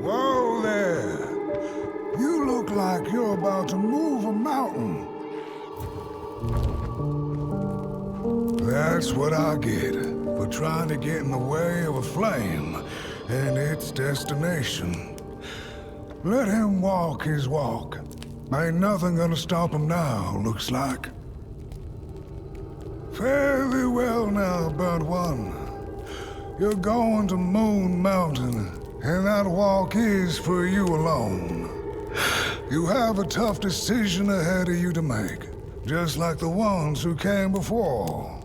Whoa there! You look like you're about to move a mountain. That's what I get for trying to get in the way of a flame and its destination. Let him walk his walk. Ain't nothing gonna stop him now, looks like. Fare thee well now, burnt one. You're going to Moon Mountain, and that walk is for you alone. You have a tough decision ahead of you to make, just like the ones who came before.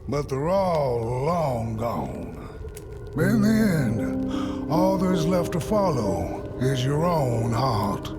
But they're all long gone. In the end, all there's left to follow is your own heart.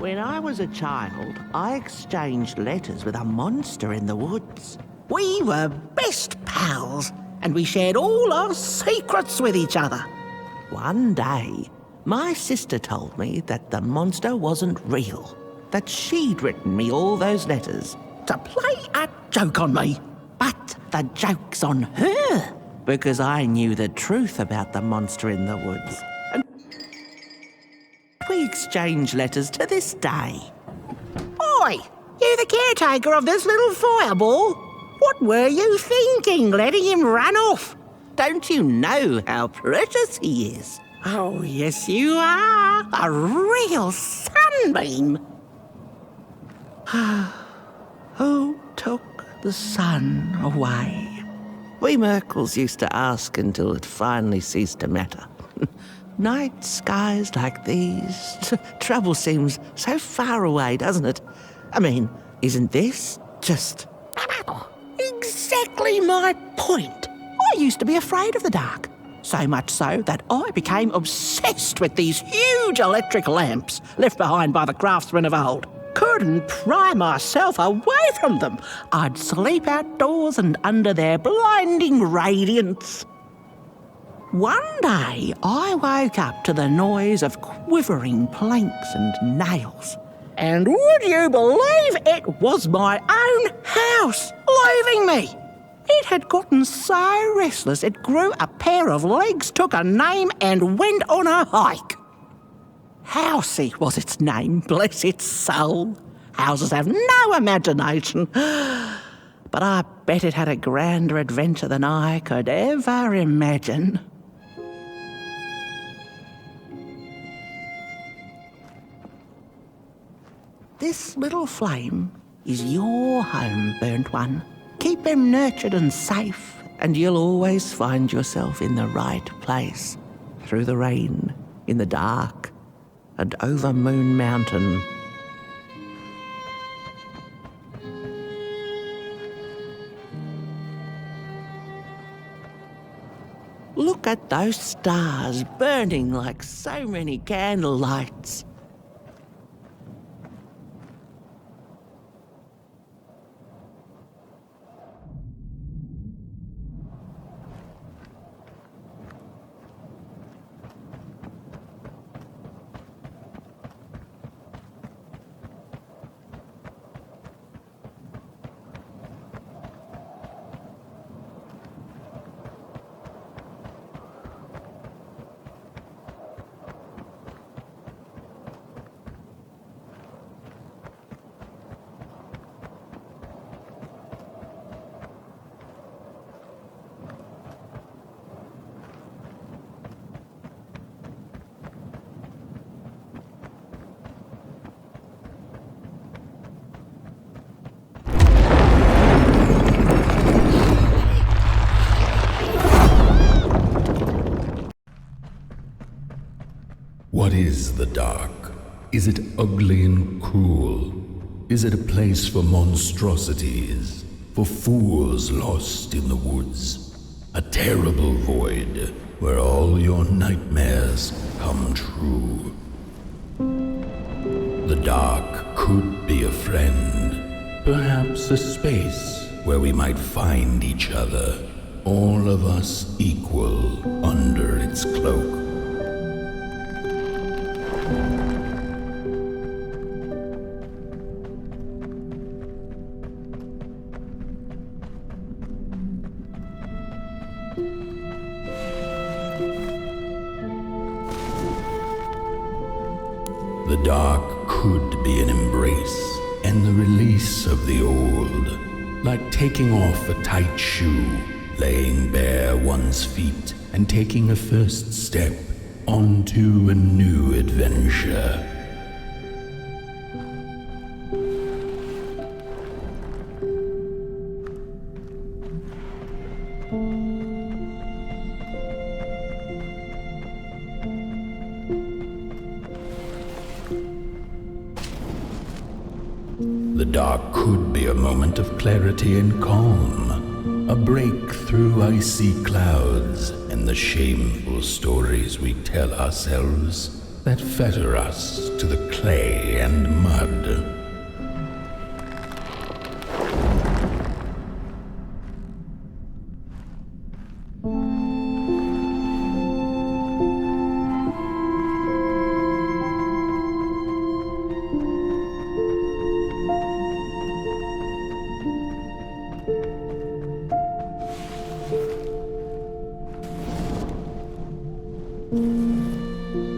When I was a child, I exchanged letters with a monster in the woods. We were best pals, and we shared all our secrets with each other. One day, my sister told me that the monster wasn't real, that she'd written me all those letters to play a joke on me. But the joke's on her, because I knew the truth about the monster in the woods. And we exchange letters to this day. Oi, you the caretaker of this little fireball? What were you thinking, letting him run off? Don't you know how precious he is? Oh, yes you are. A real sunbeam. Who took the sun away? We Merkles used to ask until it finally ceased to matter. Night skies like these, trouble seems so far away, doesn't it? I mean, isn't this just exactly my point? I used to be afraid of the dark, so much so that I became obsessed with these huge electric lamps left behind by the craftsmen of old. Couldn't pry myself away from them. I'd sleep outdoors and under their blinding radiance. One day, I woke up to the noise of quivering planks and nails. And would you believe it was my own house leaving me? It had gotten so restless it grew a pair of legs, took a name, and went on a hike. Housey was its name, bless its soul. Houses have no imagination. But I bet it had a grander adventure than I could ever imagine. This little flame is your home, burnt one. Keep him nurtured and safe, and you'll always find yourself in the right place. Through the rain, in the dark, and over Moon Mountain. Look at those stars burning like so many candle lights. What is the dark? Is it ugly and cruel? Is it a place for monstrosities, for fools lost in the woods? A terrible void where all your nightmares come true. The dark could be a friend, perhaps a space where we might find each other, all of us equal under its cloak. The dark could be an embrace and the release of the old, like taking off a tight shoe, laying bare one's feet, and taking a first step onto a new adventure. The dark could be a moment of clarity and calm, a break through icy clouds and the shameful stories we tell ourselves. that fetter us to the clay and mud.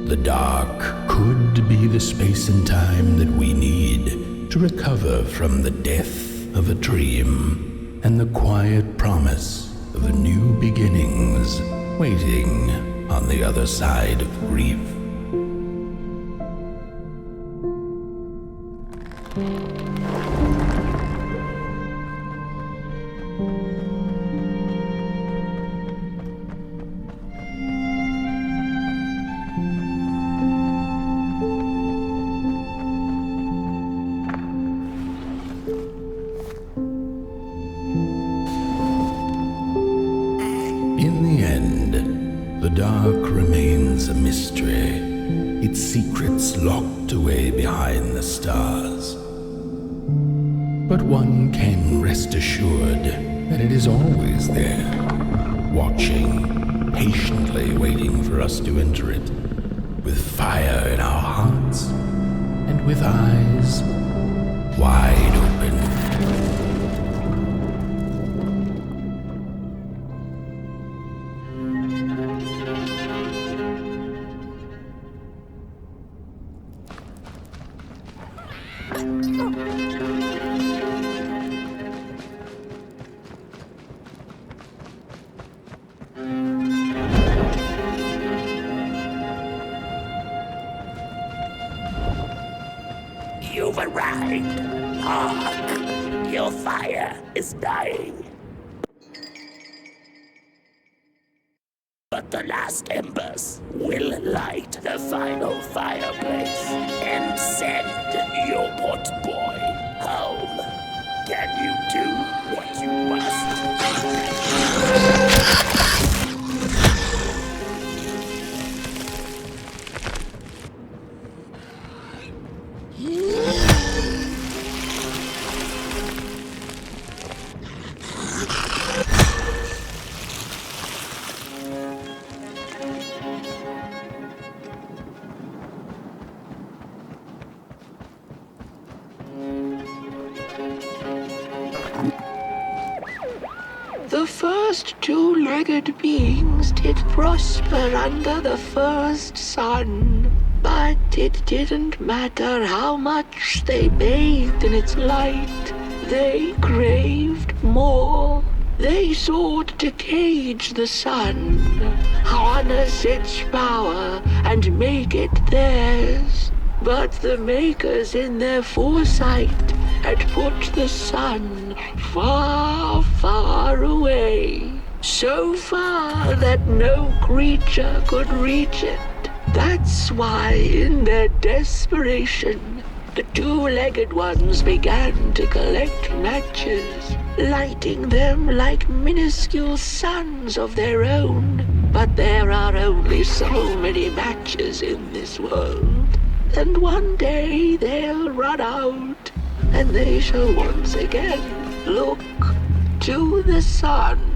The dark could be the space and time that we need to recover from the death of a dream and the quiet promise of new beginnings waiting on the other side of grief. In the end, the dark remains a mystery, its secrets locked away behind the stars. But one can rest assured that it is always there, watching, patiently waiting for us to enter it, with fire in our hearts and with eyes wide open. You've arrived. Hark! Your fire is dying. But the last embers will light the final fireplace and send your Potboy home. Can you do what you must? The first two-legged beings did prosper under the first sun, but it didn't matter how much they bathed in its light. They craved more. They sought to cage the sun, harness its power, and make it theirs. But the makers in their foresight had put the sun far, far away. So far that no creature could reach it. That's why, in their desperation, the two-legged ones began to collect matches, lighting them like minuscule suns of their own. But there are only so many matches in this world, and one day they'll run out, and they shall once again look to the sun.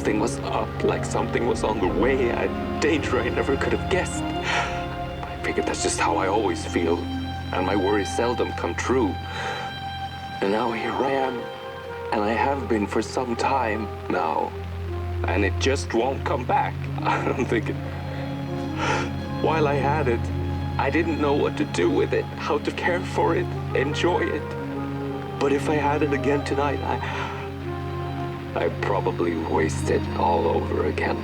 something was up, like something was on the way, a danger I never could have guessed. I figured that's just how I always feel, and my worries seldom come true. And now here I am, and I have been for some time now, and it just won't come back. I'm thinking, while I had it, I didn't know what to do with it, how to care for it, enjoy it. But if I had it again tonight, I'd probably waste it all over again.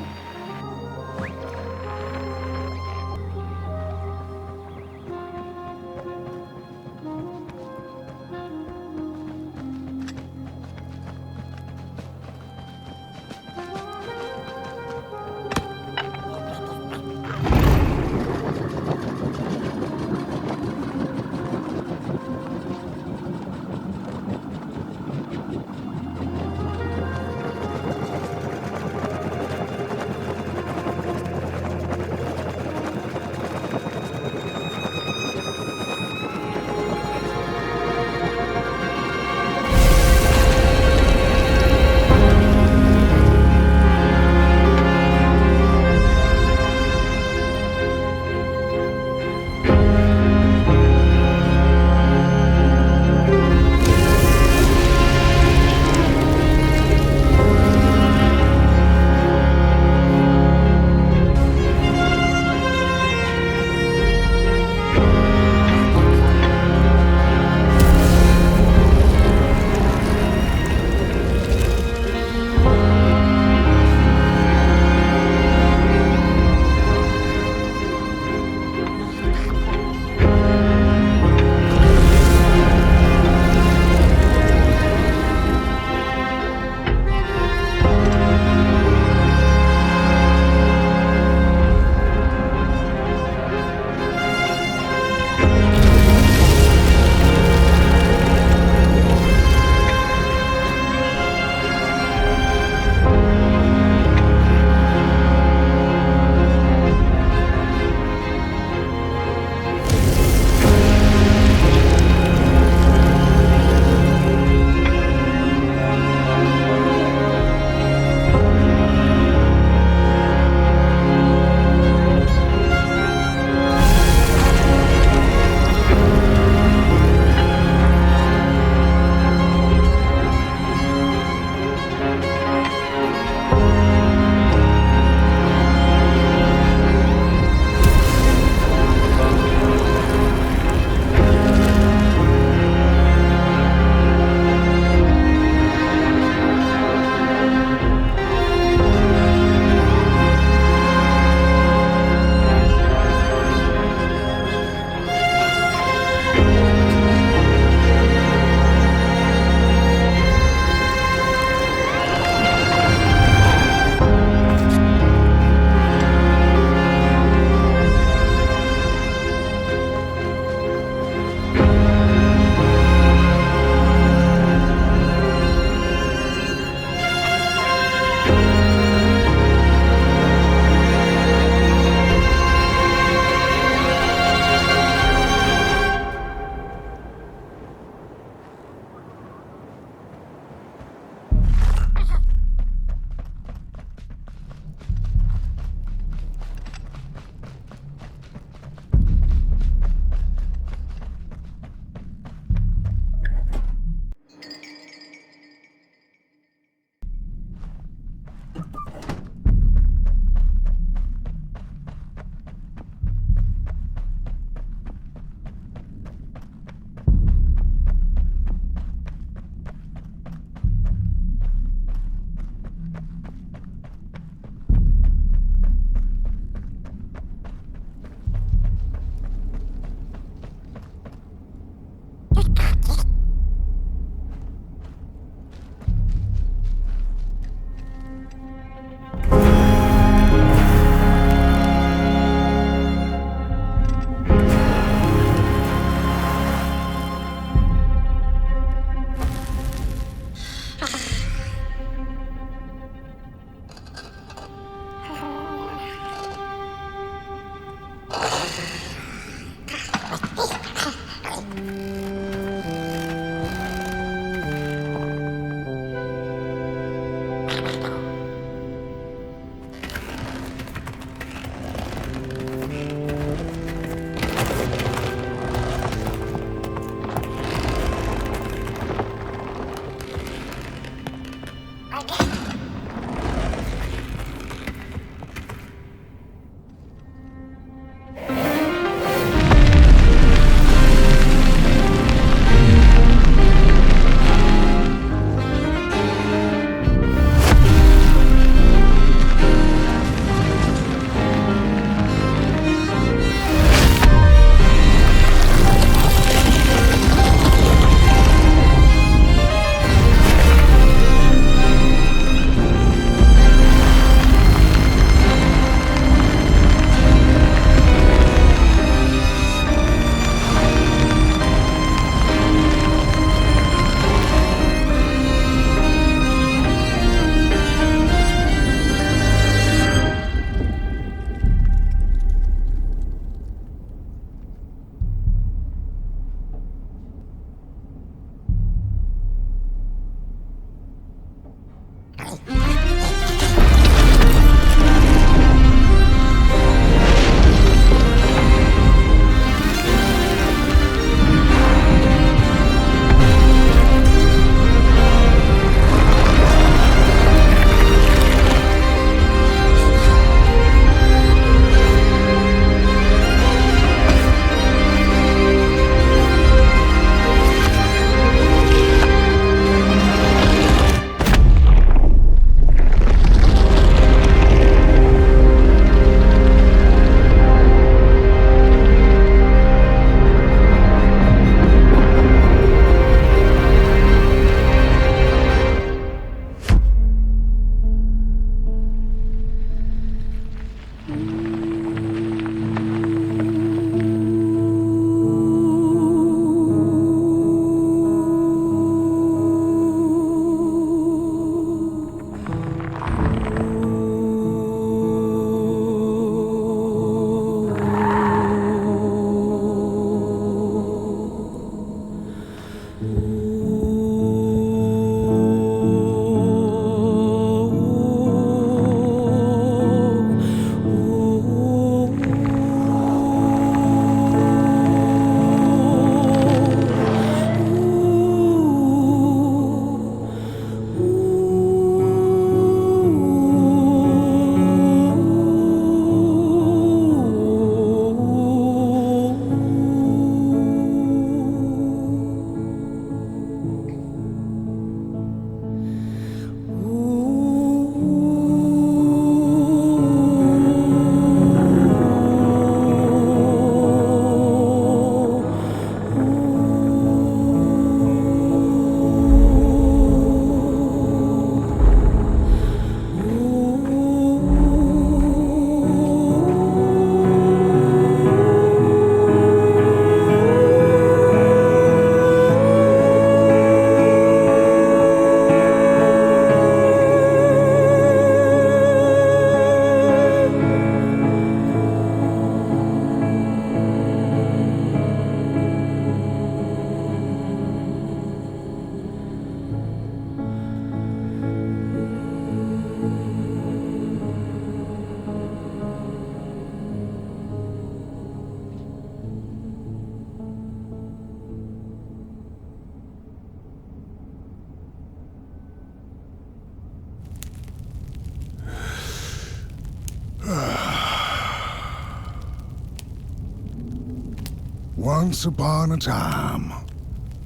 Once upon a time,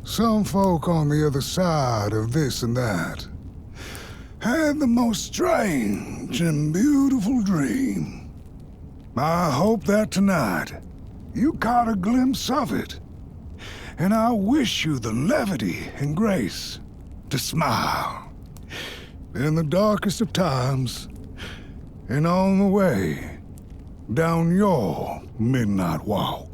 some folk on the other side of this and that had the most strange and beautiful dream. I hope that tonight you caught a glimpse of it, and I wish you the levity and grace to smile in the darkest of times and on the way down your midnight walk.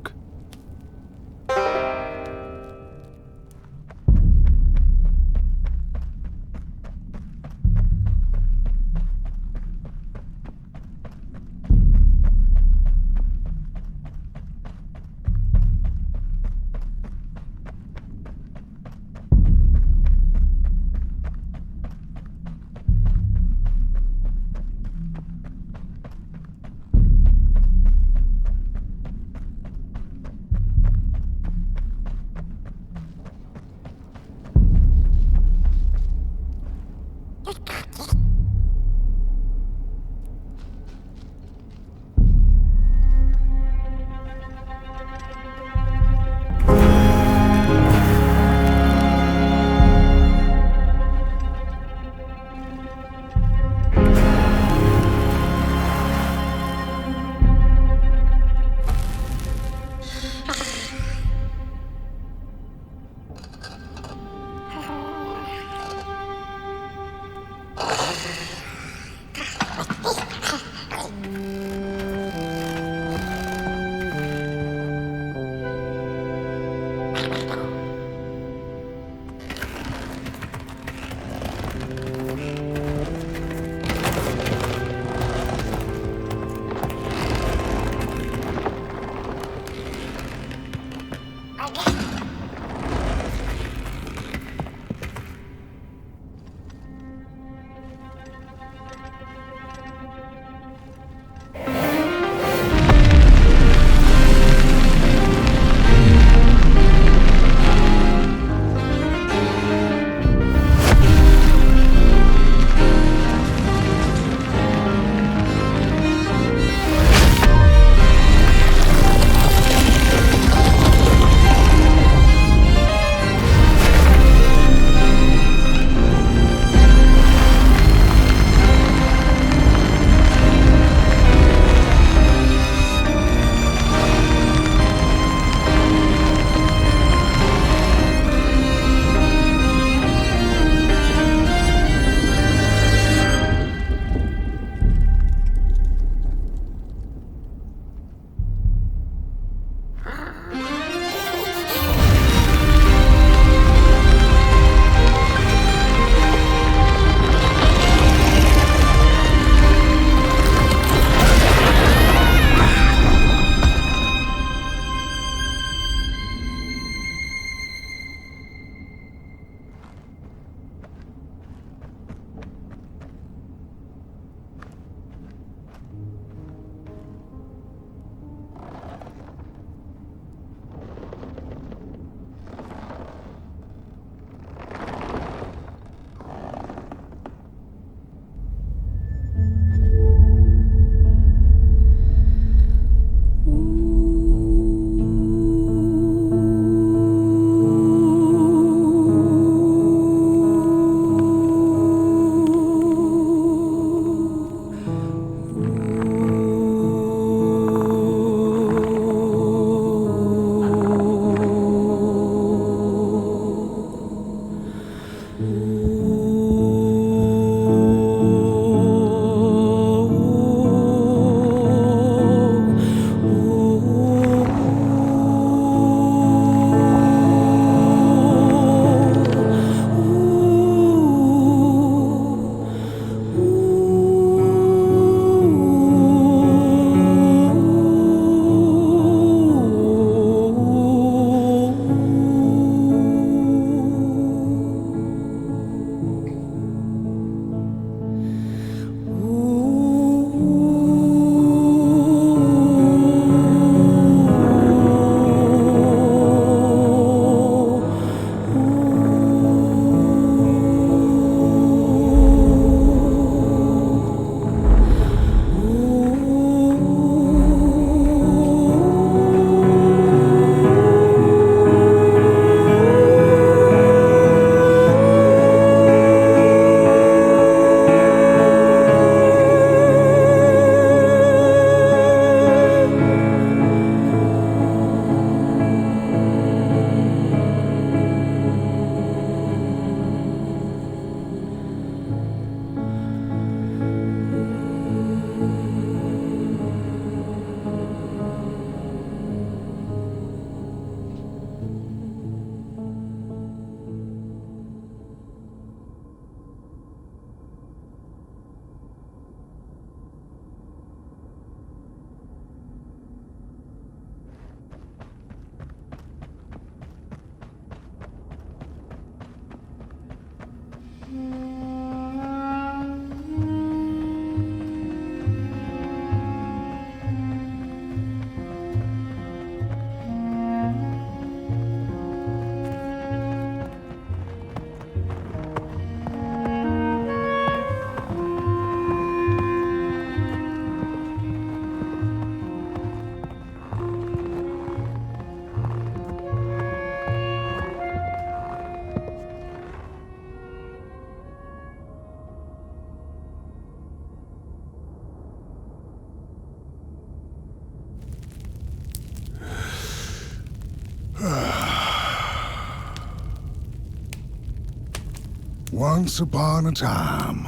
Once upon a time,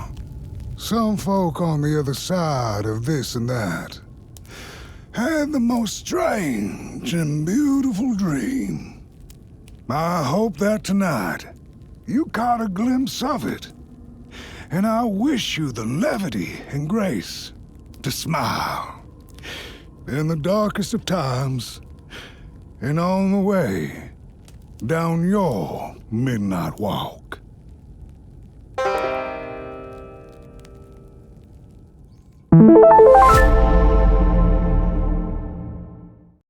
some folk on the other side of this and that had the most strange and beautiful dream. I hope that tonight you caught a glimpse of it, and I wish you the levity and grace to smile in the darkest of times and on the way down your midnight walk.